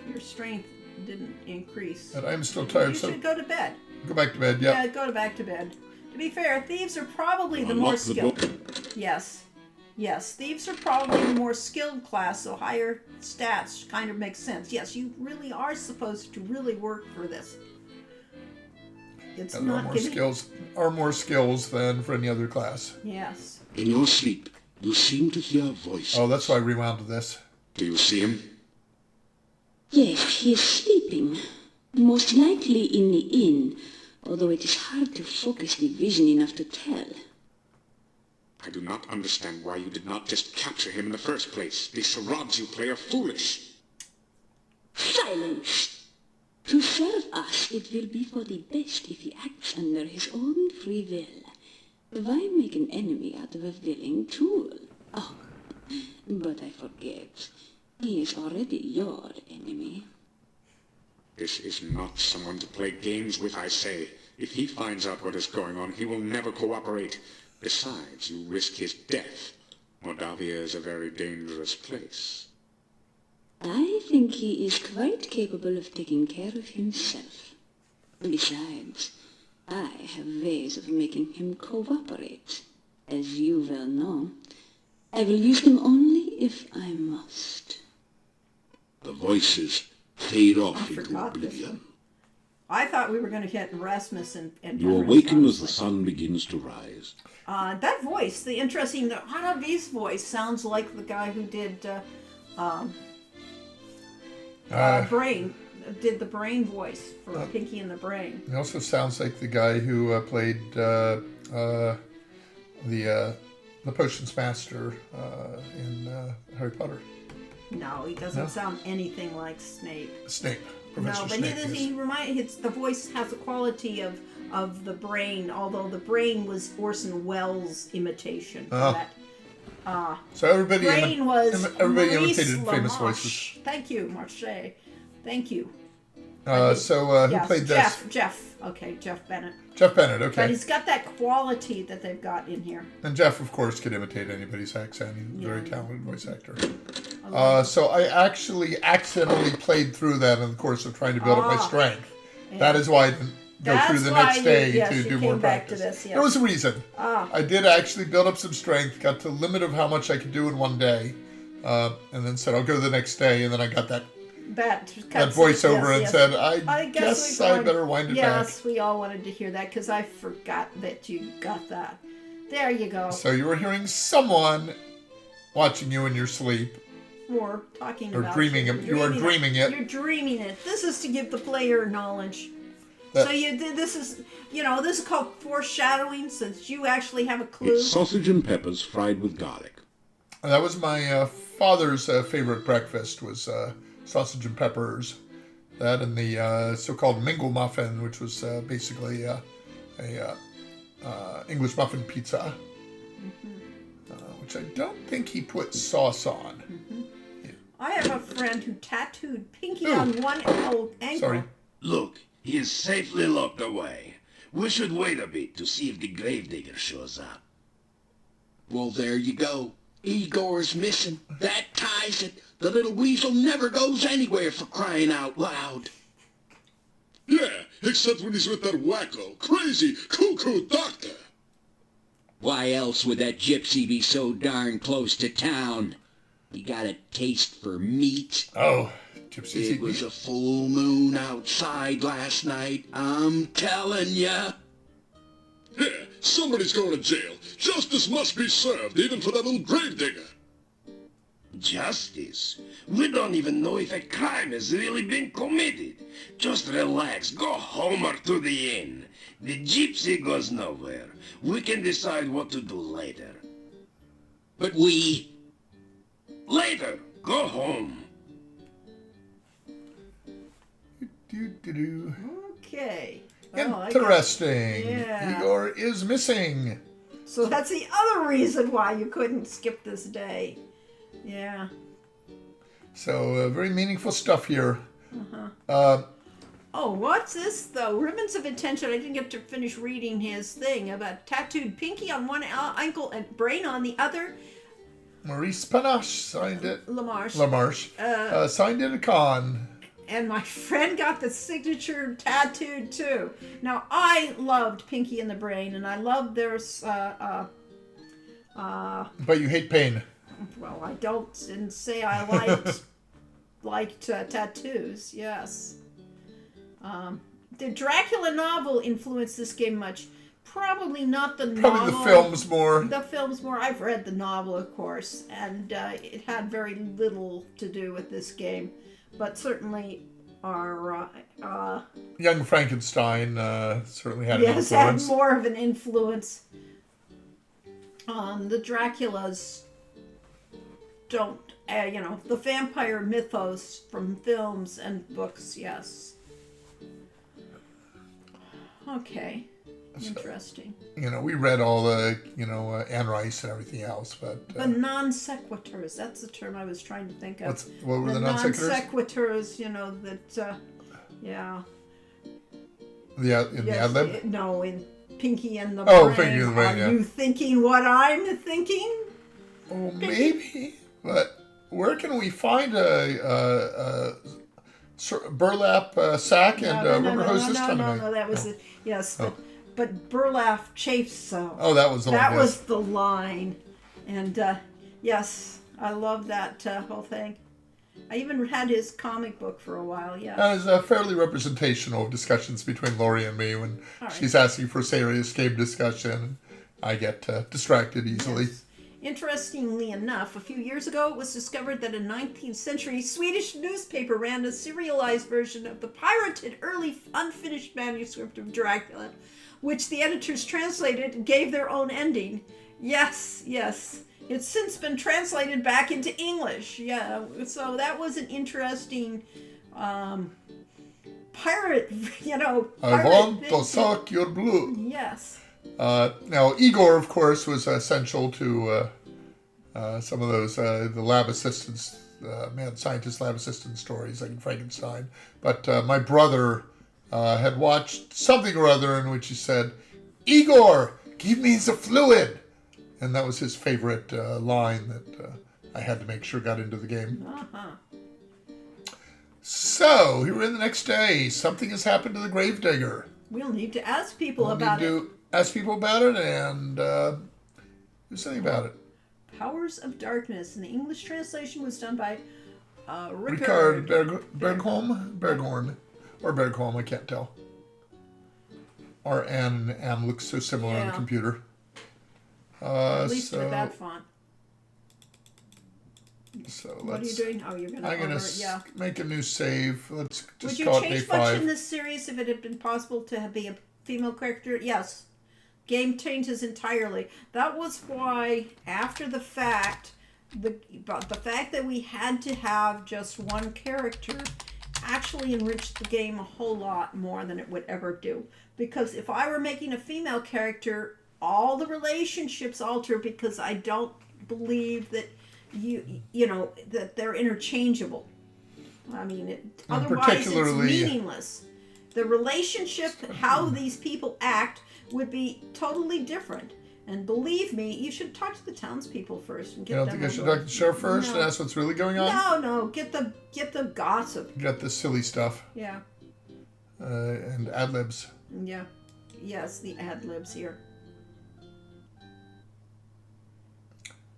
Speaker 2: your strength didn't increase.
Speaker 1: And I'm still tired,
Speaker 2: You
Speaker 1: so
Speaker 2: should go to bed.
Speaker 1: go back to bed. Yep.
Speaker 2: Yeah, go back to bed. To be fair, thieves are probably the
Speaker 3: Unlock
Speaker 2: more
Speaker 3: the
Speaker 2: skilled.
Speaker 3: door.
Speaker 2: Yes, thieves are probably the more skilled class, so higher stats kind of makes sense. Yes, you really are supposed to really work for this. It's
Speaker 1: And there
Speaker 2: not giving.
Speaker 1: are more skills than for any other class.
Speaker 2: Yes.
Speaker 3: In your sleep, you seem to hear voices.
Speaker 1: Oh, that's why I rewound to this.
Speaker 3: Do you see him?
Speaker 4: Yes, he is sleeping. Most likely in the inn, although it is hard to focus the vision enough to tell.
Speaker 3: I do not understand why you did not just capture him in the first place. These charades you play are foolish.
Speaker 4: Silence! To serve us, it will be for the best if he acts under his own free will. Why make an enemy out of a willing tool? Oh, but I forget. He is already your enemy.
Speaker 3: This is not someone to play games with, I say. If he finds out what is going on, he will never cooperate. Besides, you risk his death. Moldavia is a very dangerous place.
Speaker 4: I think he is quite capable of taking care of himself. Besides, I have ways of making him cooperate. As you well know, I will use them only if I must.
Speaker 5: The voices fade off
Speaker 2: I
Speaker 5: into
Speaker 2: forgot this
Speaker 5: oblivion.
Speaker 2: one. I thought we were going to get Rasmus and
Speaker 5: You
Speaker 2: Pepper's
Speaker 5: awaken as the
Speaker 2: honestly.
Speaker 5: sun begins to rise.
Speaker 2: That voice, the Hanabi's voice, sounds like the guy who did Brain, did the Brain voice for Pinky and the Brain.
Speaker 1: He also sounds like the guy who played the Potions Master in Harry Potter.
Speaker 2: No, he doesn't sound anything like Snape.
Speaker 1: Snape.
Speaker 2: No,
Speaker 1: Professor
Speaker 2: but
Speaker 1: Snape.
Speaker 2: the voice has the quality of the Brain, although the Brain was Orson Welles' imitation. For that.
Speaker 1: So everybody,
Speaker 2: Brain was
Speaker 1: everybody
Speaker 2: Maurice
Speaker 1: imitated famous
Speaker 2: LaMarche.
Speaker 1: voices.
Speaker 2: Thank you, Marche. Thank you.
Speaker 1: Who
Speaker 2: Yes,
Speaker 1: played
Speaker 2: Jeff.
Speaker 1: this?
Speaker 2: Jeff. Okay, Jeff Bennett.
Speaker 1: Jeff Bennett,
Speaker 2: But
Speaker 1: okay.
Speaker 2: he's got that quality that they've got in here.
Speaker 1: And Jeff, of course, could imitate anybody's accent. He's a very talented voice actor.
Speaker 2: Oh,
Speaker 1: So I actually accidentally played through that in the course of trying to build up my strength. That is why I didn't go through the
Speaker 2: That's
Speaker 1: next
Speaker 2: why
Speaker 1: day
Speaker 2: you
Speaker 1: to do more
Speaker 2: came back to
Speaker 1: practice.
Speaker 2: this, yes.
Speaker 1: There was a reason. I did actually build up some strength, got to the limit of how much I could do in one day, and then said I'll go the next day, and then I got that
Speaker 2: that
Speaker 1: voiceover and said I
Speaker 2: guess
Speaker 1: guess I better wind it back.
Speaker 2: Yes, we all wanted to hear that because I forgot that you got that. There you go.
Speaker 1: So you were hearing someone watching you in your sleep.
Speaker 2: Or talking
Speaker 1: Or
Speaker 2: about
Speaker 1: dreaming
Speaker 2: you.
Speaker 1: it. You are dreaming it.
Speaker 2: You're dreaming it. This is to give the player knowledge.
Speaker 1: That-
Speaker 2: So you did. This is called foreshadowing, since you actually have a clue.
Speaker 5: It's sausage and peppers fried with garlic.
Speaker 1: That was my father's favorite breakfast was sausage and peppers. That and the so-called mingle muffin, which was basically a English muffin pizza, which I don't think he put sauce on.
Speaker 2: I have a friend who tattooed Pinky
Speaker 1: Ooh.
Speaker 2: on one ankle.
Speaker 1: Sorry.
Speaker 6: Look, he is safely locked away. We should wait a bit to see if the gravedigger shows up.
Speaker 5: Well, there you go. Igor's missing. That ties it. The little weasel never goes anywhere, for crying out loud.
Speaker 3: Yeah, except when he's with that wacko, crazy, cuckoo doctor.
Speaker 5: Why else would that gypsy be so darn close to town? He got a taste for meat.
Speaker 1: Oh, gypsies
Speaker 5: It
Speaker 1: eat
Speaker 5: was
Speaker 1: meat.
Speaker 5: a full moon outside last night, I'm telling ya.
Speaker 3: Yeah, somebody's going to jail. Justice must be served, even for that little gravedigger.
Speaker 6: Justice? We don't even know if a crime has really been committed. Just relax, go home or to the inn. The gypsy goes nowhere. We can decide what to do later.
Speaker 5: But we...
Speaker 6: Later, go home.
Speaker 1: Do-do-do.
Speaker 2: Okay. Oh, I guess-
Speaker 1: Interesting.
Speaker 2: Yeah.
Speaker 1: Igor is missing.
Speaker 2: So that's the other reason why you couldn't skip this day. Yeah.
Speaker 1: So very meaningful stuff here.
Speaker 2: Oh, what's this though? Ribbons of Intention. I didn't get to finish reading his thing about tattooed Pinky on one ankle and Brain on the other.
Speaker 1: Maurice Panache signed it.
Speaker 2: LaMarche.
Speaker 1: LaMarche signed it at con.
Speaker 2: And my friend got the signature tattooed too. Now I loved Pinky and the Brain, and I loved their.
Speaker 1: But you hate pain.
Speaker 2: Well, I didn't say I liked tattoos. Yes. The Dracula novel influenced this game much. Probably not the novel.
Speaker 1: Probably the films more.
Speaker 2: The films more. I've read the novel, of course, and it had very little to do with this game, but certainly our
Speaker 1: Young Frankenstein certainly had an
Speaker 2: yes, had
Speaker 1: influence.
Speaker 2: more of an influence. The Draculas don't, the vampire mythos from films and books, yes. Okay, interesting.
Speaker 1: We read all the, Anne Rice and everything else, but
Speaker 2: The non sequiturs, that's the term I was trying to think of.
Speaker 1: what were the non
Speaker 2: non
Speaker 1: sequiturs?
Speaker 2: sequiturs, that, yeah.
Speaker 1: In the
Speaker 2: Yes,
Speaker 1: ad lib?
Speaker 2: no, in Pinky and the
Speaker 1: Oh,
Speaker 2: Brain.
Speaker 1: Pinky and the Brain,
Speaker 2: Are
Speaker 1: yeah.
Speaker 2: you thinking what I'm thinking?
Speaker 1: Oh, maybe. But where can we find a burlap sack and rubber hose this time of night?
Speaker 2: No, that was it. Yes, but burlap chafes so.
Speaker 1: Oh, that was the
Speaker 2: That
Speaker 1: one.
Speaker 2: was
Speaker 1: Yes.
Speaker 2: the line. And yes, I love that whole thing. I even had his comic book for a while, yeah.
Speaker 1: That is fairly representational of discussions between Lori and me when
Speaker 2: All right.
Speaker 1: she's asking for serious game discussion. I get distracted easily.
Speaker 2: Yes. Interestingly enough, a few years ago it was discovered that a 19th century Swedish newspaper ran a serialized version of the pirated early unfinished manuscript of Dracula, which the editors translated and gave their own ending. Yes, It's since been translated back into English. Yeah, so that was an interesting pirate,
Speaker 1: I want to suck your blood.
Speaker 2: Yes.
Speaker 1: Now, Igor, of course, was essential to some of those the lab assistants, mad scientist lab assistant stories like in Frankenstein. But my brother had watched something or other in which he said, "Igor, give me the fluid," and that was his favorite line that I had to make sure got into the game.
Speaker 2: Uh-huh.
Speaker 1: So here we're in the next day. Something has happened to the Gravedigger.
Speaker 2: We'll need to ask people
Speaker 1: We'll
Speaker 2: about
Speaker 1: need
Speaker 2: it.
Speaker 1: to ask people about it and do something about it.
Speaker 2: Powers of Darkness, and the English translation was done by
Speaker 1: Ricard
Speaker 2: Rickard.
Speaker 1: Berghorn, or Bergholm, I can't tell. R N and M look so similar on the
Speaker 2: Yeah.
Speaker 1: computer.
Speaker 2: At least
Speaker 1: so,
Speaker 2: with that font.
Speaker 1: So
Speaker 2: What are you doing? Oh, you're gonna.
Speaker 1: I'm gonna
Speaker 2: yeah.
Speaker 1: make a new save. Let's just
Speaker 2: Would you
Speaker 1: call it day
Speaker 2: change much in
Speaker 1: 5.
Speaker 2: this series if it had been possible to be a female character? Yes. Game changes entirely. That was why, after the fact, the fact that we had to have just one character actually enriched the game a whole lot more than it would ever do. Because if I were making a female character, all the relationships alter because I don't believe that that they're interchangeable. I mean, otherwise it's
Speaker 1: particularly-
Speaker 2: meaningless. The relationship, how these people act, would be totally different. And believe me, you should talk to the townspeople first and get
Speaker 1: You don't
Speaker 2: them.
Speaker 1: think I
Speaker 2: on
Speaker 1: should
Speaker 2: board.
Speaker 1: talk to the sheriff first
Speaker 2: No.
Speaker 1: and ask what's really going on?
Speaker 2: No, get the gossip.
Speaker 1: You got the silly stuff
Speaker 2: Yeah,
Speaker 1: and ad libs.
Speaker 2: yeah, yes, the ad libs here.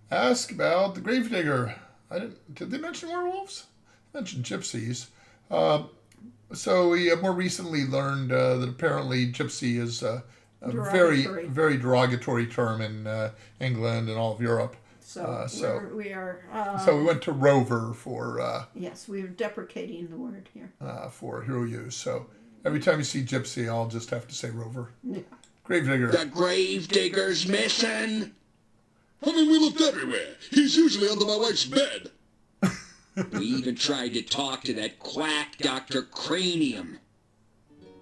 Speaker 1: Ask about the Gravedigger. Did they mention werewolves? They mentioned gypsies. So we more recently learned that apparently gypsy is a very,
Speaker 2: Derogatory.
Speaker 1: very derogatory term in England and all of Europe.
Speaker 2: So,
Speaker 1: so-
Speaker 2: we are.
Speaker 1: So we went to rover for
Speaker 2: Yes, we are deprecating the word here.
Speaker 1: hero use. So every time you see gypsy, I'll just have to say rover.
Speaker 2: Yeah.
Speaker 1: Gravedigger.
Speaker 5: The Gravedigger's missing.
Speaker 6: I mean, we looked everywhere. He's usually under my wife's bed.
Speaker 5: We even tried to talk to that quack Dr. Cranium.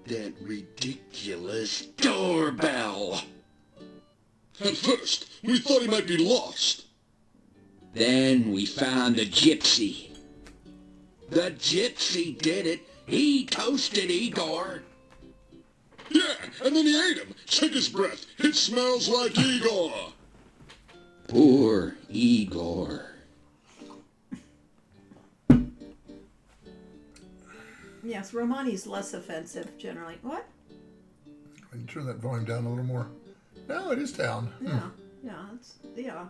Speaker 5: That ridiculous doorbell.
Speaker 6: At first, we thought he might be lost.
Speaker 5: Then we found the gypsy. The gypsy did it. He toasted Igor.
Speaker 6: Yeah, and then he ate him. Check his breath. It smells like Igor.
Speaker 5: Poor Igor.
Speaker 2: Yes, Romani's less offensive generally. What?
Speaker 1: Can you turn that volume down a little more? No, it is down.
Speaker 2: Yeah.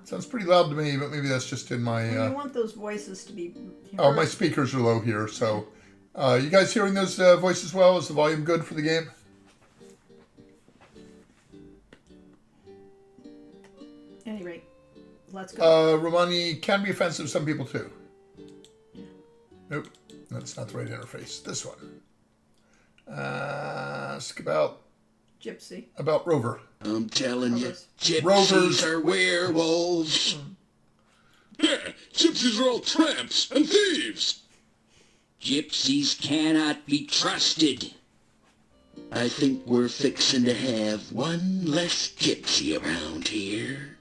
Speaker 1: Sounds pretty loud to me, but maybe that's just in my...
Speaker 2: You want those voices to be.
Speaker 1: Oh,
Speaker 2: heard.
Speaker 1: my speakers are low here, so... you guys hearing those voices well? Is the volume good for the game?
Speaker 2: At any rate, let's go.
Speaker 1: Romani can be offensive to some people, too. Nope, that's not the right interface. This one. Ask about
Speaker 2: Gypsy.
Speaker 1: Rover.
Speaker 5: I'm telling you,
Speaker 2: Rovers.
Speaker 5: gypsies
Speaker 1: Rovers.
Speaker 5: are werewolves.
Speaker 6: Yeah, gypsies are all tramps and thieves.
Speaker 5: Gypsies cannot be trusted. I think we're fixing to have one less gypsy around here.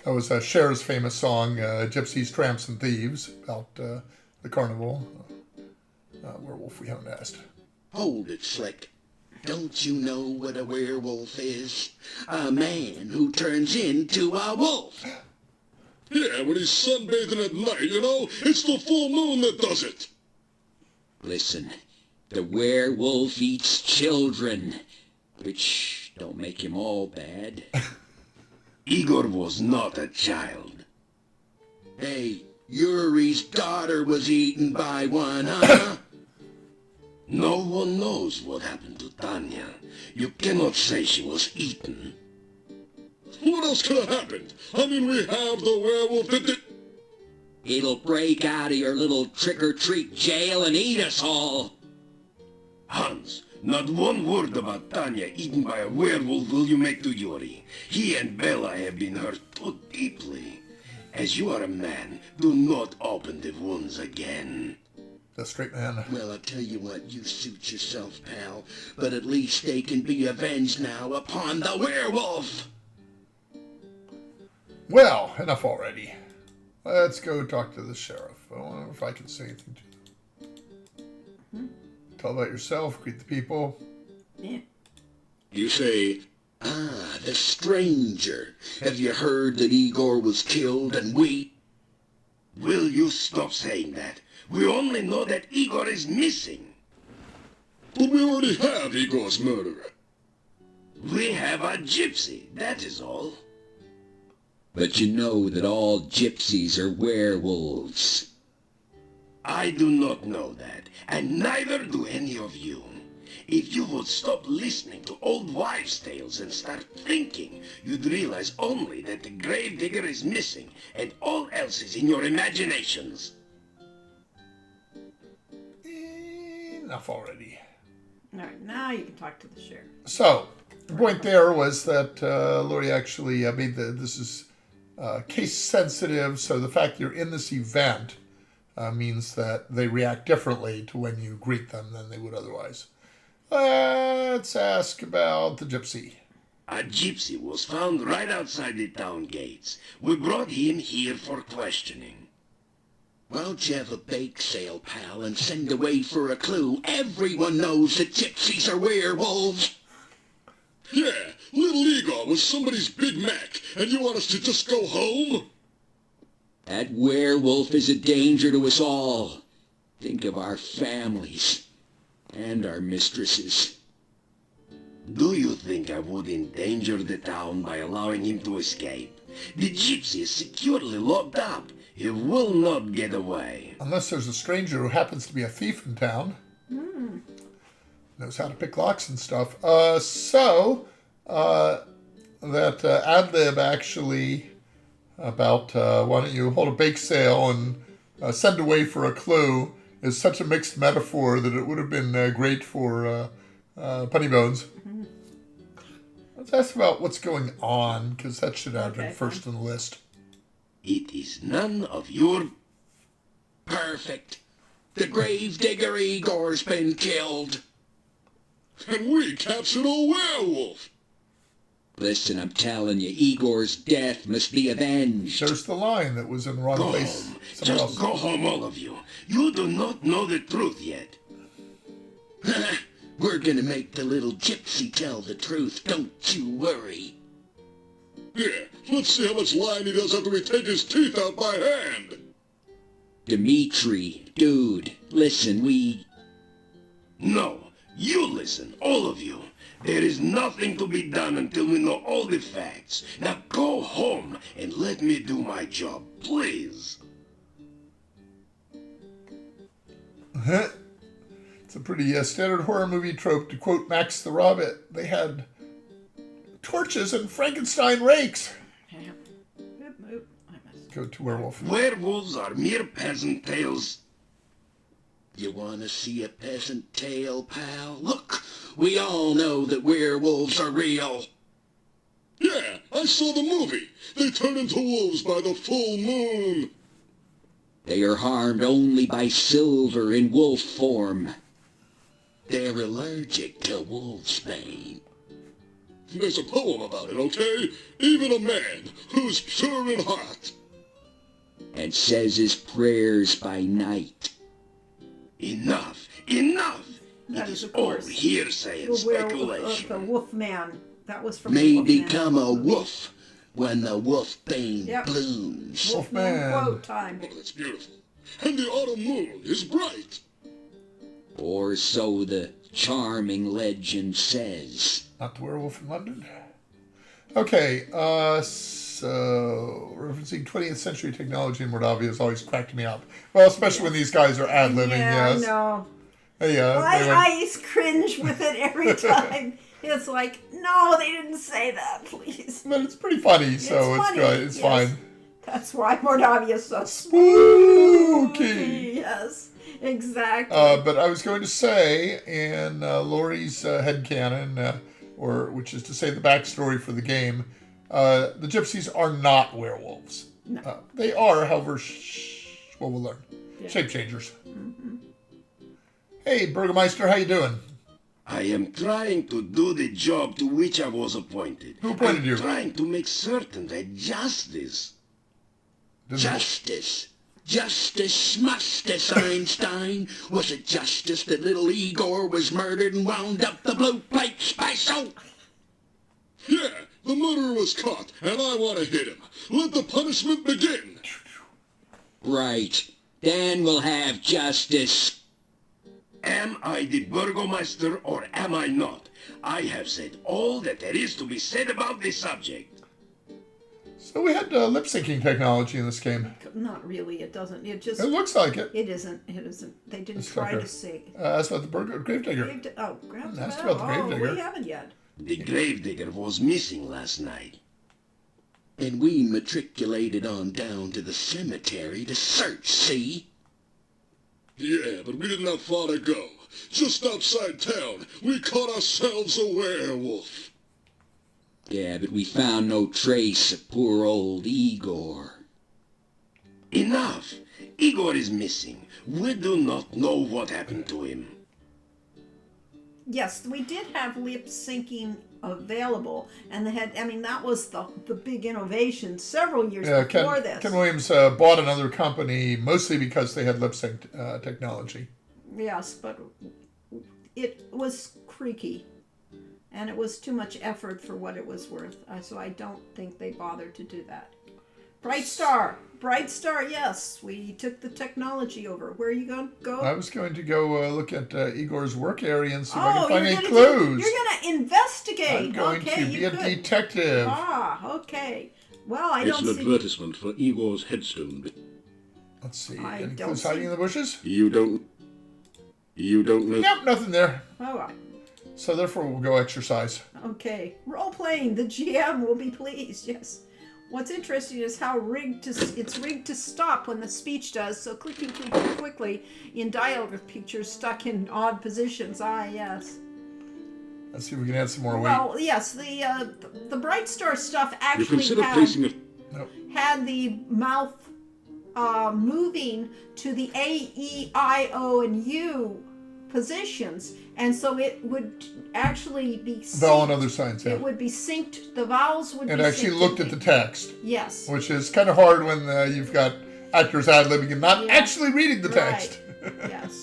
Speaker 1: That was Cher's famous song, Gypsies, Tramps, and Thieves, about the carnival. Werewolf we haven't asked.
Speaker 5: Hold it, Slick. Don't you know what a werewolf is? A man who turns into a wolf.
Speaker 6: Yeah, when he's sunbathing at night, you know? It's the full moon that does it.
Speaker 5: Listen, the werewolf eats children, which don't make him all bad.
Speaker 6: Igor was not a child.
Speaker 5: Hey, Yuri's daughter was eaten by one, huh?
Speaker 6: No one knows what happened to Tanya. You cannot say she was eaten. What else could have happened? I mean, we have the werewolf that did...
Speaker 5: It'll break out of your little trick-or-treat jail and eat us all.
Speaker 6: Hans, Not one word about Tanya eaten by a werewolf will you make to Yuri. He and Bella have been hurt too deeply. As you are a man, do not open the wounds again.
Speaker 1: The straight man.
Speaker 5: Well, I tell you what, you suit yourself, pal. But at least they can be avenged now upon the werewolf.
Speaker 1: Well, enough already. Let's go talk to the sheriff. I wonder if I can say anything to you. Tell about yourself, greet the people.
Speaker 2: Yeah.
Speaker 3: You say,
Speaker 5: Ah, the stranger. Have you heard that Igor was killed and we...
Speaker 6: Will you stop saying that? We only know that Igor is missing.
Speaker 3: but we already have Igor's murderer.
Speaker 6: We have a gypsy, that is all.
Speaker 5: But you know that all gypsies are werewolves.
Speaker 6: I do not know that, and neither do any of you. If you would stop listening to old wives' tales and start thinking, you'd realize only that the gravedigger is missing, and all else is in your imaginations.
Speaker 1: Enough already.
Speaker 2: All right, now you can talk to the sheriff.
Speaker 1: So, the point there was that Lori actually made this is case sensitive, so the fact you're in this event means that they react differently to when you greet them than they would otherwise. Let's ask about the gypsy.
Speaker 6: A gypsy was found right outside the town gates. We brought him here for questioning.
Speaker 5: Why don't you have a bake sale, pal, and send away for a clue? Everyone knows that gypsies are werewolves.
Speaker 3: Yeah, little Igor was somebody's Big Mac, and you want us to just go home?
Speaker 5: That werewolf is a danger to us all. Think of our families and our mistresses.
Speaker 6: Do you think I would endanger the town by allowing him to escape? The gypsy is securely locked up. He will not get away.
Speaker 1: Unless there's a stranger who happens to be a thief in town. Knows how to pick locks and stuff. That ad lib actually about why don't you hold a bake sale and send away for a clue is such a mixed metaphor that it would have been great for Punny Bones. Let's ask about what's going on, because that should have been first on the list.
Speaker 6: It is none of your...
Speaker 5: Perfect. The gravedigger Igor's been killed.
Speaker 3: And we captured a werewolf.
Speaker 5: Listen, I'm telling you, Igor's death must be avenged.
Speaker 1: There's the line that was in the wrong
Speaker 6: Go
Speaker 1: place.
Speaker 6: home.
Speaker 1: Somewhere
Speaker 6: Just
Speaker 1: else.
Speaker 6: go home, all of you. You do not know the truth yet.
Speaker 5: We're gonna make the little gypsy tell the truth, don't you worry.
Speaker 3: Yeah, let's see how much lying he does after we take his teeth out by hand.
Speaker 5: Dimitri, dude, listen,
Speaker 6: No, you listen, all of you. There is nothing to be done until we know all the facts. Now go home and let me do my job, please.
Speaker 1: It's a pretty standard horror movie trope. To quote Max the Rabbit, they had torches and Frankenstein rakes.
Speaker 2: Yeah. Oop. I must.
Speaker 1: Go to werewolf.
Speaker 6: Werewolves are mere peasant tales.
Speaker 5: You wanna see a peasant tale, pal? Look, we all know that werewolves are real.
Speaker 3: Yeah, I saw the movie. They turn into wolves by the full moon.
Speaker 5: They are harmed only by silver in wolf form. They're allergic to wolfsbane.
Speaker 3: There's a poem about it, okay? Even a man who's pure in heart.
Speaker 5: And says his prayers by night.
Speaker 6: Enough!
Speaker 2: That
Speaker 6: It
Speaker 2: is,
Speaker 6: is
Speaker 2: of
Speaker 6: all
Speaker 2: course,
Speaker 6: hearsay and
Speaker 2: the
Speaker 6: speculation.
Speaker 2: Wolf Man. That was from
Speaker 5: May
Speaker 2: the Wolfman.
Speaker 5: become a wolf when the wolfbane
Speaker 2: Yep.
Speaker 5: blooms.
Speaker 2: Wolfman
Speaker 1: Wolfman.
Speaker 2: quote time.
Speaker 3: Oh, that's beautiful. And the autumn moon is bright.
Speaker 5: Or so the charming legend says.
Speaker 1: Not the werewolf in London. Okay, so referencing 20th century technology in Mordavia has always cracked me up. Well, especially when these guys are ad-libbing,
Speaker 2: Yeah,
Speaker 1: yes.
Speaker 2: I know.
Speaker 1: Hey, they went-
Speaker 2: I cringe with it every time. It's like, no, they didn't say that, please.
Speaker 1: but it's pretty funny, so it's
Speaker 2: funny,
Speaker 1: good. It's
Speaker 2: yes.
Speaker 1: fine.
Speaker 2: That's why Mordavia is so
Speaker 1: Spooky.
Speaker 2: Yes. Exactly.
Speaker 1: But I was going to say, in Lori's headcanon, or which is to say the backstory for the game, the gypsies are not werewolves.
Speaker 2: No.
Speaker 1: They are, however, well, we'll learn.
Speaker 2: Yeah.
Speaker 1: Shape changers. Hey, Burgermeister, how you doing?
Speaker 6: I am trying to do the job to which I was appointed.
Speaker 1: Who appointed you?
Speaker 6: I'm trying to make certain that justice.
Speaker 5: Justice. Justice, mustice, Einstein. Was it justice that little Igor was murdered and wound up the blue plate special?
Speaker 7: Yeah, the murderer was caught, and I want to hit him. Let the punishment begin.
Speaker 5: Right. Then we'll have justice.
Speaker 6: Am I the Burgomaster or am I not? I have said all that there is to be said about this subject.
Speaker 1: So we had lip syncing technology in this game.
Speaker 2: Not really. It doesn't. It just.
Speaker 1: It looks like it.
Speaker 2: It isn't. It isn't. They didn't
Speaker 1: It's
Speaker 2: try
Speaker 1: like
Speaker 2: to
Speaker 1: a-
Speaker 2: see.
Speaker 1: That's about the Gravedigger. Asked about the Gravedigger.
Speaker 2: We haven't yet.
Speaker 6: The gravedigger was missing last night.
Speaker 5: And we matriculated on down to the cemetery to search, see?
Speaker 7: Yeah, but we didn't have far to go. Just outside town, we caught ourselves a werewolf.
Speaker 5: Yeah, but we found no trace of poor old Igor.
Speaker 6: Enough! Igor is missing. We do not know what happened to him.
Speaker 2: Yes, we did have lip syncing available, and they had. I mean, that was the big innovation several years
Speaker 1: Yeah,
Speaker 2: before this.
Speaker 1: Ken Williams bought another company mostly because they had lip sync technology.
Speaker 2: Yes, but it was creaky, and it was too much effort for what it was worth. So I don't think they bothered to do that. Bright Star, yes, we took the technology over. Where are you going to go?
Speaker 1: I was going to go look at Igor's work area and see if I can
Speaker 2: you're
Speaker 1: find any
Speaker 2: gonna
Speaker 1: clues.
Speaker 2: you're going to investigate.
Speaker 1: I'm going
Speaker 2: okay,
Speaker 1: to be
Speaker 2: you
Speaker 1: a
Speaker 2: could.
Speaker 1: detective.
Speaker 2: Okay. Well, I
Speaker 7: It's
Speaker 2: don't
Speaker 7: an
Speaker 2: see.
Speaker 7: advertisement for Igor's headstone.
Speaker 1: Let's see.
Speaker 2: I
Speaker 1: Any
Speaker 2: don't
Speaker 1: clues
Speaker 2: see-
Speaker 1: hiding in the bushes?
Speaker 7: You don't know.
Speaker 1: Nope, nothing there.
Speaker 2: Oh,
Speaker 1: So therefore, we'll go exercise.
Speaker 2: okay. Role playing. The GM will be pleased. Yes. What's interesting is how it's rigged to stop when the speech does. So clicking too quickly in dialogue with pictures stuck in odd positions. Ah, yes.
Speaker 1: Let's see if we can add some more weight.
Speaker 2: Well, yes. The Bright Star stuff
Speaker 7: You
Speaker 2: actually
Speaker 7: consider placing a...
Speaker 2: had the mouth moving to the A, E, I, O, and U positions, and so it would actually be synced.
Speaker 1: Vowel and other signs, yeah.
Speaker 2: It would be synced. The vowels would
Speaker 1: It
Speaker 2: be
Speaker 1: actually
Speaker 2: synced.
Speaker 1: looked at the text,
Speaker 2: Yes.
Speaker 1: which is kind of hard when you've got actors ad-libbing and not
Speaker 2: Yeah.
Speaker 1: actually reading the text.
Speaker 2: Right. Yes.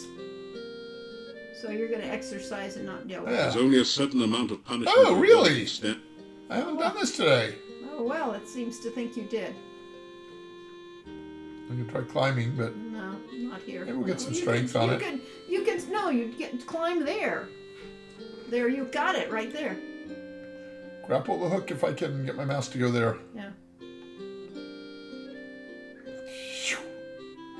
Speaker 2: So you're going to exercise and not deal with
Speaker 1: Yeah.
Speaker 7: There's only a certain amount of punishment.
Speaker 1: Oh, really?
Speaker 7: to extent-
Speaker 1: I haven't done this today.
Speaker 2: it. Oh, well, it seems to think you did.
Speaker 1: I'm going to try climbing, but
Speaker 2: No, not here.
Speaker 1: Maybe we'll get
Speaker 2: No,
Speaker 1: some
Speaker 2: you
Speaker 1: strength
Speaker 2: can,
Speaker 1: on
Speaker 2: you
Speaker 1: it.
Speaker 2: Can, you can, no, you get climb there. There, you've got it right there.
Speaker 1: grapple the hook if I can get my mouse to go there.
Speaker 2: Yeah.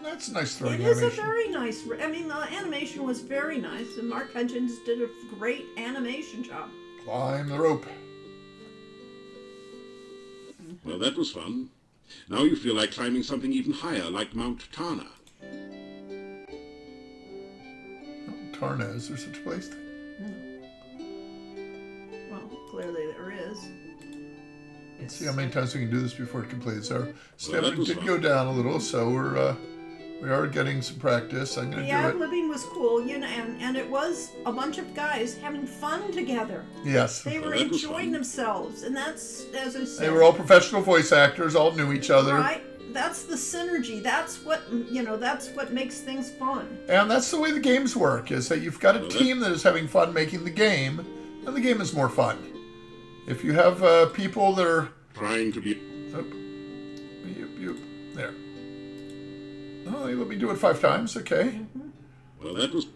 Speaker 1: That's a nice throwing
Speaker 2: It is a
Speaker 1: animation.
Speaker 2: very nice. I mean, the animation was very nice, and Mark Hutchins did a great animation job.
Speaker 1: Climb the rope.
Speaker 7: Well, that was fun. Now you feel like climbing something even higher, like Mount Tana.
Speaker 1: Tarna, is there such a place?
Speaker 2: Well, clearly there is.
Speaker 1: Let's see how many times we can do this before it completes. Our
Speaker 7: that
Speaker 1: stamina
Speaker 7: was
Speaker 1: did
Speaker 7: fun.
Speaker 1: go down a little, so we are getting some practice. I'm
Speaker 2: The
Speaker 1: going to
Speaker 2: ad
Speaker 1: do it.
Speaker 2: libbing was cool, you know, and it was a bunch of guys having fun together.
Speaker 1: Yes.
Speaker 2: They were
Speaker 7: that was
Speaker 2: enjoying
Speaker 7: fun.
Speaker 2: themselves, and that's, as I said,
Speaker 1: They were all professional voice actors, all knew each other.
Speaker 2: right. That's the synergy. That's what That's what makes things fun.
Speaker 1: And that's the way the games work, is that you've got a team that is having fun making the game, and the game is more fun. If you have people that are...
Speaker 7: Trying to be...
Speaker 1: There. Oh, they let me do it 5 times, okay.
Speaker 7: Well, that was...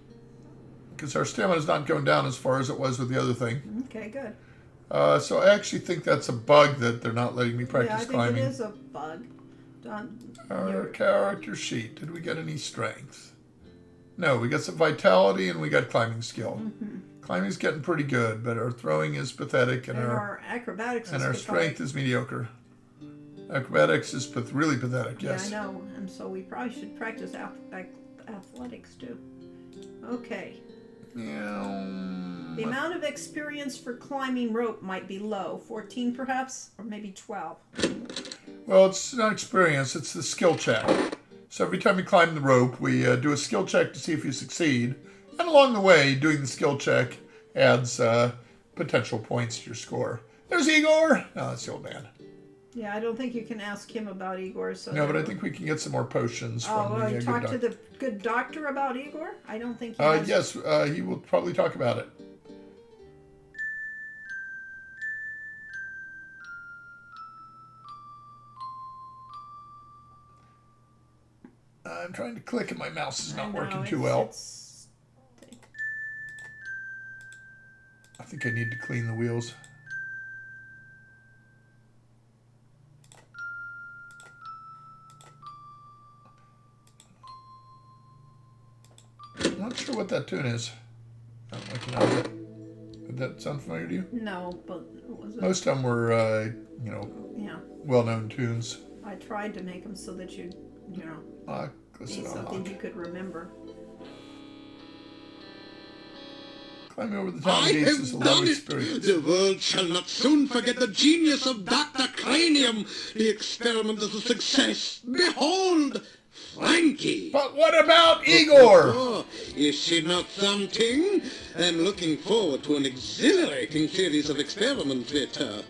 Speaker 1: Because our stamina is not going down as far as it was with the other thing.
Speaker 2: Okay, good.
Speaker 1: So I actually think that's a bug that they're not letting me
Speaker 2: Yeah, I
Speaker 1: practice
Speaker 2: think
Speaker 1: climbing.
Speaker 2: it is a bug.
Speaker 1: Our character sheet. Did we get any strength? No, we got some vitality and we got climbing skill. Climbing's getting pretty good, but our throwing is pathetic and
Speaker 2: And
Speaker 1: our
Speaker 2: our acrobatics
Speaker 1: and
Speaker 2: is
Speaker 1: our
Speaker 2: pathetic.
Speaker 1: strength is mediocre. Acrobatics is really pathetic. Yes.
Speaker 2: Yeah, I know, and so we probably should practice athletics do? Okay.
Speaker 1: Yeah.
Speaker 2: The amount of experience for climbing rope might be low. 14 perhaps? Or maybe 12.
Speaker 1: Well, it's not experience, it's the skill check. So every time you climb the rope, we do a skill check to see if you succeed. And along the way, doing the skill check adds potential points to your score. There's Igor! No, that's the old man.
Speaker 2: Yeah, I don't think you can ask him about Igor. So
Speaker 1: No, but I think we can get some more potions from
Speaker 2: well,
Speaker 1: the
Speaker 2: you
Speaker 1: good
Speaker 2: talk
Speaker 1: doctor.
Speaker 2: to the good doctor about Igor? I don't think he has...
Speaker 1: Yes, he will probably talk about it. I'm trying to click and my mouse is
Speaker 2: I
Speaker 1: not
Speaker 2: know,
Speaker 1: working too
Speaker 2: it's-
Speaker 1: well.
Speaker 2: it's-
Speaker 1: I think I need to clean the wheels. I'm not sure what that tune is. I don't recognize it. Did that sound familiar to you?
Speaker 2: No, but what was it?
Speaker 1: Most of them were,
Speaker 2: Yeah,
Speaker 1: well-known tunes.
Speaker 2: I tried to make them so that you'd,
Speaker 1: Listen
Speaker 2: be
Speaker 1: on
Speaker 2: something
Speaker 1: lock.
Speaker 2: you could remember.
Speaker 1: Climbing over the town
Speaker 3: I
Speaker 1: gates
Speaker 3: have
Speaker 1: is a low
Speaker 3: done it!
Speaker 1: experience.
Speaker 3: The world shall not soon forget the genius of Dr. Cranium. The experiment is a success. Behold, Frankie!
Speaker 1: But what about Igor?
Speaker 3: Oh, is she not something? I'm looking forward to an exhilarating series of experiments with her.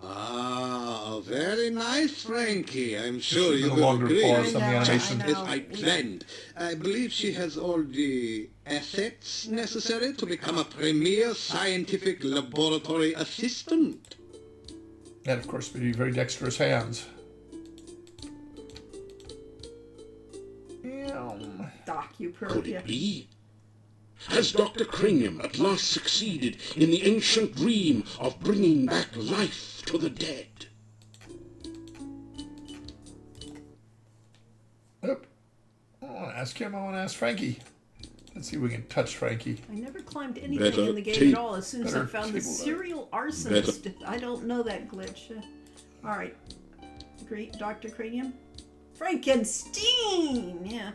Speaker 3: Ah, very nice, Frankie. I'm sure you
Speaker 1: No
Speaker 3: will
Speaker 1: longer
Speaker 3: agree.
Speaker 1: pause on the
Speaker 2: I know,
Speaker 1: animation.
Speaker 2: I
Speaker 3: As
Speaker 2: know.
Speaker 3: I planned. I believe she has all the assets necessary to become a premier scientific laboratory assistant.
Speaker 1: And of course, with very dexterous hands.
Speaker 2: Doc, you
Speaker 7: Could
Speaker 2: yeah.
Speaker 7: it be? Has Dr. Cranium at last succeeded in the ancient dream of bringing back life to the dead?
Speaker 1: Yep. I want to ask him. I want to ask Frankie. Let's see if we can touch Frankie.
Speaker 2: I never climbed anything
Speaker 7: Better
Speaker 2: in the game
Speaker 7: tape.
Speaker 2: at all as soon as I
Speaker 1: Better
Speaker 2: found the
Speaker 1: table that.
Speaker 2: serial arsonist. I don't know that glitch. All right. Great, Dr. Cranium. Frankenstein! Yeah.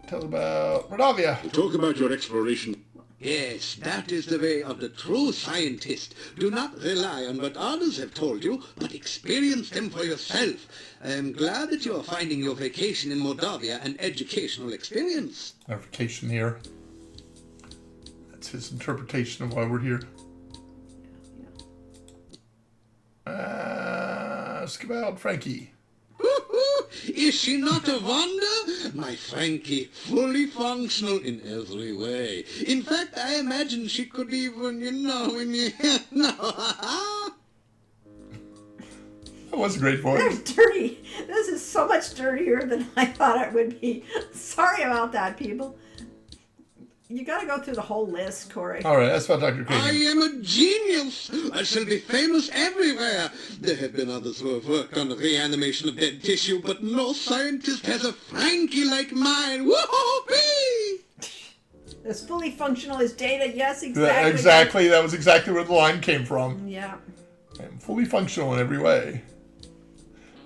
Speaker 1: Tell about Mordavia.
Speaker 7: Talk about your exploration.
Speaker 3: Yes, that is the way of the true scientist. Do not rely on what others have told you, but experience them for yourself. I am glad that you are finding your vacation in Moldavia an educational experience.
Speaker 1: Verification here. That's his interpretation of why we're here. Ask about Frankie.
Speaker 3: Is she not a wonder? My Frankie, fully functional in every way. In fact, I imagine she could even,
Speaker 1: That was a great voice.
Speaker 2: That's dirty. This is so much dirtier than I thought it would be. Sorry about that, people. You gotta go through the whole list, Corey.
Speaker 1: All right, that's about Dr.
Speaker 3: I
Speaker 1: Cranium.
Speaker 3: am a genius. I shall be famous everywhere. There have been others who have worked on the reanimation of dead tissue, but no scientist has a Frankie like mine. Whoopee!
Speaker 2: As fully functional as Data, yes,
Speaker 1: Yeah,
Speaker 2: exactly.
Speaker 1: exactly. That was exactly where the line came from.
Speaker 2: Yeah.
Speaker 1: I'm fully functional in every way.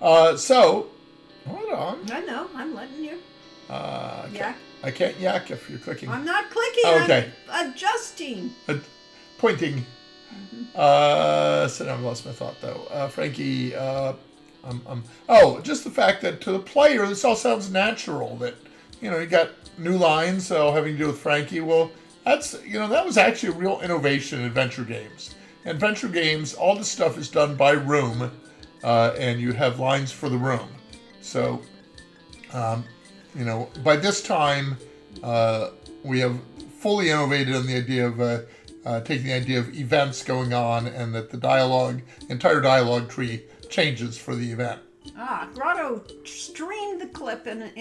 Speaker 1: So, hold on.
Speaker 2: I know. I'm letting you.
Speaker 1: Okay. I can't yak if you're clicking.
Speaker 2: I'm not clicking.
Speaker 1: Okay.
Speaker 2: I'm adjusting.
Speaker 1: Pointing. So now I've lost my thought though. Frankie, just the fact that to the player this all sounds natural. That you got new lines, so having to do with Frankie. Well, that's that was actually a real innovation in adventure games. In adventure games, all the stuff is done by room, and you have lines for the room. So, by this time, we have fully innovated on the idea of taking the idea of events going on, and that the entire dialogue tree changes for the event.
Speaker 2: Grotto streamed the clip and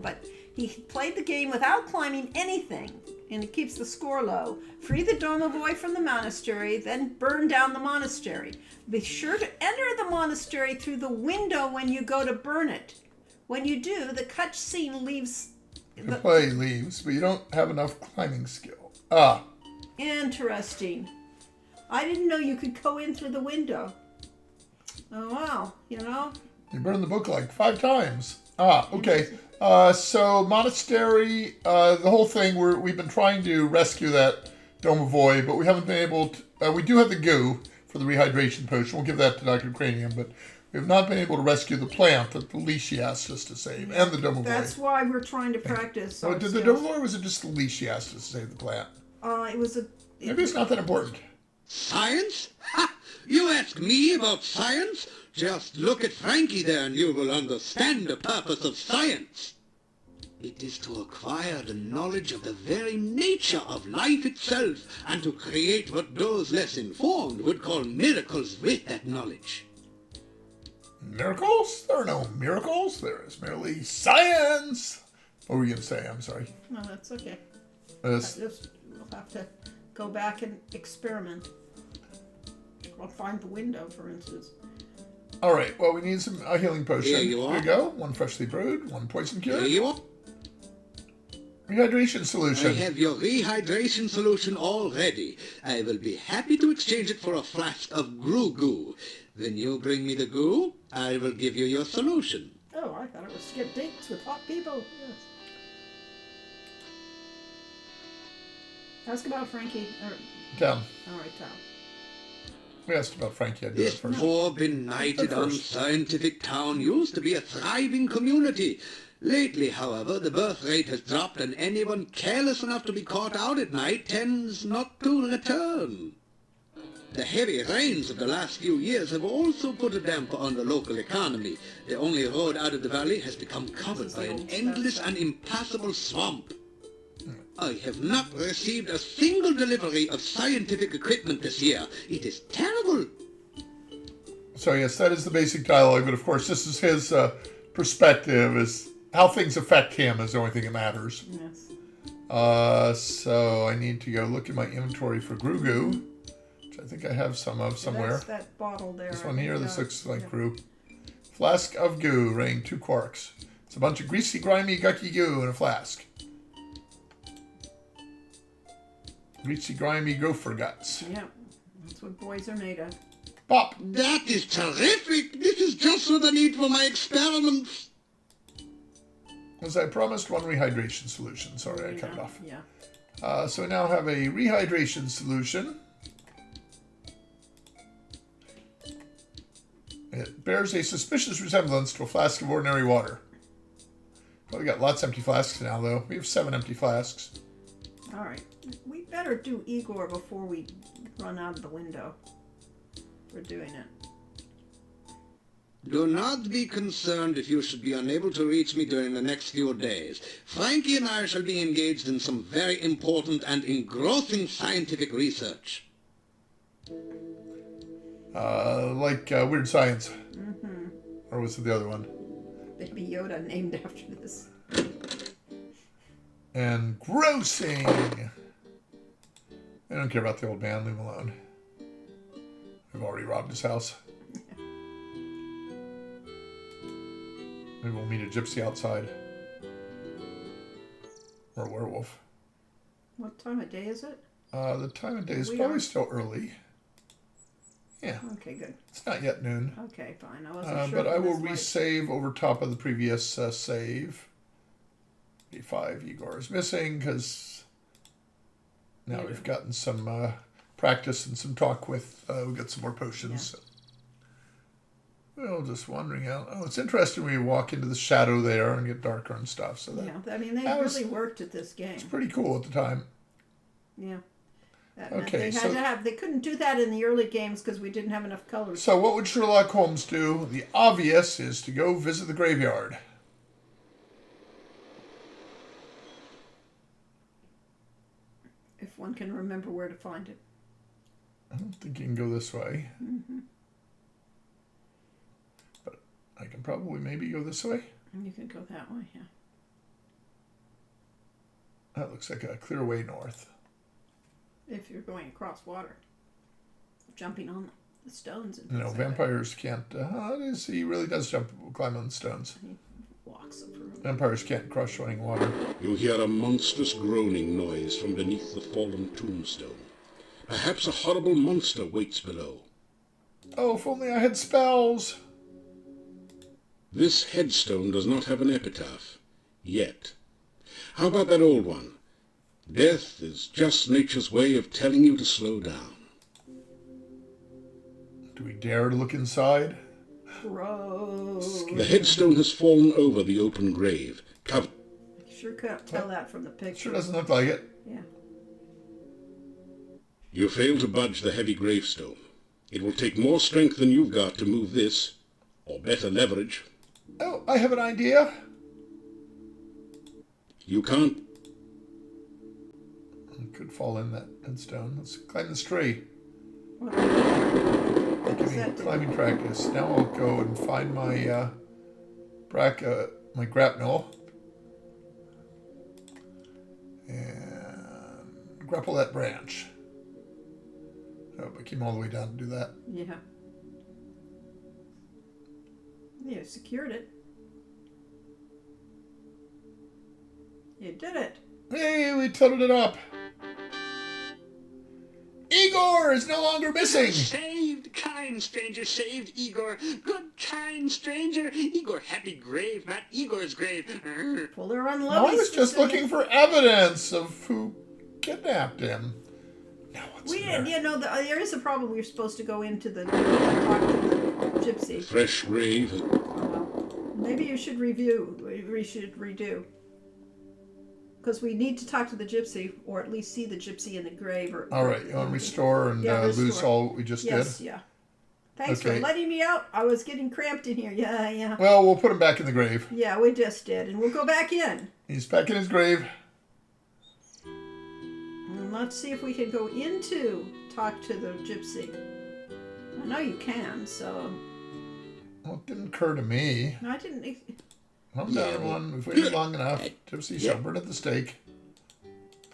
Speaker 2: but he played the game without climbing anything, and it keeps the score low. Free the Domovoi from the monastery, then burn down the monastery. Be sure to enter the monastery through the window when you go to burn it. When you do, the cutscene leaves.
Speaker 1: The play leaves, but you don't have enough climbing skill.
Speaker 2: Interesting. I didn't know you could go in through the window. Oh wow,
Speaker 1: You burned the book like 5 times. Ah, okay. So monastery, the whole thing. We've been trying to rescue that Domovoy, but we haven't been able to. We do have the goo for the rehydration potion. We'll give that to Dr. Cranium, but we have not been able to rescue the plant that the Leash asked us to save, and the Domovoy.
Speaker 2: That's why we're trying to practice.
Speaker 1: Oh,
Speaker 2: our
Speaker 1: did the
Speaker 2: skills.
Speaker 1: Domovoy, or was it just the Leash asked us to save the plant?
Speaker 2: It was a.
Speaker 1: Maybe it's not that important.
Speaker 5: Science? Ha! You ask me about science? Just look at Frankie there and you will understand the purpose of science. It is to acquire the knowledge of the very nature of life itself and to create what those less informed would call miracles with that knowledge.
Speaker 1: Miracles? There are no miracles. There is merely science. What were you going to say? I'm sorry.
Speaker 2: No, that's okay.
Speaker 1: Yes.
Speaker 2: We'll have to go back and experiment. I'll find the window, for instance.
Speaker 1: All right. Well, we need a healing potion.
Speaker 5: Here you are.
Speaker 1: Here you go. One freshly brewed, one poison cure.
Speaker 5: Here you are.
Speaker 1: Rehydration solution.
Speaker 5: I have your rehydration solution all ready. I will be happy to exchange it for a flask of goo. When you bring me the goo, I will give you your solution.
Speaker 2: Oh, I thought it was skip dates with hot people. Yes. Ask about Frankie.
Speaker 1: Down.
Speaker 2: All right, Tom.
Speaker 1: We asked about Frankie. I'd do
Speaker 5: This
Speaker 1: it first.
Speaker 5: poor, benighted, unscientific town used to be a thriving community. Lately, however, the birth rate has dropped and anyone careless enough to be caught out at night tends not to return. The heavy rains of the last few years have also put a damper on the local economy. The only road out of the valley has become covered by an endless and impassable swamp. I have not received a single delivery of scientific equipment this year. It is terrible.
Speaker 1: So yes, that is the basic dialogue. But of course, this is his perspective. Is how things affect him is the only thing that matters.
Speaker 2: Yes.
Speaker 1: So I need to go look at my inventory for Grugu, which I think I have some of somewhere.
Speaker 2: That's that bottle there.
Speaker 1: This one here. This
Speaker 2: Yeah.
Speaker 1: looks like
Speaker 2: Yeah.
Speaker 1: Gru. Flask of goo, weighing 2 quarks. It's a bunch of greasy, grimy, gucky goo in a flask. Greasy, grimy gopher guts.
Speaker 2: Yeah, that's what boys are made of.
Speaker 1: Pop!
Speaker 5: That is terrific. This is just what I need for my experiments.
Speaker 1: As I promised, one rehydration solution. Sorry, I cut it off.
Speaker 2: Yeah.
Speaker 1: So we now have a rehydration solution. It bears a suspicious resemblance to a flask of ordinary water. Well, we got lots of empty flasks now, though. We have 7 empty flasks.
Speaker 2: All right. We better do Igor before we run out of the window. We're doing it.
Speaker 5: Do not be concerned if you should be unable to reach me during the next few days. Frankie and I shall be engaged in some very important and engrossing scientific research.
Speaker 1: Like Weird Science. Mm-hmm. Or was it the other one?
Speaker 2: Baby Yoda named after this.
Speaker 1: And grossing! I don't care about the old man. Leave him alone. We've already robbed his house. Maybe we'll meet a gypsy outside. Or a werewolf.
Speaker 2: What time of day is it?
Speaker 1: The time of day is
Speaker 2: We
Speaker 1: probably
Speaker 2: are-
Speaker 1: still early. Yeah,
Speaker 2: Okay, good.
Speaker 1: it's not yet noon.
Speaker 2: Okay, fine. I wasn't sure.
Speaker 1: But
Speaker 2: if
Speaker 1: I
Speaker 2: it
Speaker 1: will
Speaker 2: was late.
Speaker 1: resave over top of the previous save. D5 Igor is missing because now
Speaker 2: Yeah.
Speaker 1: we've gotten some practice and some talk with. We got some more potions. Well, just wandering out. Oh, it's interesting when you walk into the shadow there and get darker and stuff. So that,
Speaker 2: Yeah, I mean, they
Speaker 1: that was-
Speaker 2: really worked at this game.
Speaker 1: it's pretty cool at the time.
Speaker 2: Yeah. That meant
Speaker 1: Okay,
Speaker 2: they had
Speaker 1: so-
Speaker 2: to have. They couldn't do that in the early games because we didn't have enough colors.
Speaker 1: So what would Sherlock Holmes do? The obvious is to go visit the graveyard.
Speaker 2: If one can remember where to find it.
Speaker 1: I don't think you can go this way. But I can probably maybe go this way.
Speaker 2: And you can go that way. Yeah.
Speaker 1: That looks like a clear way north.
Speaker 2: If you're going across water, jumping on the stones and
Speaker 1: You know,
Speaker 2: things like that.
Speaker 1: vampires can't. He really does climb on the stones.
Speaker 2: Walks through.
Speaker 1: Vampires can't crush running water.
Speaker 7: You hear a monstrous groaning noise from beneath the fallen tombstone. Perhaps a horrible monster waits below.
Speaker 1: Oh, if only I had spells.
Speaker 7: This headstone does not have an epitaph. Yet. How about that old one? Death is just nature's way of telling you to slow down.
Speaker 1: Do we dare to look inside?
Speaker 2: Gross.
Speaker 7: The headstone has fallen over the open grave.
Speaker 2: Sure can't tell that from the picture.
Speaker 1: Sure doesn't look like it.
Speaker 2: Yeah.
Speaker 7: You fail to budge the heavy gravestone. It will take more strength than you've got to move this, or better leverage.
Speaker 1: Oh, I have an idea.
Speaker 7: You can't.
Speaker 1: It could fall in that headstone. Let's climb this tree.
Speaker 2: What
Speaker 1: Give
Speaker 2: does
Speaker 1: me
Speaker 2: that do?
Speaker 1: climbing practice. Now I'll go and find my my grapnel and grapple that branch. Oh, I came all the way down to do that.
Speaker 2: Yeah. You secured it. You did it.
Speaker 1: Hey, we tilted it up. Igor is no longer missing.
Speaker 3: Saved, kind stranger, saved Igor. Good, kind stranger. Igor, happy grave, not Igor's grave.
Speaker 2: Well, they're on
Speaker 1: No,
Speaker 2: Lovey's
Speaker 1: I was just looking for evidence of who kidnapped him. Now what's
Speaker 2: We,
Speaker 1: in there?
Speaker 2: you know, there is a problem. We're supposed to go into the talk to the gypsy.
Speaker 7: Fresh grave.
Speaker 2: Maybe you should review. We should redo. Because we need to talk to the gypsy, or at least see the gypsy in the grave. Or
Speaker 1: All right, you want to restore and
Speaker 2: Yeah,
Speaker 1: lose
Speaker 2: restore.
Speaker 1: all what we just
Speaker 2: Yes,
Speaker 1: did?
Speaker 2: yeah. Thanks
Speaker 1: Okay.
Speaker 2: for letting me out. I was getting cramped in here. Yeah.
Speaker 1: Well, we'll put him back in the grave.
Speaker 2: Yeah, we just did. And we'll go back in.
Speaker 1: He's back in his grave.
Speaker 2: And let's see if we can go into talk to the gypsy. I know you can, so
Speaker 1: Well, it didn't occur to me.
Speaker 2: I didn't.
Speaker 1: Calm down, everyone. We've waited long enough. Gypsy shall burn at the stake.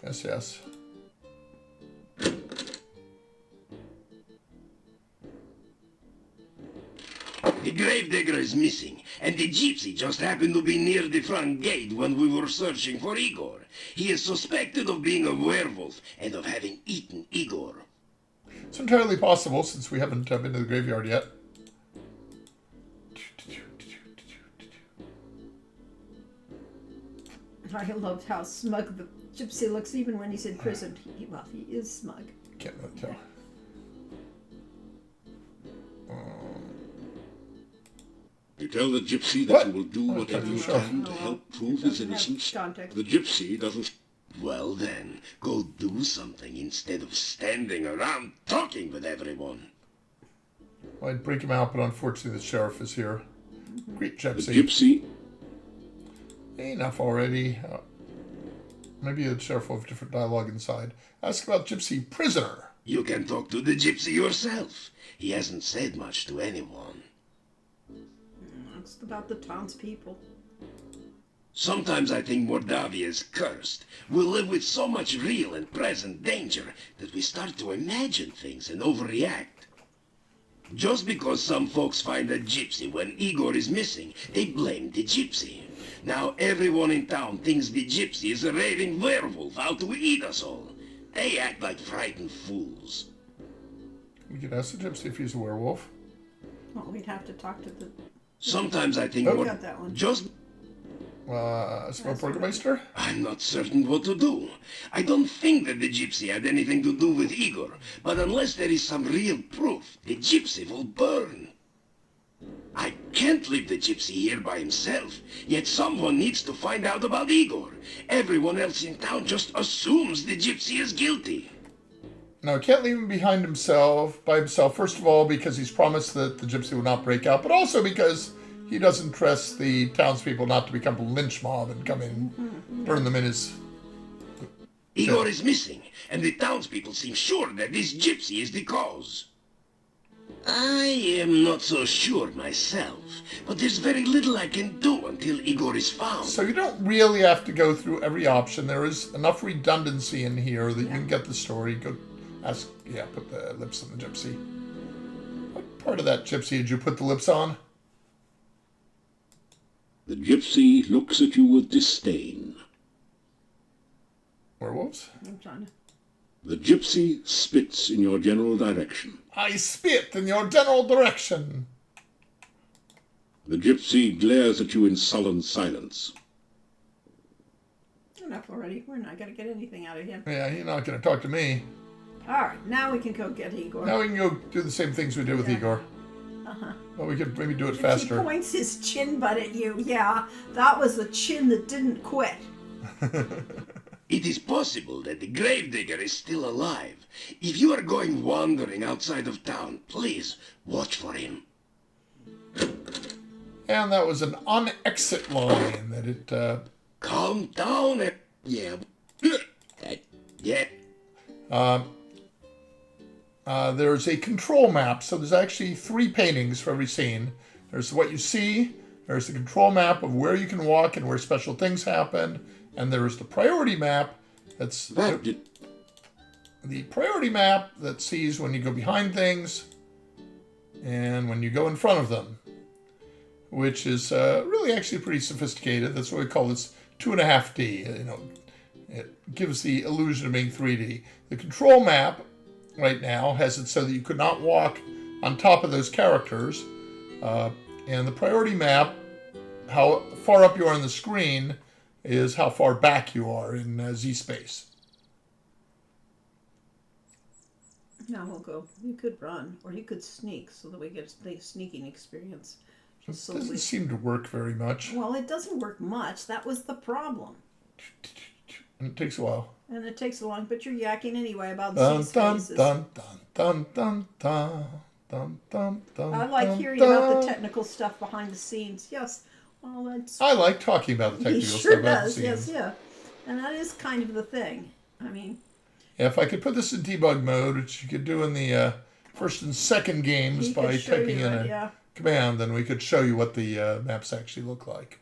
Speaker 1: Yes, yes.
Speaker 6: The gravedigger is missing, and the gypsy just happened to be near the front gate when we were searching for Igor. He is suspected of being a werewolf and of having eaten Igor.
Speaker 1: It's entirely possible since we haven't been to the graveyard yet.
Speaker 2: I loved how smug the gypsy looks, even when he's in prison. Well, he is smug.
Speaker 1: Can't really tell.
Speaker 7: You tell the gypsy that
Speaker 1: What?
Speaker 7: you will do
Speaker 1: Oh,
Speaker 7: whatever you
Speaker 1: sure.
Speaker 7: can to help prove his
Speaker 2: Doesn't have
Speaker 7: innocence.
Speaker 2: context.
Speaker 7: The gypsy doesn't.
Speaker 6: Well then, go do something instead of standing around talking with everyone.
Speaker 1: Well, I'd break him out, but unfortunately the sheriff is here. Great
Speaker 7: The
Speaker 1: gypsy.
Speaker 7: gypsy.
Speaker 1: Enough already. Maybe the sheriff will have different dialogue inside. Ask about gypsy prisoner.
Speaker 6: You can talk to the gypsy yourself. He hasn't said much to anyone.
Speaker 2: It's about the townspeople.
Speaker 6: Sometimes I think Mordavia is cursed. We live with so much real and present danger that we start to imagine things and overreact. Just because some folks find a gypsy when Igor is missing, they blame the gypsy. Now everyone in town thinks the gypsy is a raving werewolf out to eat us all. They act like frightened fools.
Speaker 1: We could ask the gypsy if he's a werewolf.
Speaker 2: Well, we'd have to talk to the.
Speaker 6: Sometimes I think
Speaker 1: Oh.
Speaker 2: We got that one.
Speaker 6: just
Speaker 1: Smell Burgermeister?
Speaker 6: I'm not certain what to do. I don't think that the gypsy had anything to do with Igor, but unless there is some real proof, the gypsy will burn. I can't leave the gypsy here by himself, yet someone needs to find out about Igor. Everyone else in town just assumes the gypsy is guilty.
Speaker 1: No, can't leave him behind by himself. First of all, because he's promised that the gypsy will not break out, but also because he doesn't trust the townspeople not to become a lynch mob and come in and burn them in his...
Speaker 6: Igor is missing, and the townspeople seem sure that this gypsy is the cause. I am not so sure myself, but there's very little I can do until Igor is found.
Speaker 1: So you don't really have to go through every option. There is enough redundancy in here that you can get the story. Go ask, put the lips on the gypsy. What part of that gypsy did you put the lips on?
Speaker 7: The gypsy looks at you with disdain.
Speaker 1: Werewolves?
Speaker 2: I'm trying to.
Speaker 7: The gypsy spits in your general direction.
Speaker 1: I spit in your general direction.
Speaker 7: The gypsy glares at you in sullen silence.
Speaker 2: Enough already. We're not going to get anything out of him.
Speaker 1: Yeah, you're not going to talk to me.
Speaker 2: All right, now we can go get Igor.
Speaker 1: Now we can go do the same things we did with Igor.
Speaker 2: Uh-huh.
Speaker 1: But we could maybe do it
Speaker 2: He
Speaker 1: faster.
Speaker 2: points his chin butt at you. Yeah, that was the chin that didn't quit.
Speaker 6: It is possible that the gravedigger is still alive. If you are going wandering outside of town, please watch for him.
Speaker 1: And that was an on-exit line that it...
Speaker 6: Calm down. Yeah. Yeah.
Speaker 1: There's a control map, so there's actually 3 paintings for every scene. There's what you see, there's the control map of where you can walk and where special things happen, and there's the priority map that's the priority map that sees when you go behind things and when you go in front of them, which is really actually pretty sophisticated. That's what we call this 2.5D. You know, it gives the illusion of being 3D. The control map right now has it so that you could not walk on top of those characters, and the priority map, how far up you are on the screen, is how far back you are in Z-space.
Speaker 2: Now we'll go. You could run, or you could sneak, so that we get the sneaking experience.
Speaker 1: It
Speaker 2: So
Speaker 1: doesn't
Speaker 2: we-
Speaker 1: seem to work very much,
Speaker 2: Well, it doesn't work much. That was the problem.
Speaker 1: and it takes a while.
Speaker 2: And it takes a long, but you're yakking anyway about
Speaker 1: Dun dun
Speaker 2: Z-spaces.
Speaker 1: dun dun dun dun dun dun dun.
Speaker 2: I like
Speaker 1: dun,
Speaker 2: hearing
Speaker 1: dun.
Speaker 2: about the technical stuff behind the scenes. Yes. Well, that's...
Speaker 1: I like talking about the
Speaker 2: He
Speaker 1: technical
Speaker 2: sure
Speaker 1: stuff behind the
Speaker 2: does. Yes,
Speaker 1: scenes.
Speaker 2: yeah. And that is kind of the thing. I mean,
Speaker 1: Yeah, if I could put this in debug mode, which you could do in the first and second games
Speaker 2: he
Speaker 1: by
Speaker 2: could show
Speaker 1: typing
Speaker 2: you
Speaker 1: in
Speaker 2: it,
Speaker 1: a
Speaker 2: yeah.
Speaker 1: command, then we could show you what the maps actually look like.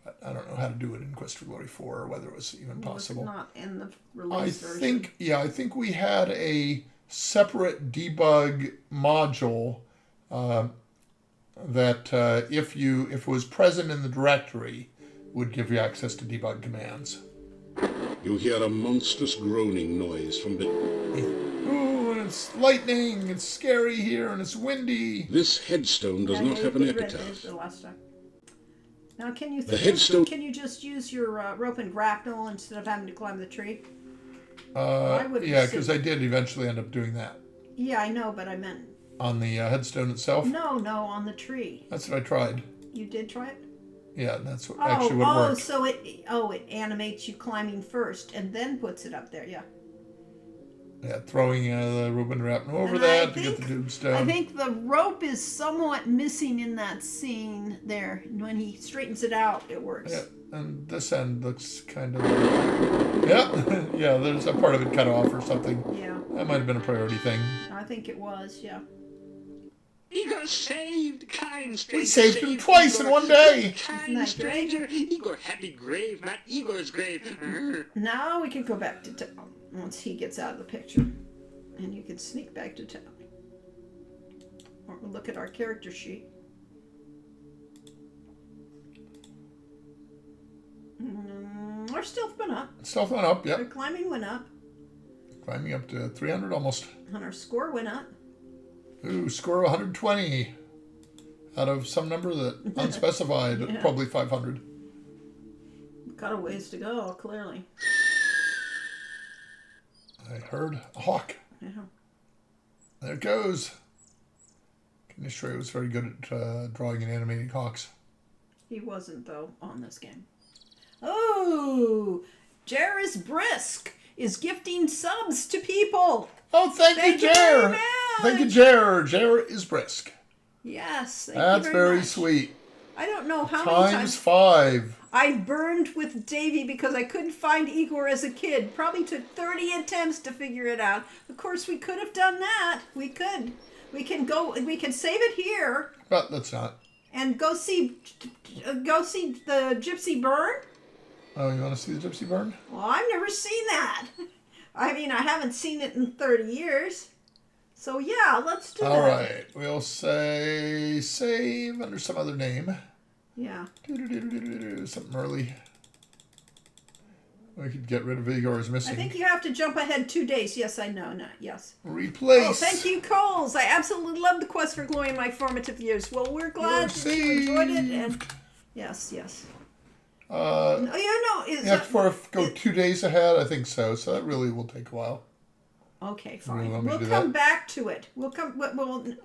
Speaker 1: But I don't know how to do it in Quest for Glory 4 or whether it was even
Speaker 2: Well, it's
Speaker 1: possible.
Speaker 2: not in the
Speaker 1: I
Speaker 2: release version.
Speaker 1: think we had a separate debug module that if it was present in the directory, would give you access to debug commands.
Speaker 7: You hear a monstrous groaning noise from the...
Speaker 1: Ooh, and it's lightning, it's scary here, and it's windy.
Speaker 7: This headstone does
Speaker 2: Yeah,
Speaker 7: not
Speaker 2: you
Speaker 7: have an
Speaker 2: read
Speaker 7: epitaph.
Speaker 2: this the last time. Now, can you
Speaker 7: The headstone-
Speaker 2: can you just use your rope and grapnel instead of having to climb the tree? I would
Speaker 1: Yeah,
Speaker 2: assume-
Speaker 1: because I did eventually end up doing that
Speaker 2: Yeah, I know, but I meant
Speaker 1: on the headstone itself.
Speaker 2: no, on the tree.
Speaker 1: That's what I tried.
Speaker 2: You did try it.
Speaker 1: Yeah, that's actually what worked.
Speaker 2: So it animates you climbing first and then puts it up there. Yeah.
Speaker 1: Yeah, throwing the Reuben Rapno over
Speaker 2: And I
Speaker 1: that to get
Speaker 2: think-
Speaker 1: the tombstone.
Speaker 2: I think the rope is somewhat missing in that scene there. When he straightens it out, it works.
Speaker 1: Yeah, and this end looks kind of... Yeah, yeah, there's a part of it cut off or something.
Speaker 2: Yeah,
Speaker 1: That might have been a priority thing.
Speaker 2: I think it was. Yeah.
Speaker 3: Igor saved, kind stranger.
Speaker 1: We saved him twice in one day.
Speaker 2: Isn't
Speaker 3: Kind
Speaker 2: that
Speaker 3: stranger. Igor, happy grave, not Igor's grave.
Speaker 2: Now we can go back to town once he gets out of the picture, and you can sneak back to town. Or look at our character sheet. Our stealth went up.
Speaker 1: Stealth went up,
Speaker 2: Our
Speaker 1: yep.
Speaker 2: climbing went up,
Speaker 1: Climbing up to 300 almost.
Speaker 2: and our score went up.
Speaker 1: Ooh, score 120 out of some number that unspecified,
Speaker 2: Yeah.
Speaker 1: probably 500.
Speaker 2: Got a ways to go, clearly.
Speaker 1: I heard a hawk.
Speaker 2: Yeah.
Speaker 1: There it goes. Kinistray was very good at drawing and animating hawks.
Speaker 2: He wasn't, though, on this game. Oh! Jairus Brisk is gifting subs to people.
Speaker 1: Oh, thank
Speaker 2: Thank
Speaker 1: you,
Speaker 2: you very
Speaker 1: Jer.
Speaker 2: much.
Speaker 1: Thank you, Jer. Jer is brisk.
Speaker 2: Yes, thank
Speaker 1: That's
Speaker 2: you
Speaker 1: very
Speaker 2: much.
Speaker 1: sweet.
Speaker 2: I don't know how many
Speaker 1: Times
Speaker 2: times
Speaker 1: 5.
Speaker 2: I burned with Davy because I couldn't find Igor as a kid. Probably took 30 attempts to figure it out. Of course, we could have done that. We could. We can save it here
Speaker 1: But let's not.
Speaker 2: and go see the Gypsy burn.
Speaker 1: Oh, you want to see the gypsy burn?
Speaker 2: Well, I've never seen that. I mean, I haven't seen it in 30 years. So yeah, let's do
Speaker 1: All
Speaker 2: that.
Speaker 1: right. We'll say save under some other name.
Speaker 2: Yeah.
Speaker 1: Something early. We could get rid of Igor's
Speaker 2: I
Speaker 1: missing.
Speaker 2: think you have to jump ahead 2 days. Yes, I know. Not yes.
Speaker 1: Replace.
Speaker 2: Oh, thank you, Coles. I absolutely love the quest for glory in my formative years. Well, we're glad that you enjoyed it. And yes. No, is
Speaker 1: You have to go 2 days ahead? I think so. So that really will take a while.
Speaker 2: okay,
Speaker 1: You
Speaker 2: fine.
Speaker 1: want me to
Speaker 2: We'll
Speaker 1: do
Speaker 2: come
Speaker 1: that?
Speaker 2: back to it. We'll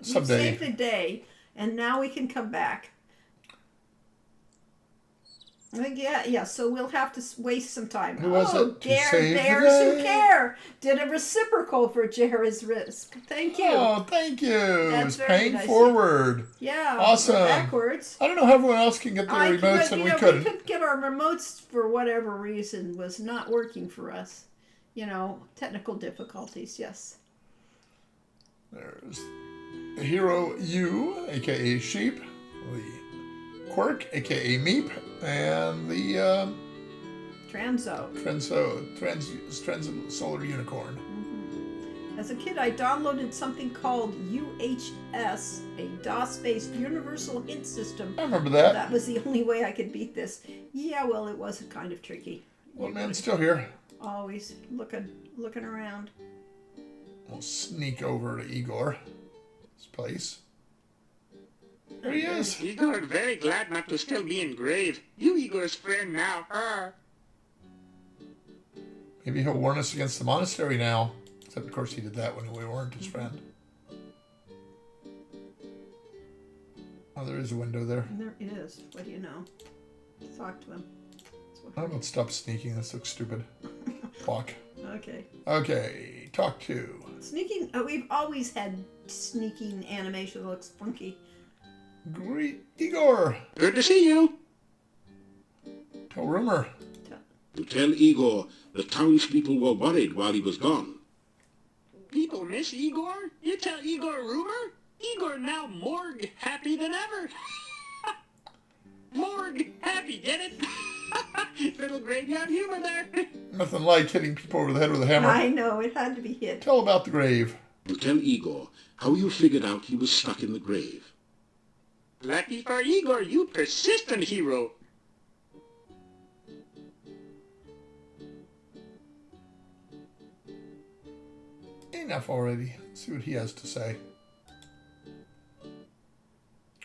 Speaker 1: Someday.
Speaker 2: save the day, and now we can come back. I think, yeah. So we'll have to waste some time.
Speaker 1: Who was it? To
Speaker 2: Dare,
Speaker 1: save the
Speaker 2: Dares Who
Speaker 1: day.
Speaker 2: Care did a reciprocal for Jared's risk. Thank you.
Speaker 1: Oh, thank you.
Speaker 2: That's
Speaker 1: It's
Speaker 2: very
Speaker 1: paying
Speaker 2: nice.
Speaker 1: forward.
Speaker 2: Yeah.
Speaker 1: Awesome.
Speaker 2: Backwards.
Speaker 1: I don't know how everyone else can get their remotes and we couldn't.
Speaker 2: We couldn't get our remotes for whatever reason was not working for us. Technical difficulties. Yes.
Speaker 1: There's the hero U, aka Sheep, the Quirk, aka Meep, and the
Speaker 2: Transo.
Speaker 1: Solar Unicorn.
Speaker 2: As a kid, I downloaded something called UHS, a DOS-based universal hint system.
Speaker 1: I remember that.
Speaker 2: That was the only way I could beat this. Yeah, well, it was kind of tricky.
Speaker 1: One man's still here.
Speaker 2: Always looking around.
Speaker 1: We'll sneak over to Igor's place. There he is.
Speaker 3: Igor, very glad not to still be in grave. You Igor's friend now.
Speaker 1: Maybe he'll warn us against the monastery now. Except, of course, he did that when we weren't his friend. Oh, there is a window there.
Speaker 2: There is. What do you know? Talk to him.
Speaker 1: I don't stop sneaking. This looks stupid. Clock.
Speaker 2: Okay.
Speaker 1: Okay, talk to.
Speaker 2: Sneaking. We've always had sneaking animation that looks funky.
Speaker 1: Great Igor.
Speaker 3: Good to see you.
Speaker 1: Tell Rumor.
Speaker 7: To tell Igor the townspeople were worried while he was gone.
Speaker 3: People miss Igor? You tell Igor rumor? Igor now morgue happy than ever. Morgue happy, get it? Little graveyard humor there.
Speaker 1: Nothing like hitting people over the head with a hammer.
Speaker 2: I know, it had to be hit.
Speaker 1: Tell about the grave.
Speaker 7: To tell Igor how you figured out he was stuck in the grave.
Speaker 3: Lucky for Igor, you persistent hero.
Speaker 1: Enough already. Let's see what he has to say.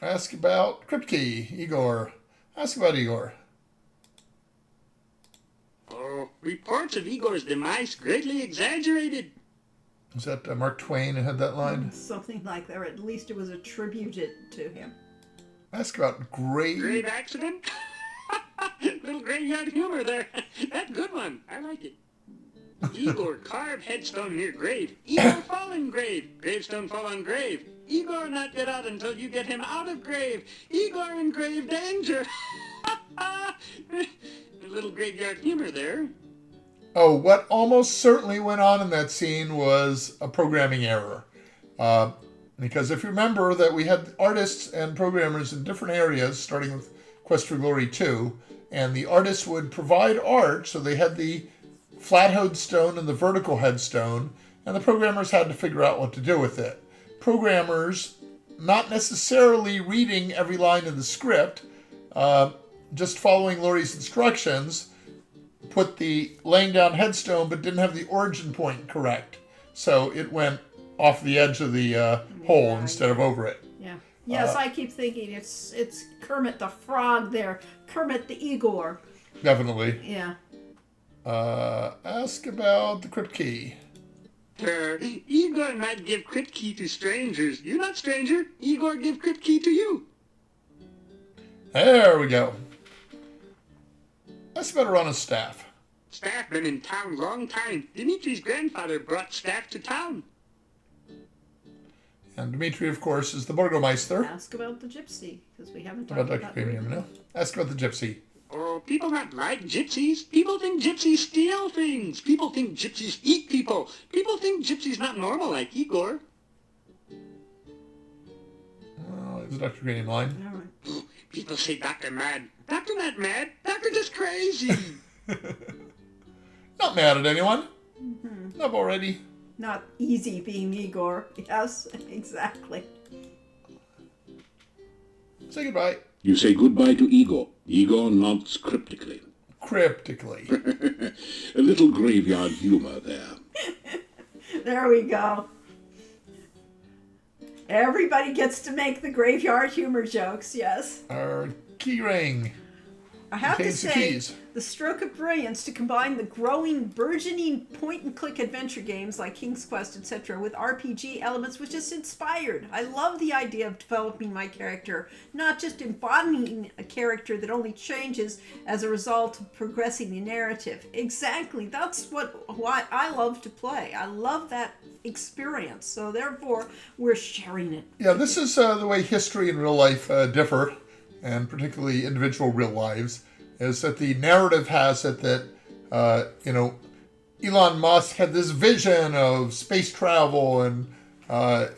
Speaker 1: Ask about Kripke, Igor. Ask about Igor.
Speaker 3: Oh, reports of Igor's demise greatly exaggerated.
Speaker 1: Is that Mark Twain who had that line?
Speaker 2: Something like that, or at least it was attributed to him.
Speaker 1: Ask about grave.
Speaker 3: Grave accident? Little graveyard humor there. That's a good one. I like it. Igor carved headstone near grave. Igor fall in grave. Gravestone fall on grave. Igor not get out until you get him out of grave. Igor in grave danger. A little graveyard humor there.
Speaker 1: Oh, what almost certainly went on in that scene was a programming error. Because if you remember that we had artists and programmers in different areas, starting with Quest for Glory 2, and the artists would provide art, so they had the flat headstone and the vertical headstone, and the programmers had to figure out what to do with it. Programmers, not necessarily reading every line of the script, just following Laurie's instructions, put the laying down headstone but didn't have the origin point correct. So it went off the edge of the hole instead of over it.
Speaker 2: Yeah. Yes, I keep thinking it's Kermit the Frog there. Kermit the Igor.
Speaker 1: Definitely.
Speaker 2: Yeah.
Speaker 1: Ask about the crypt key.
Speaker 3: Igor not give crypt key to strangers. You not stranger. Igor give crypt key to you.
Speaker 1: There we go. Ask about Arana's staff.
Speaker 3: Staff been in town long time. Dimitri's grandfather brought staff to town.
Speaker 1: And Dimitri, of course, is the Burgomeister.
Speaker 2: Ask about the gypsy, because we haven't
Speaker 1: About
Speaker 2: talked
Speaker 1: Dr.
Speaker 2: about
Speaker 1: Premium now. Ask about the gypsy.
Speaker 3: Oh, people not like gypsies. People think gypsies steal things. People think gypsies eat people. People think gypsies not normal like Igor.
Speaker 1: Well, there's a Dr. Premium line.
Speaker 2: All right.
Speaker 3: People say Dr. Mad. Dr. not mad. Dr. just crazy.
Speaker 1: Not mad at anyone. Enough already.
Speaker 2: Not easy being Igor. Yes, exactly.
Speaker 1: Say goodbye.
Speaker 7: You say goodbye to Igor. Igor nods cryptically.
Speaker 1: cryptically.
Speaker 7: A little graveyard humor there.
Speaker 2: There we go. Everybody gets to make the graveyard humor jokes, yes.
Speaker 1: Our key ring.
Speaker 2: I have to
Speaker 1: Contains the
Speaker 2: say,
Speaker 1: keys.
Speaker 2: the stroke of brilliance to combine the growing, burgeoning point-and-click adventure games like King's Quest, etc., with RPG elements was just inspired. I love the idea of developing my character, not just embodying a character that only changes as a result of progressing the narrative. Exactly, that's why I love to play. I love that experience, so therefore we're sharing it.
Speaker 1: Yeah, this is the way history and real life differ, and particularly individual real lives, is that the narrative has it that, Elon Musk had this vision of space travel and,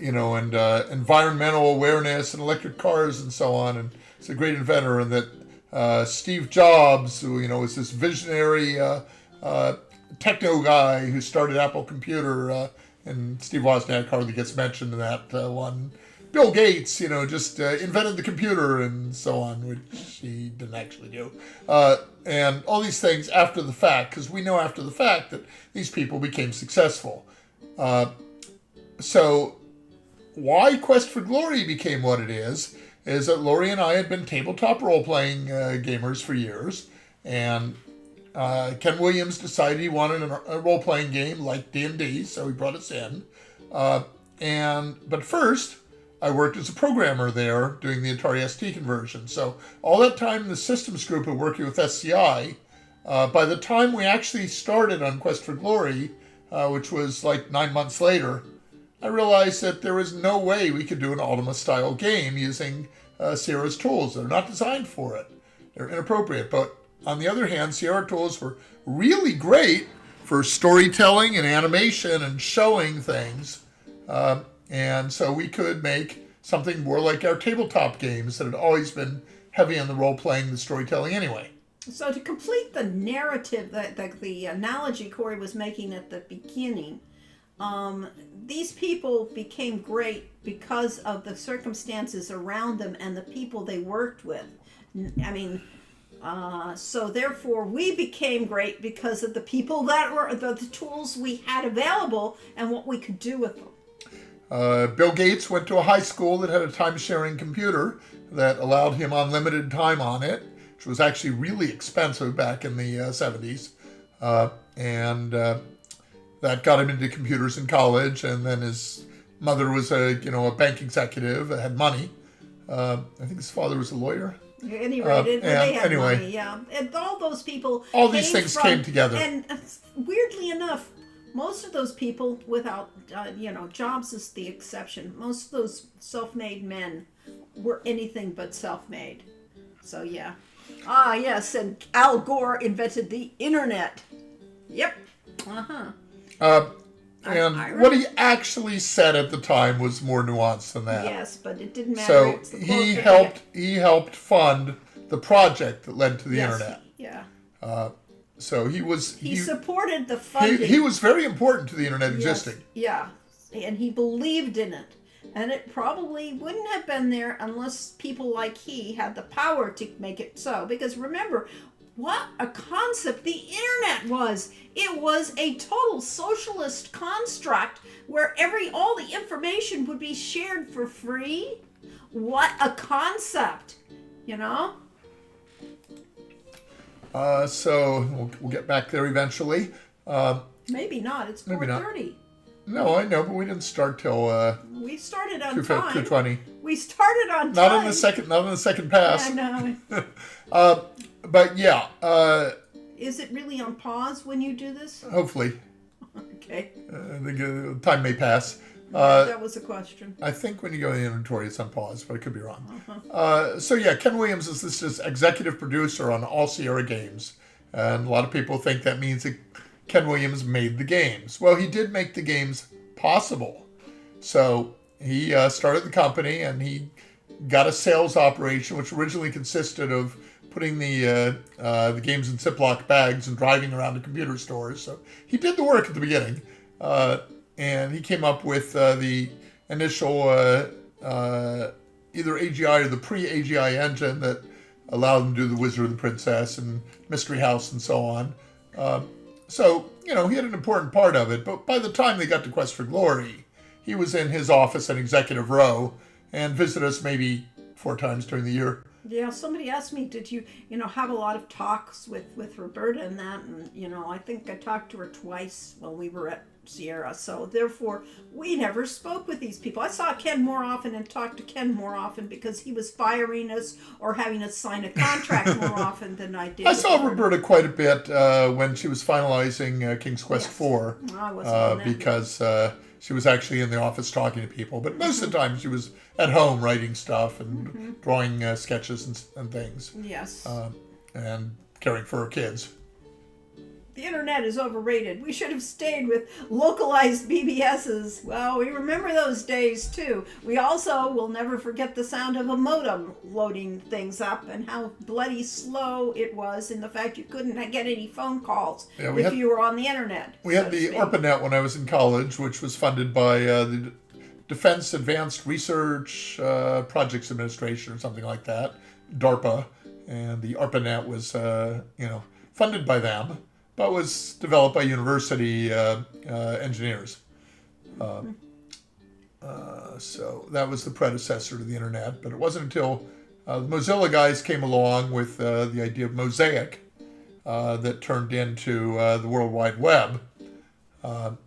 Speaker 1: environmental awareness and electric cars and so on, and he's a great inventor, and that Steve Jobs, who, is this visionary techno guy who started Apple Computer, and Steve Wozniak hardly gets mentioned in that one. Bill Gates, just invented the computer and so on, which he didn't actually do. And all these things after the fact, because we know after the fact that these people became successful. So why Quest for Glory became what it is that Lori and I had been tabletop role-playing gamers for years, and Ken Williams decided he wanted a role-playing game like D&D, so he brought us in. But first, I worked as a programmer there doing the Atari ST conversion. So all that time in the systems group and working with SCI, by the time we actually started on Quest for Glory, which was like 9 months later, I realized that there was no way we could do an Ultima-style game using Sierra's tools. They're not designed for it. They're inappropriate. But on the other hand, Sierra tools were really great for storytelling and animation and showing things. And so we could make something more like our tabletop games that had always been heavy on the role-playing, the storytelling anyway.
Speaker 2: So to complete the narrative, the analogy Corey was making at the beginning, these people became great because of the circumstances around them and the people they worked with. So therefore we became great because of the people that were, the tools we had available and what we could do with them.
Speaker 1: Bill Gates went to a high school that had a time-sharing computer that allowed him unlimited time on it, which was actually really expensive back in the 70s. That got him into computers in college, and then his mother was a bank executive, had money. I think his father was a lawyer.
Speaker 2: At any rate, they had
Speaker 1: anyway,
Speaker 2: money, yeah. And all those people
Speaker 1: these things came together.
Speaker 2: And weirdly enough, most of those people without, Jobs is the exception. Most of those self-made men were anything but self-made. So, yeah. Ah, yes, and Al Gore invented the internet. Yep.
Speaker 1: And what he actually said at the time was more nuanced than that.
Speaker 2: Yes, but it didn't matter.
Speaker 1: So
Speaker 2: It's the
Speaker 1: he
Speaker 2: quote
Speaker 1: helped fund the project that led to the
Speaker 2: yes,
Speaker 1: internet.
Speaker 2: Yeah.
Speaker 1: So
Speaker 2: He supported the funding.
Speaker 1: He was very important to the internet existing.
Speaker 2: Yeah, and he believed in it. And it probably wouldn't have been there unless people like he had the power to make it so. Because remember, what a concept the internet was. It was a total socialist construct where all the information would be shared for free. What a concept,
Speaker 1: So we'll get back there eventually.
Speaker 2: Maybe not. It's 4:30.
Speaker 1: No, I know, but we didn't start till
Speaker 2: We started on time.
Speaker 1: 2:20.
Speaker 2: We started on time.
Speaker 1: Not on the second pass.
Speaker 2: Yeah, no.
Speaker 1: But yeah.
Speaker 2: Is it really on pause when you do this?
Speaker 1: Hopefully.
Speaker 2: Okay.
Speaker 1: I think time may pass.
Speaker 2: That was a question.
Speaker 1: I think when you go in the inventory, it's on pause, but I could be wrong. So yeah, Ken Williams is this executive producer on all Sierra games. And a lot of people think that means that Ken Williams made the games. Well, he did make the games possible. So he started the company, and he got a sales operation, which originally consisted of putting the games in Ziploc bags and driving around to computer stores. So he did the work at the beginning. And he came up with the initial either AGI or the pre-AGI engine that allowed him to do The Wizard and the Princess and Mystery House and so on. So, he had an important part of it. But by the time they got to Quest for Glory, he was in his office at Executive Row and visited us maybe 4 times during the year.
Speaker 2: Yeah, somebody asked me, did you, have a lot of talks with Roberta and that? And, I think I talked to her twice when we were at Sierra. So therefore, we never spoke with these people. I saw Ken more often and talked to Ken more often because he was firing us or having us sign a contract more often than I did.
Speaker 1: I saw Roberta quite a bit when she was finalizing King's Quest IV.
Speaker 2: I wasn't on that.
Speaker 1: Because she was actually in the office talking to people. But most of the time she was at home writing stuff and drawing sketches and things.
Speaker 2: Yes.
Speaker 1: And caring for her kids.
Speaker 2: The internet is overrated. We should have stayed with localized BBSs. Well, we remember those days too. We also will never forget the sound of a modem loading things up and how bloody slow it was, and the fact you couldn't get any phone calls if you were on the internet.
Speaker 1: We had the ARPANET when I was in college, which was funded by the Defense Advanced Research Projects Administration or something like that, DARPA, and the ARPANET was funded by them, but was developed by university engineers. So that was the predecessor to the internet. But it wasn't until the Mozilla guys came along with the idea of Mosaic that turned into the World Wide Web. The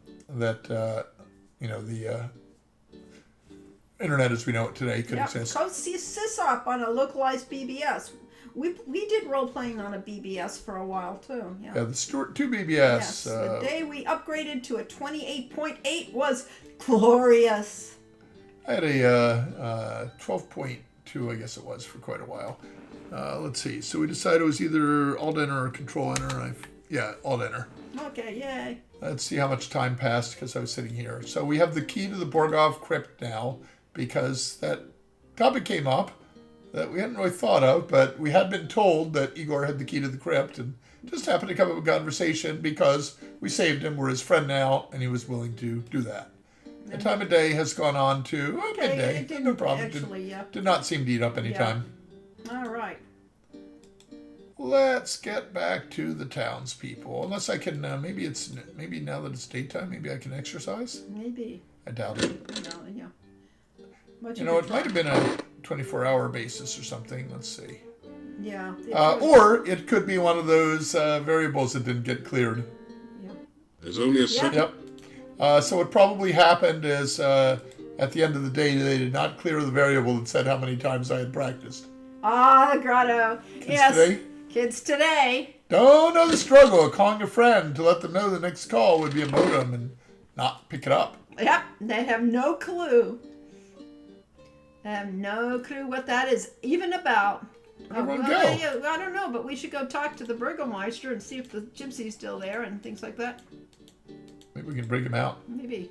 Speaker 1: internet as we know it today could exist.
Speaker 2: Go see SysOp on a localized BBS. We did role playing on a BBS for a while too. Yeah,
Speaker 1: the Stuart 2 BBS.
Speaker 2: Yes, the day we upgraded to a 28.8 was glorious.
Speaker 1: I had a 12.2, I guess it was, for quite a while. Let's see. So we decided it was either Alt-Enter or Control-Enter. Alt-Enter.
Speaker 2: Okay, yay.
Speaker 1: Let's see how much time passed because I was sitting here. So we have the key to the Borgov crypt now because that topic came up that we hadn't really thought of, but we had been told that Igor had the key to the crypt and just happened to come up with a conversation because we saved him. We're his friend now, and he was willing to do that. The time of day has gone on to midday. No problem. Did not seem to eat up any time.
Speaker 2: All right.
Speaker 1: Let's get back to the townspeople. Unless I can, maybe now that it's daytime, maybe I can exercise?
Speaker 2: Maybe.
Speaker 1: I doubt it.
Speaker 2: No, yeah.
Speaker 1: It might have been a 24-hour basis or something. Let's see.
Speaker 2: Yeah.
Speaker 1: Or it could be one of those variables that didn't get cleared.
Speaker 2: Yep.
Speaker 7: There's only a certain...
Speaker 1: Yep. So what probably happened is at the end of the day, they did not clear the variable that said how many times I had practiced.
Speaker 2: Ah, the grotto.
Speaker 1: Kids today?
Speaker 2: Kids today.
Speaker 1: Don't know the struggle of calling a friend to let them know the next call would be a modem and not pick it up.
Speaker 2: Yep, they have no clue. They have no clue what that is even about.
Speaker 1: Everyone go.
Speaker 2: I don't know, but we should go talk to the Burgomeister and see if the gypsy's still there and things like that.
Speaker 1: Maybe we can break him out.
Speaker 2: Maybe.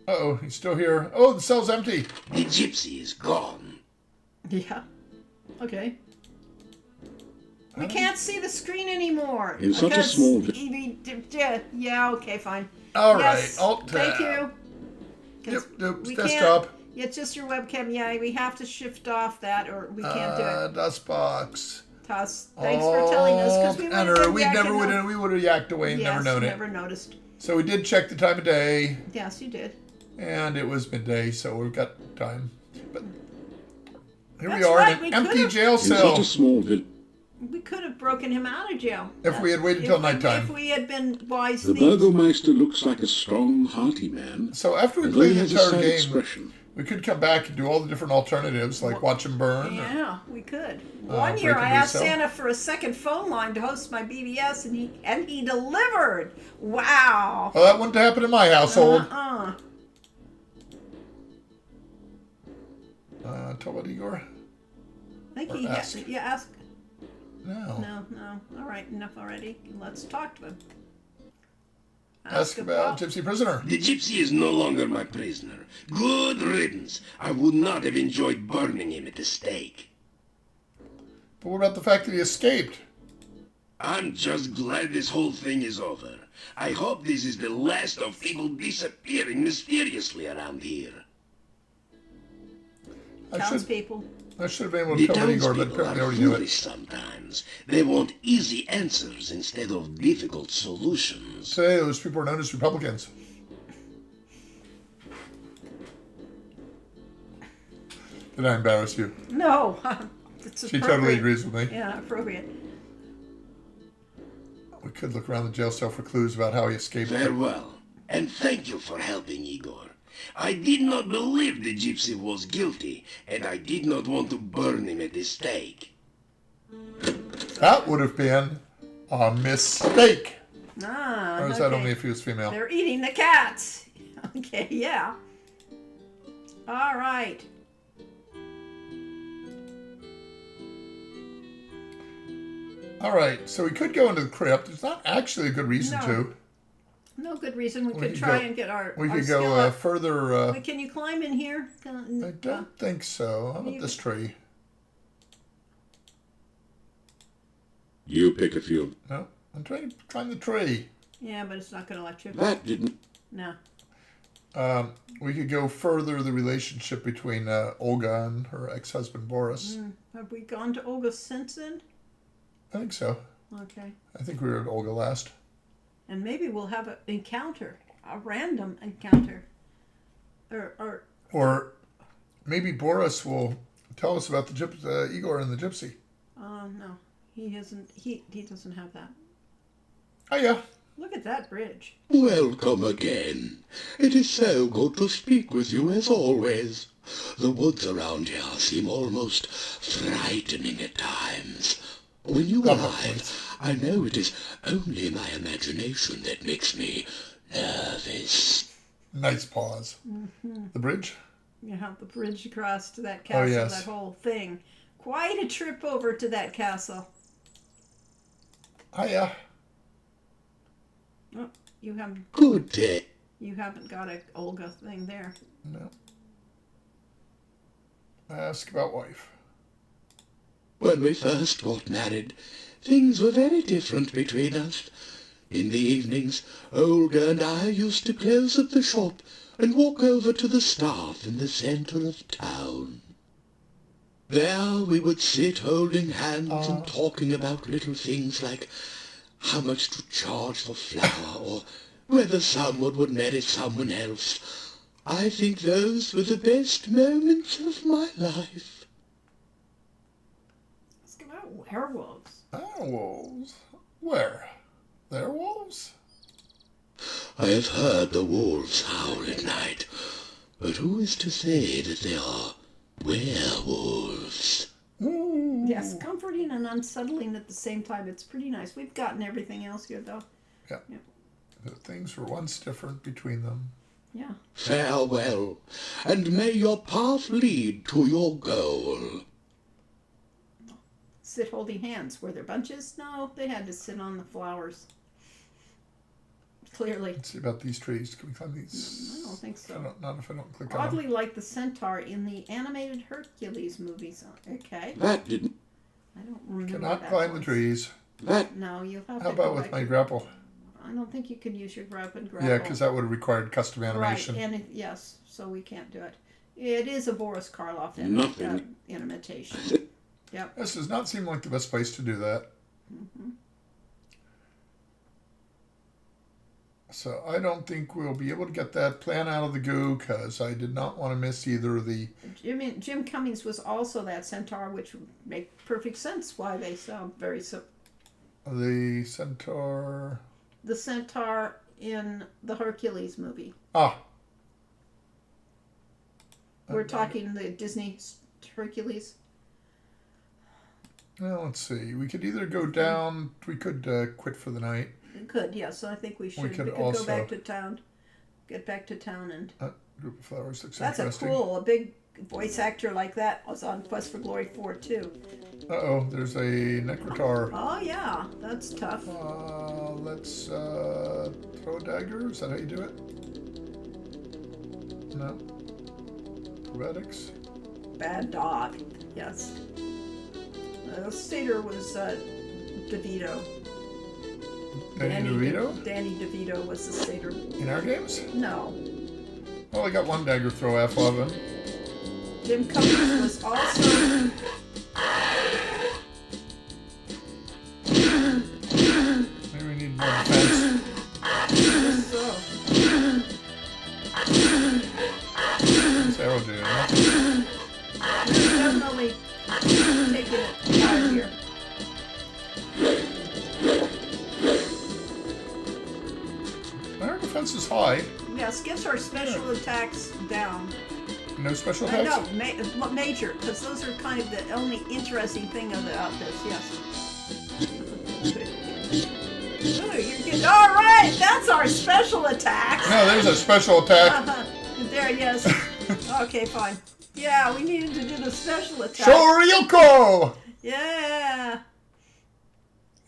Speaker 1: Uh-oh, he's still here. Oh, the cell's empty.
Speaker 6: The gypsy is gone.
Speaker 2: Yeah. Okay. We can't see the screen anymore.
Speaker 7: In such a small...
Speaker 2: Yeah, okay, fine.
Speaker 1: All
Speaker 2: yes,
Speaker 1: right, Alt-Tab.
Speaker 2: Thank you.
Speaker 1: Yep,
Speaker 2: we
Speaker 1: desktop.
Speaker 2: Can't, it's just your webcam. Yeah, we have to shift off that or we can't do it.
Speaker 1: DOSBox.
Speaker 2: Thanks for telling us because we
Speaker 1: would have yacked away and never known it.
Speaker 2: Never noticed.
Speaker 1: So we did check the time of day.
Speaker 2: Yes, you did.
Speaker 1: And it was midday, so we've got time. But here
Speaker 2: That's
Speaker 1: we are
Speaker 2: right,
Speaker 1: in an
Speaker 2: we
Speaker 1: empty
Speaker 2: could've-
Speaker 1: jail
Speaker 7: In
Speaker 1: cell.
Speaker 7: such a small village...
Speaker 2: We could have broken him out of jail.
Speaker 1: If we had waited till nighttime.
Speaker 2: If we had been wise
Speaker 7: The
Speaker 2: thieves.
Speaker 7: Burgomeister looks like a strong, hearty man.
Speaker 1: So after we
Speaker 7: and though
Speaker 1: play
Speaker 7: he
Speaker 1: the
Speaker 7: has a
Speaker 1: entire
Speaker 7: sad
Speaker 1: game,
Speaker 7: expression.
Speaker 1: we could come back and do all the different alternatives, like watch him burn.
Speaker 2: Yeah, we could. One year
Speaker 1: break
Speaker 2: I
Speaker 1: into
Speaker 2: asked
Speaker 1: his cell.
Speaker 2: Santa for a second phone line to host my BBS, and he delivered. Wow.
Speaker 1: Well, that wouldn't happen in my household. Tell what, Igor?
Speaker 2: I think
Speaker 1: Or
Speaker 2: he
Speaker 1: ask.
Speaker 2: ask.
Speaker 1: No.
Speaker 2: No. All right, enough already. Let's talk to him.
Speaker 1: Ask about Gypsy Prisoner.
Speaker 6: The gypsy is no longer my prisoner. Good riddance. I would not have enjoyed burning him at the stake.
Speaker 1: But what about the fact that he escaped?
Speaker 6: I'm just glad this whole thing is over. I hope this is the last of people disappearing mysteriously around here.
Speaker 2: townspeople.
Speaker 1: I should have been able to
Speaker 6: The
Speaker 1: tell Igor, but
Speaker 6: townspeople
Speaker 1: apparently I
Speaker 6: are
Speaker 1: already knew it.
Speaker 6: foolish sometimes. They want easy answers instead of difficult solutions.
Speaker 1: Say those people are known as Republicans. Did I embarrass you?
Speaker 2: No, it's
Speaker 1: She
Speaker 2: appropriate.
Speaker 1: totally agrees with me.
Speaker 2: Yeah, appropriate.
Speaker 1: We could look around the jail cell for clues about how he escaped.
Speaker 6: Farewell, and thank you for helping Igor. I did not believe the gypsy was guilty, and I did not want to burn him at the stake.
Speaker 1: That would have been a mistake.
Speaker 2: Ah,
Speaker 1: Or is that only if he was female?
Speaker 2: They're eating the cats. Okay, yeah. All right.
Speaker 1: All right, so we could go into the crypt. There's not actually a good reason
Speaker 2: No.
Speaker 1: to.
Speaker 2: No good reason. We
Speaker 1: We
Speaker 2: could
Speaker 1: could
Speaker 2: try
Speaker 1: go-
Speaker 2: and get our.
Speaker 1: We
Speaker 2: our
Speaker 1: could
Speaker 2: skill
Speaker 1: go
Speaker 2: up.
Speaker 1: further.
Speaker 2: Wait, can you climb in here?
Speaker 1: I don't think so. How about this tree?
Speaker 7: You pick a few.
Speaker 1: No, I'm trying to climb the tree.
Speaker 2: Yeah, but it's not going to let you.
Speaker 7: That didn't.
Speaker 2: No.
Speaker 1: We could go further the relationship between Olga and her ex-husband Boris.
Speaker 2: Have we gone to Olga since then?
Speaker 1: I think so.
Speaker 2: Okay.
Speaker 1: I think we were at Olga last.
Speaker 2: And maybe we'll have an encounter, a random encounter.
Speaker 1: Or maybe Boris will tell us about the Igor and the gypsy.
Speaker 2: No, he hasn't. He doesn't have that.
Speaker 1: Oh yeah.
Speaker 2: Look at that bridge.
Speaker 5: Welcome again. It is so good to speak with you as always. The woods around here seem almost frightening at times. When you
Speaker 1: Love that
Speaker 5: arrive,
Speaker 1: voice.
Speaker 5: I know it is only my imagination that makes me nervous.
Speaker 1: Nice pause. The bridge?
Speaker 2: You have the bridge across to that castle.
Speaker 1: yes.
Speaker 2: That whole thing. Quite a trip over to that castle.
Speaker 1: Oh yeah.
Speaker 2: Oh, you haven't.
Speaker 5: Good day.
Speaker 2: You haven't got a Olga thing there.
Speaker 1: No. Ask about wife.
Speaker 5: When we first got married, things were very different between us. In the evenings, Olga and I used to close up the shop and walk over to the staff in the center of town. There we would sit holding hands and talking about little things like how much to charge for flour or whether someone would marry someone else. I think those were the best moments of my life.
Speaker 2: Ask about werewolves.
Speaker 1: Oh, wolves. Where? They're wolves?
Speaker 5: I have heard the wolves howl at night, but who is to say that they are werewolves?
Speaker 1: Ooh.
Speaker 2: Yes, comforting and unsettling at the same time. It's pretty nice. We've gotten everything else here, though.
Speaker 1: Yeah.
Speaker 2: Yeah.
Speaker 1: The things were once different between them.
Speaker 2: Yeah.
Speaker 5: Farewell, and may your path lead to your goal.
Speaker 2: Sit holding hands. Were there bunches? No, they had to sit on the flowers. Clearly.
Speaker 1: Let's see about these trees. Can we climb these?
Speaker 2: I don't think so.
Speaker 1: Not if I don't click on
Speaker 2: Oddly
Speaker 1: them.
Speaker 2: like the centaur in the animated Hercules movies. Okay.
Speaker 7: That didn't.
Speaker 2: I don't remember
Speaker 1: Cannot
Speaker 2: that
Speaker 1: climb the
Speaker 2: voice.
Speaker 1: trees.
Speaker 7: That.
Speaker 2: No, you'll have
Speaker 1: How
Speaker 2: to go
Speaker 1: about with
Speaker 2: back
Speaker 1: my
Speaker 2: to-
Speaker 1: grapple?
Speaker 2: I don't think you can use your grapple. grapple.
Speaker 1: Yeah, because that would have required custom animation.
Speaker 2: Right, and yes, so we can't do it. It is a Boris Karloff
Speaker 7: Nothing.
Speaker 2: imitation. Yep.
Speaker 1: This does not seem like the best place to do that. So I don't think we'll be able to get that plan out of the goo because I did not want to miss either the.
Speaker 2: Jim Cummings was also that centaur, which would make perfect sense why they sound very so.
Speaker 1: The centaur.
Speaker 2: The centaur in the Hercules movie.
Speaker 1: Ah.
Speaker 2: We're talking the Disney Hercules.
Speaker 1: Well, let's see. We could either go down. We could quit for the night.
Speaker 2: Good, yes. So I think we should. We
Speaker 1: could
Speaker 2: could
Speaker 1: also-
Speaker 2: go back to town. Get back to town and.
Speaker 1: Group of flowers looks
Speaker 2: That's a
Speaker 1: interesting.
Speaker 2: cool. A big voice actor like that was on Quest for Glory 4 too.
Speaker 1: Uh-oh, there's a Necrotar.
Speaker 2: Oh yeah, that's tough.
Speaker 1: Let's throw a dagger. Is that how you do it? No. Acrobatics.
Speaker 2: Bad dog. Yes. The satyr was DeVito.
Speaker 1: Danny DeVito?
Speaker 2: Danny DeVito was the satyr.
Speaker 1: In our games?
Speaker 2: No.
Speaker 1: Well, I got one dagger throw off of him.
Speaker 2: Jim Cummings was also.
Speaker 1: Maybe we need more defense.
Speaker 2: So,
Speaker 1: What's Arrow doing? Nothing.
Speaker 2: we're definitely taking it out here.
Speaker 1: Our defense is high.
Speaker 2: Yes, gets our special attacks down.
Speaker 1: No special attacks?
Speaker 2: No, major, because those are kind of the only interesting thing about this, yes. Ooh, you're getting, all right, that's our special attacks.
Speaker 1: No, there's a special attack.
Speaker 2: There, yes. Okay, fine. Yeah, we needed to do the special attack.
Speaker 1: Shoryuko!
Speaker 2: Yeah.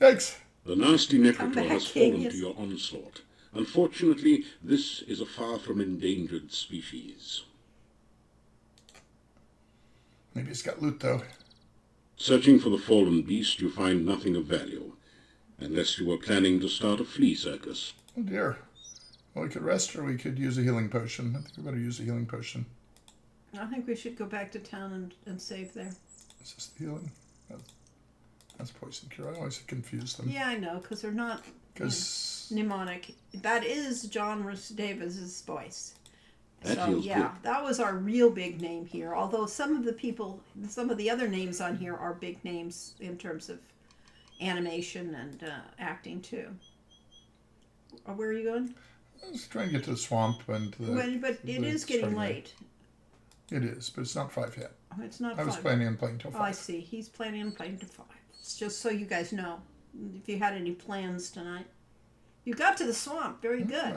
Speaker 1: Yikes.
Speaker 7: The nasty
Speaker 2: Come
Speaker 7: Necrotor
Speaker 2: back,
Speaker 7: has fallen
Speaker 2: King, yes.
Speaker 7: to your onslaught. Unfortunately, this is a far from endangered species.
Speaker 1: Maybe it's got loot, though.
Speaker 7: Searching for the fallen beast, you find nothing of value. Unless you were planning to start a flea circus.
Speaker 1: Oh, dear. Well, we could rest or we could use a healing potion. I think we better use a healing potion.
Speaker 2: I think we should go back to town and save there.
Speaker 1: Is this the healing? That's poison cure. I always confuse them.
Speaker 2: Yeah, I know, because they're not
Speaker 1: Because
Speaker 2: mnemonic. That is John Rhys Davis's voice.
Speaker 7: That
Speaker 2: So
Speaker 7: feels
Speaker 2: yeah,
Speaker 7: good.
Speaker 2: that was our real big name here. Although some of the other names on here are big names in terms of animation and acting too. Where are you going?
Speaker 1: I was trying to get to the swamp and to the...
Speaker 2: But it
Speaker 1: the
Speaker 2: is getting
Speaker 1: starting
Speaker 2: late.
Speaker 1: It is, but it's not 5 yet.
Speaker 2: Oh, it's not
Speaker 1: I was
Speaker 2: 5.
Speaker 1: planning on playing till
Speaker 2: Oh, I
Speaker 1: 5.
Speaker 2: see. He's planning on playing to 5. It's just so you guys know. If you had any plans tonight. You got to the swamp. Very good.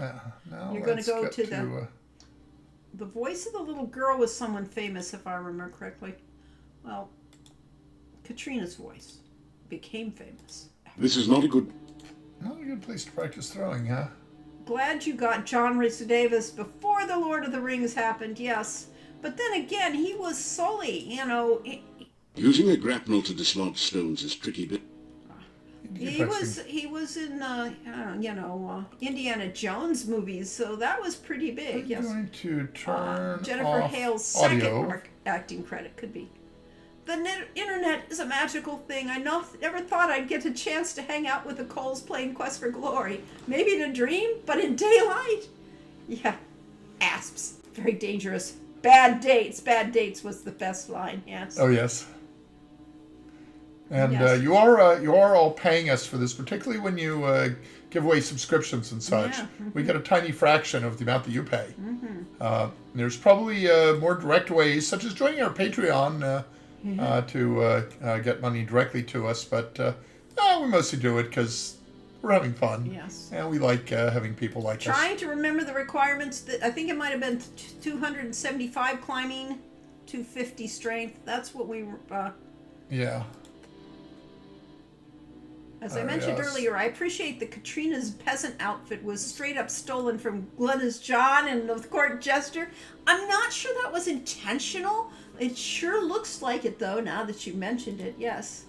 Speaker 1: Now
Speaker 2: You're gonna
Speaker 1: let's
Speaker 2: go
Speaker 1: get
Speaker 2: to the- The voice of the little girl was someone famous, if I remember correctly. Well, Katrina's voice became famous.
Speaker 7: This is not a good...
Speaker 1: not a good place to practice throwing, huh?
Speaker 2: Glad you got John Rhys Davis before the Lord of the Rings happened, yes. But then again, he was Sully, you know.
Speaker 7: Using a grapnel to dislodge stones is tricky, but...
Speaker 2: He was in Indiana Jones movies, so that was pretty big.
Speaker 1: I'm
Speaker 2: Yes,
Speaker 1: going to turn
Speaker 2: Jennifer
Speaker 1: off
Speaker 2: Hale's
Speaker 1: audio.
Speaker 2: second acting credit could be. The internet is a magical thing. I never thought I'd get a chance to hang out with the Coles playing Quest for Glory. Maybe in a dream, but in daylight. Yeah, asps, very dangerous. Bad dates. Bad dates was the best line. Yes.
Speaker 1: Oh, yes. And
Speaker 2: Yes.
Speaker 1: you are all paying us for this, particularly when you give away subscriptions and such.
Speaker 2: Yeah,
Speaker 1: We get a tiny fraction of the amount that you pay. There's probably more direct ways, such as joining our Patreon to get money directly to us. But we mostly do it because we're having fun.
Speaker 2: Yes.
Speaker 1: And we like having people like us.
Speaker 2: Trying to remember the requirements. That I think it might have been 275 climbing, 250 strength. That's what we.
Speaker 1: Yeah.
Speaker 2: As I mentioned
Speaker 1: yes.
Speaker 2: earlier, I appreciate that Katrina's peasant outfit was straight up stolen from Glenda's John and the court jester. I'm not sure that was intentional. It sure looks like it, though, now that you mentioned it, yes.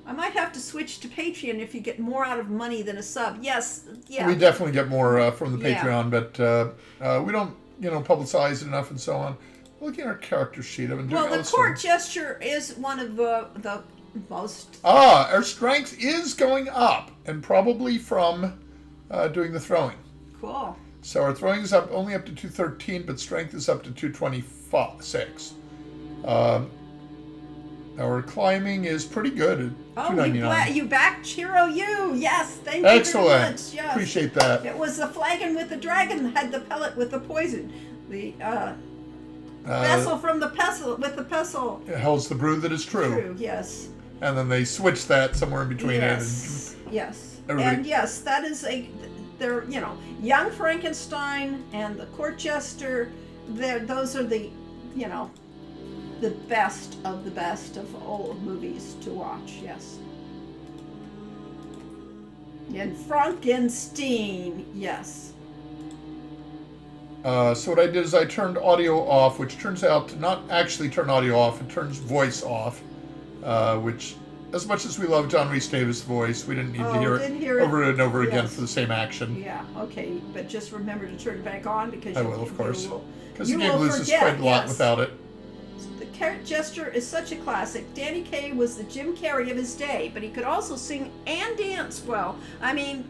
Speaker 2: I might have to switch to Patreon if you get more out of money than a sub. Yes, yeah.
Speaker 1: We definitely get more from the
Speaker 2: Yeah.
Speaker 1: Patreon, but we don't, publicize it enough and so on. Looking at our character sheet, I've been doing
Speaker 2: Well, the
Speaker 1: also-
Speaker 2: court gesture is one of the most...
Speaker 1: our strength is going up, and probably from doing the throwing.
Speaker 2: Cool.
Speaker 1: So our throwing is only up to 213, but strength is up to 226. Our climbing is pretty good at
Speaker 2: Oh,
Speaker 1: 299.
Speaker 2: you backed Chiro U. Yes, thank you
Speaker 1: Excellent.
Speaker 2: very much. Yes.
Speaker 1: Appreciate that.
Speaker 2: It was the flagon with the dragon that had the pellet with the poison. The vessel from the pestle with the pestle.
Speaker 1: It holds the brew that is true.
Speaker 2: Yes.
Speaker 1: And then they switch that somewhere in between
Speaker 2: Yes. Yes.
Speaker 1: Everybody-
Speaker 2: And yes, that is they're, young Frankenstein and the court jester. Those are the, the best of old movies to watch. Yes. And Frankenstein. Yes.
Speaker 1: So what I did is I turned audio off, which turns out to not actually turn audio off. It turns voice off, which, as much as we love John Rhys Davis' voice, we didn't need to
Speaker 2: didn't hear it.
Speaker 1: over and over again
Speaker 2: Yes.
Speaker 1: for the same action.
Speaker 2: Yeah. Okay. But just remember to turn it back on because
Speaker 1: I will, of course. Because the
Speaker 2: you
Speaker 1: game
Speaker 2: will
Speaker 1: loses
Speaker 2: forget,
Speaker 1: quite a lot
Speaker 2: yes.
Speaker 1: without it.
Speaker 2: The Court Jester is such a classic. Danny Kaye was the Jim Carrey of his day, but he could also sing and dance well. I mean,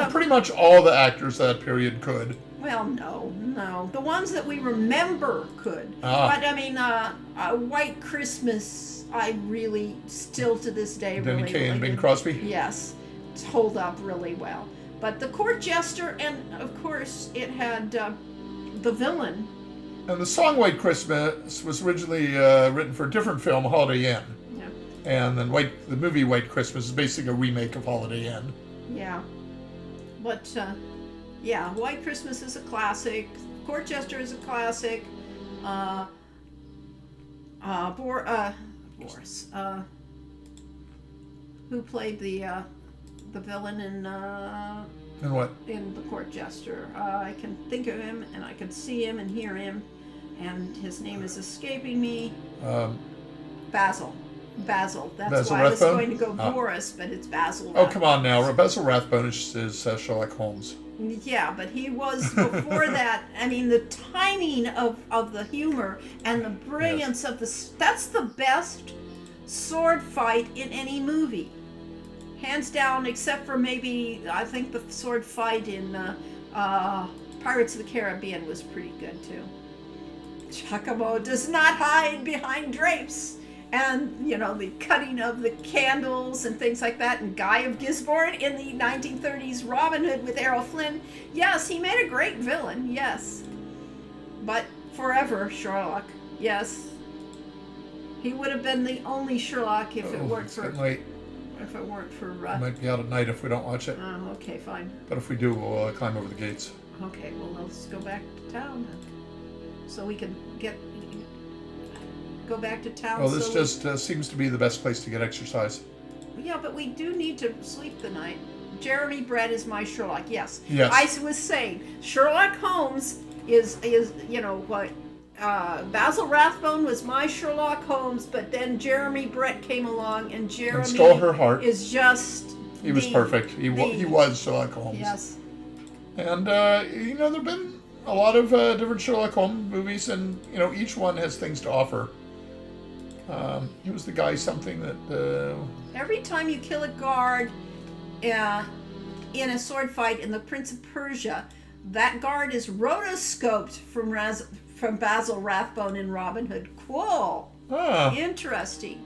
Speaker 1: Pretty much all the actors that period could.
Speaker 2: well, no. The ones that we remember could.
Speaker 1: Ah.
Speaker 2: But I mean, White Christmas, I really, still to this day,
Speaker 1: Danny
Speaker 2: really
Speaker 1: Kaye and Bing
Speaker 2: did-
Speaker 1: Crosby.
Speaker 2: Yes, it's hold up really well. But the Court Jester, and of course, it had the villain.
Speaker 1: And the song White Christmas was originally written for a different film, Holiday Inn.
Speaker 2: Yeah.
Speaker 1: And then the movie White Christmas is basically a remake of Holiday Inn.
Speaker 2: Yeah. But, yeah, White Christmas is a classic. Court Jester is a classic. Boris. Who played the villain in
Speaker 1: And what?
Speaker 2: the Court Jester? I can think of him, and I can see him and hear him, and his name is escaping me. Basil. Basil. That's
Speaker 1: Basil
Speaker 2: why I was
Speaker 1: Rathbone?
Speaker 2: going to go
Speaker 1: Ah.
Speaker 2: Boris, but it's Basil.
Speaker 1: Oh, come on now. Basil Rathbone is Sherlock Holmes.
Speaker 2: Yeah, but he was before that. I mean, the timing of the humor and the brilliance of that's the best sword fight in any movie. Hands down, except for maybe, I think the sword fight in Pirates of the Caribbean was pretty good too. Giacomo does not hide behind drapes. And, you know, the cutting of the candles and things like that. And Guy of Gisborne in the 1930s Robin Hood with Errol Flynn. Yes, he made a great villain, yes. But forever Sherlock, yes. He would have been the only Sherlock if it weren't
Speaker 1: It's
Speaker 2: for...
Speaker 1: getting late.
Speaker 2: If it weren't for...
Speaker 1: We might be out at night if we don't watch it.
Speaker 2: Oh, okay, fine.
Speaker 1: But if we do, we'll climb over the gates.
Speaker 2: Okay, well, let's go back to town then. So we can go back to town.
Speaker 1: Well, this
Speaker 2: so
Speaker 1: just seems to be the best place to get exercise.
Speaker 2: Yeah, but we do need to sleep the night. Jeremy Brett is my Sherlock. Yes.
Speaker 1: Yes.
Speaker 2: I was saying Sherlock Holmes is you know what? Basil Rathbone was my Sherlock Holmes, but then Jeremy Brett came along, and Jeremy
Speaker 1: stole her heart.
Speaker 2: is just.
Speaker 1: He was perfect. He was Sherlock Holmes.
Speaker 2: Yes.
Speaker 1: And you know, there've been a lot of different Sherlock Holmes movies, and you know, each one has things to offer. He was the guy something that.
Speaker 2: Every time you kill a guard in a sword fight in the Prince of Persia, that guard is rotoscoped from Basil Rathbone in Robin Hood. Cool. Interesting.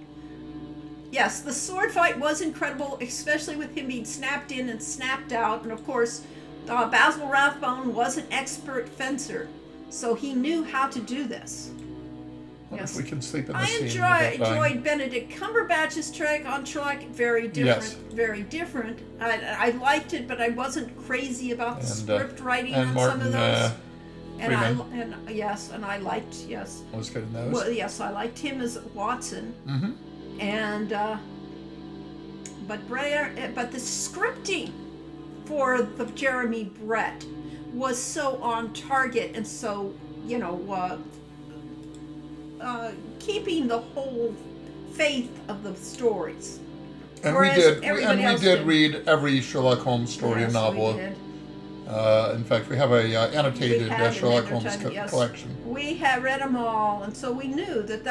Speaker 2: Yes, the sword fight was incredible, especially with him being snapped in and snapped out. And of course, Basil Rathbone was an expert fencer, so he knew how to do this.
Speaker 1: If we can sleep in the
Speaker 2: I
Speaker 1: scene without dying.
Speaker 2: enjoyed Benedict Cumberbatch's take on Sherlock. Very different.
Speaker 1: Yes.
Speaker 2: Very different. I liked it, but I wasn't crazy about the script writing
Speaker 1: and
Speaker 2: on
Speaker 1: Martin,
Speaker 2: some of those.
Speaker 1: Freeman.
Speaker 2: And I liked
Speaker 1: Was good in those.
Speaker 2: Well, yes, I liked him as Watson.
Speaker 1: Mm-hmm.
Speaker 2: And but the scripting for the Jeremy Brett was so on target and so, you know, keeping the whole faith of the stories.
Speaker 1: And
Speaker 2: Whereas
Speaker 1: we did
Speaker 2: everybody else
Speaker 1: did
Speaker 2: did.
Speaker 1: read every Sherlock Holmes story and
Speaker 2: Yes,
Speaker 1: novel.
Speaker 2: we did.
Speaker 1: In fact, we have a annotated
Speaker 2: We had an
Speaker 1: Sherlock Holmes
Speaker 2: annotated, yes.
Speaker 1: collection.
Speaker 2: We had read them all, and so we knew that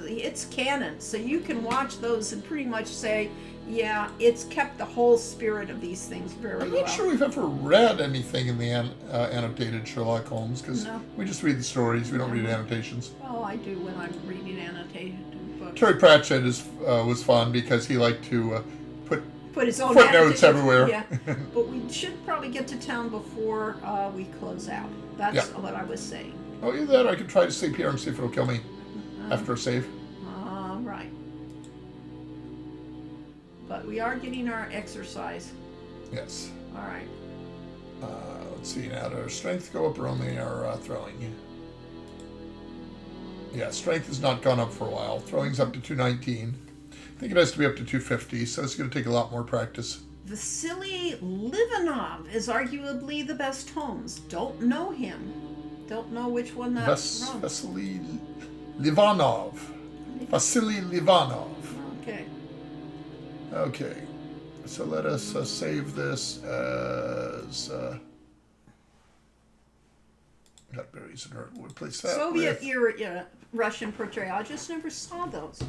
Speaker 2: it's canon. So you can watch those and pretty much say, yeah, it's kept the whole spirit of these things very
Speaker 1: I'm
Speaker 2: well.
Speaker 1: not sure we've ever read anything in the annotated Sherlock Holmes because
Speaker 2: No.
Speaker 1: we just read the stories. We don't read annotations.
Speaker 2: Well, I do when I'm reading annotated books.
Speaker 1: Terry Pratchett was fun because he liked to
Speaker 2: Put his own
Speaker 1: footnotes
Speaker 2: annotations.
Speaker 1: everywhere.
Speaker 2: Yeah, but we should probably get to town before we close out. That's
Speaker 1: Yeah.
Speaker 2: what I was saying.
Speaker 1: Oh, either that or I could try to sleep here and see if it'll kill me after a save.
Speaker 2: Right. But we are getting our exercise.
Speaker 1: Yes.
Speaker 2: All right.
Speaker 1: Let's see now. Does our strength go up or only our throwing? Yeah, strength has not gone up for a while. Throwing's up to 219. I think it has to be up to 250, so it's going to take a lot more practice.
Speaker 2: Vasily Livanov is arguably the best Holmes. Don't know him. Don't know which one that's from.
Speaker 1: Vasily Livanov. Vasily Livanov.
Speaker 2: Okay.
Speaker 1: Okay, so let us save this as Got berries and earth. We'll replace that
Speaker 2: Soviet
Speaker 1: with
Speaker 2: era Russian portrait. I just never saw those.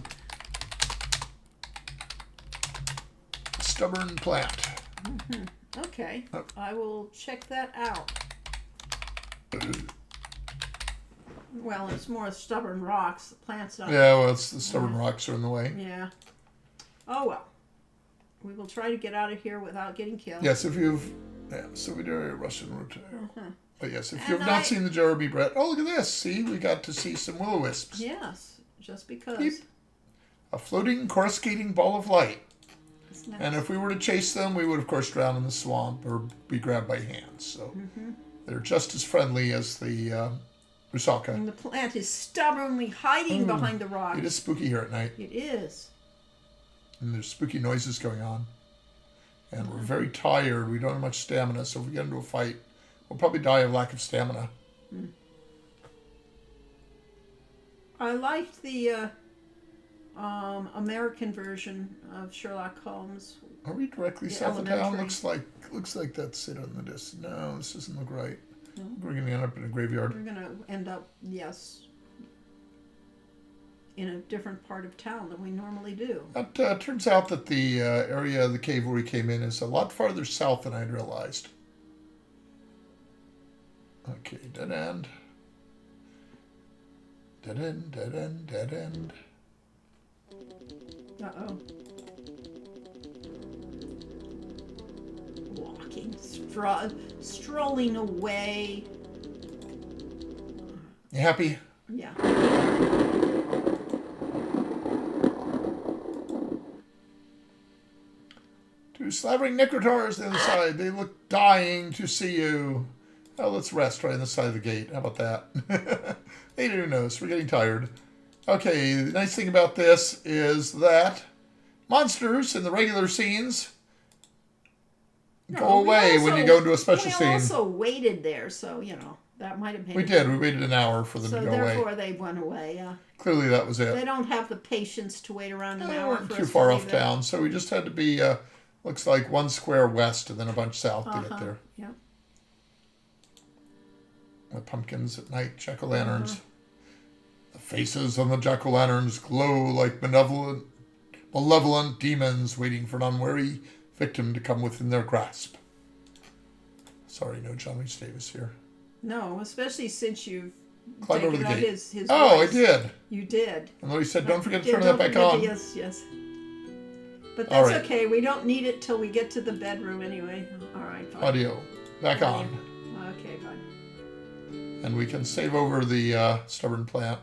Speaker 1: stubborn plant.
Speaker 2: Okay,
Speaker 1: Oh.
Speaker 2: I will check that out. Well, it's more stubborn rocks. The plant's not.
Speaker 1: Yeah, well, it's the stubborn rocks are in the way.
Speaker 2: Yeah. Oh well. We will try to get out of here without getting killed.
Speaker 1: Yes, if you've... Yeah, Soviet area Russian root. But yes, if you
Speaker 2: And
Speaker 1: have not
Speaker 2: I-
Speaker 1: seen the Jeremy Brett... Oh, look at this. See, we got to see some will-o-wisps.
Speaker 2: Yes, just because.
Speaker 1: Beep. A floating, coruscating ball of light.
Speaker 2: It's nice.
Speaker 1: And if we were to chase them, we would, of course, drown in the swamp or be grabbed by hands. So they're just as friendly as the Rusalka.
Speaker 2: And the plant is stubbornly hiding behind the rock.
Speaker 1: It is spooky here at night,
Speaker 2: It is.
Speaker 1: and there's spooky noises going on. And we're very tired. We don't have much stamina, so if we get into a fight, we'll probably die of lack of stamina.
Speaker 2: I liked the American version of Sherlock Holmes.
Speaker 1: Are we directly
Speaker 2: The
Speaker 1: south of town?
Speaker 2: elementary.
Speaker 1: Looks like that's it on the disc. No, this doesn't look right. We're going to end up in a graveyard.
Speaker 2: We're going to end up, yes, in a different part of town than we normally do.
Speaker 1: That turns out that the area of the cave where we came in is a lot farther south than I'd realized. Okay, dead end. Dead end, dead end, dead end.
Speaker 2: Uh-oh. Walking, strolling away.
Speaker 1: You happy?
Speaker 2: Yeah.
Speaker 1: Two slavering necrotars on the other side. They look dying to see you. Oh, let's rest right on the side of the gate. How about that? Hey, who knows? We're getting tired. Okay, the nice thing about this is that monsters in the regular scenes go
Speaker 2: No, we
Speaker 1: away when
Speaker 2: also-
Speaker 1: you go into a special
Speaker 2: We
Speaker 1: scene.
Speaker 2: also waited there, so, that might have been.
Speaker 1: We did. We waited an hour for them
Speaker 2: So
Speaker 1: to go away.
Speaker 2: therefore they went away, yeah.
Speaker 1: Clearly that was
Speaker 2: They
Speaker 1: it.
Speaker 2: don't have the patience to wait around an
Speaker 1: We
Speaker 2: hour
Speaker 1: weren't
Speaker 2: for
Speaker 1: too
Speaker 2: us
Speaker 1: far
Speaker 2: to
Speaker 1: off
Speaker 2: leave them.
Speaker 1: town, so we just had to be, looks like 1 square west and then a bunch south to get there.
Speaker 2: Yeah.
Speaker 1: The pumpkins at night, jack-o'-lanterns. The faces on the jack-o'-lanterns glow like malevolent demons waiting for an unwary victim to come within their grasp. Sorry, no John Rhys Davis here.
Speaker 2: No, especially since you've
Speaker 1: Climb over
Speaker 2: taken
Speaker 1: the
Speaker 2: out
Speaker 1: gate.
Speaker 2: his
Speaker 1: Oh,
Speaker 2: voice.
Speaker 1: I did.
Speaker 2: You did.
Speaker 1: And Louis said, don't forget to
Speaker 2: Yeah,
Speaker 1: turn that
Speaker 2: don't
Speaker 1: back
Speaker 2: forget
Speaker 1: on.
Speaker 2: to- Yes, yes. But
Speaker 1: All
Speaker 2: that's
Speaker 1: right.
Speaker 2: okay. We don't need it till we get to the bedroom anyway. All right, fine.
Speaker 1: Audio. Back on.
Speaker 2: Okay, fine.
Speaker 1: And we can save over the stubborn plant.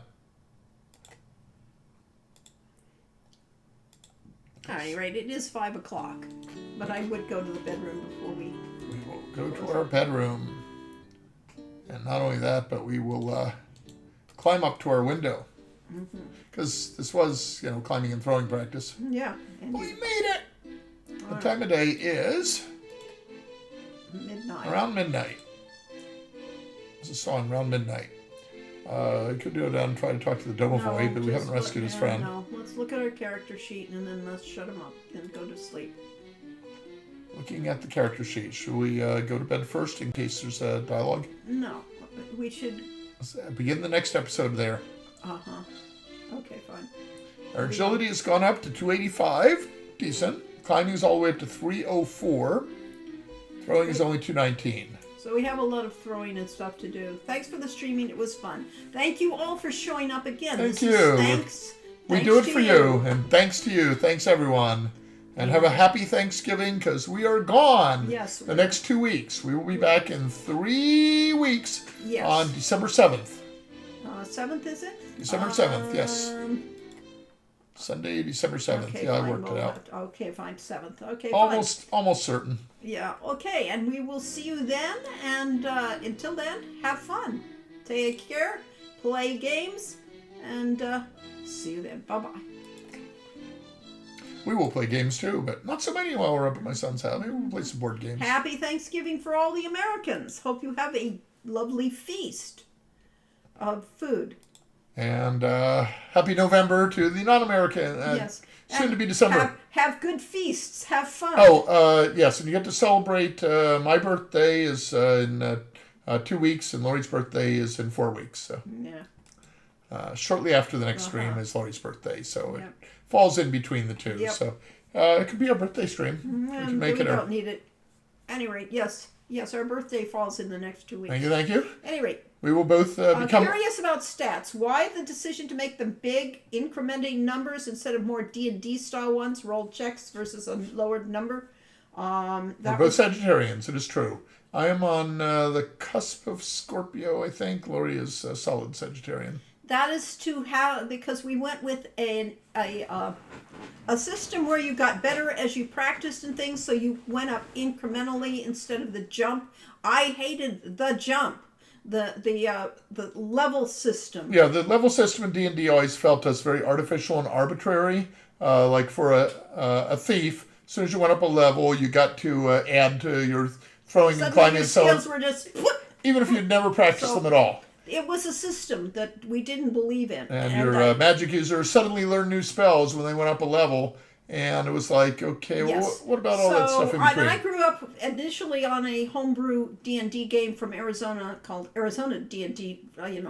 Speaker 2: All right, it is 5 o'clock, but I would go to the bedroom before we.
Speaker 1: We will go to our bedroom. And not only that, but we will climb up to our window. Because this was, climbing and throwing practice.
Speaker 2: Yeah, and
Speaker 1: We made it! The time of day is
Speaker 2: midnight.
Speaker 1: around midnight. There's a song, Around Midnight. I could go down and try to talk to the Domovoy, but we
Speaker 2: just
Speaker 1: haven't rescued his
Speaker 2: yeah,
Speaker 1: friend.
Speaker 2: No, let's look at our character sheet and then let's shut him up and go to sleep.
Speaker 1: Looking at the character sheet, should we go to bed first in case there's a dialogue?
Speaker 2: No, we should.
Speaker 1: Let's begin the next episode there.
Speaker 2: Okay, fine.
Speaker 1: Our agility has gone up to 285. Decent. Climbing is all the way up to 304. Throwing is only 219.
Speaker 2: So we have a lot of throwing and stuff to do. Thanks for the streaming. It was fun. Thank you all for showing up again.
Speaker 1: Thank
Speaker 2: This
Speaker 1: you.
Speaker 2: is thanks.
Speaker 1: We
Speaker 2: thanks
Speaker 1: do it
Speaker 2: to
Speaker 1: for you, and thanks to you. Thanks, everyone. And have a happy Thanksgiving, because we are gone
Speaker 2: Yes,
Speaker 1: the next 2 weeks. We will be back in 3 weeks
Speaker 2: Yes.
Speaker 1: on December 7th.
Speaker 2: 7th, is it?
Speaker 1: December 7th, yes.
Speaker 2: Um,
Speaker 1: Sunday, December 7th.
Speaker 2: Okay,
Speaker 1: Yeah, I
Speaker 2: fine,
Speaker 1: worked it
Speaker 2: we'll
Speaker 1: out.
Speaker 2: have- Okay, fine, 7th. Okay, fine.
Speaker 1: Almost certain.
Speaker 2: Yeah, okay, and we will see you then, and until then, have fun. Take care, play games, and see you then. Bye-bye.
Speaker 1: We will play games too, but not so many while we're up at my son's house. Maybe we'll play some board games.
Speaker 2: Happy Thanksgiving for all the Americans. Hope you have a lovely feast of food.
Speaker 1: And happy November to the non-American.
Speaker 2: Yes.
Speaker 1: Soon
Speaker 2: And
Speaker 1: to be December.
Speaker 2: Have good feasts. Have fun.
Speaker 1: Oh, yes, and you get to celebrate. My birthday is in 2 weeks, and Lori's birthday is in 4 weeks. So shortly after the next stream is Lori's birthday, so it falls in between the two.
Speaker 2: Yep.
Speaker 1: So it could be our birthday stream. We can make
Speaker 2: we
Speaker 1: it.
Speaker 2: don't need it. At any rate, yes, our birthday falls in the next 2 weeks.
Speaker 1: Thank you.
Speaker 2: At any rate,
Speaker 1: We will both become.
Speaker 2: curious about stats. Why the decision to make them big, incrementing numbers instead of more D&D style ones, rolled checks versus a lowered number?
Speaker 1: We're
Speaker 2: That
Speaker 1: both
Speaker 2: was
Speaker 1: Sagittarians. It is true. I am on the cusp of Scorpio, I think. Lori is a solid Sagittarian.
Speaker 2: that is to how, because we went with a system where you got better as you practiced and things, so you went up incrementally instead of the jump. I hated the jump, the level system.
Speaker 1: Yeah, the level system in D&D always felt as very artificial and arbitrary. Like for a thief, as soon as you went up a level, you got to add to your throwing and
Speaker 2: Suddenly
Speaker 1: climbing
Speaker 2: your
Speaker 1: and so on,
Speaker 2: skills were just.
Speaker 1: even if you'd never practiced them at all.
Speaker 2: It was a system that we didn't believe in.
Speaker 1: And your magic user suddenly learned new spells when they went up a level, and it was like, okay,
Speaker 2: Yes.
Speaker 1: what about all that stuff in between?
Speaker 2: And I grew up initially on a homebrew D&D game from Arizona called Arizona D&D.
Speaker 1: That's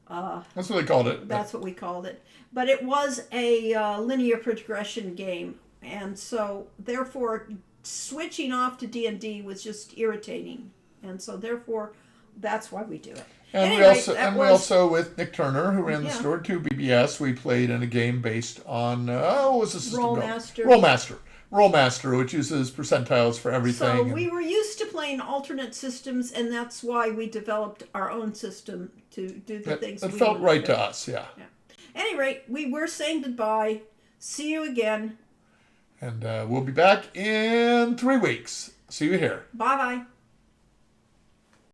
Speaker 1: what they called it.
Speaker 2: That's what we called it. But it was a linear progression game, and so therefore switching off to D&D was just irritating, and so therefore that's why we do it.
Speaker 1: And
Speaker 2: Anyway,
Speaker 1: we also with Nick Turner, who ran the store to BBS, we played in a game based on what was the system called? Rollmaster, which uses percentiles for everything.
Speaker 2: So we were used to playing alternate systems, and that's why we developed our own system to do the things.
Speaker 1: It
Speaker 2: we
Speaker 1: felt
Speaker 2: wanted
Speaker 1: right
Speaker 2: to
Speaker 1: to
Speaker 2: do.
Speaker 1: us, yeah.
Speaker 2: Any rate, we were saying goodbye. See you again.
Speaker 1: And we'll be back in 3 weeks. See you here.
Speaker 2: Bye bye.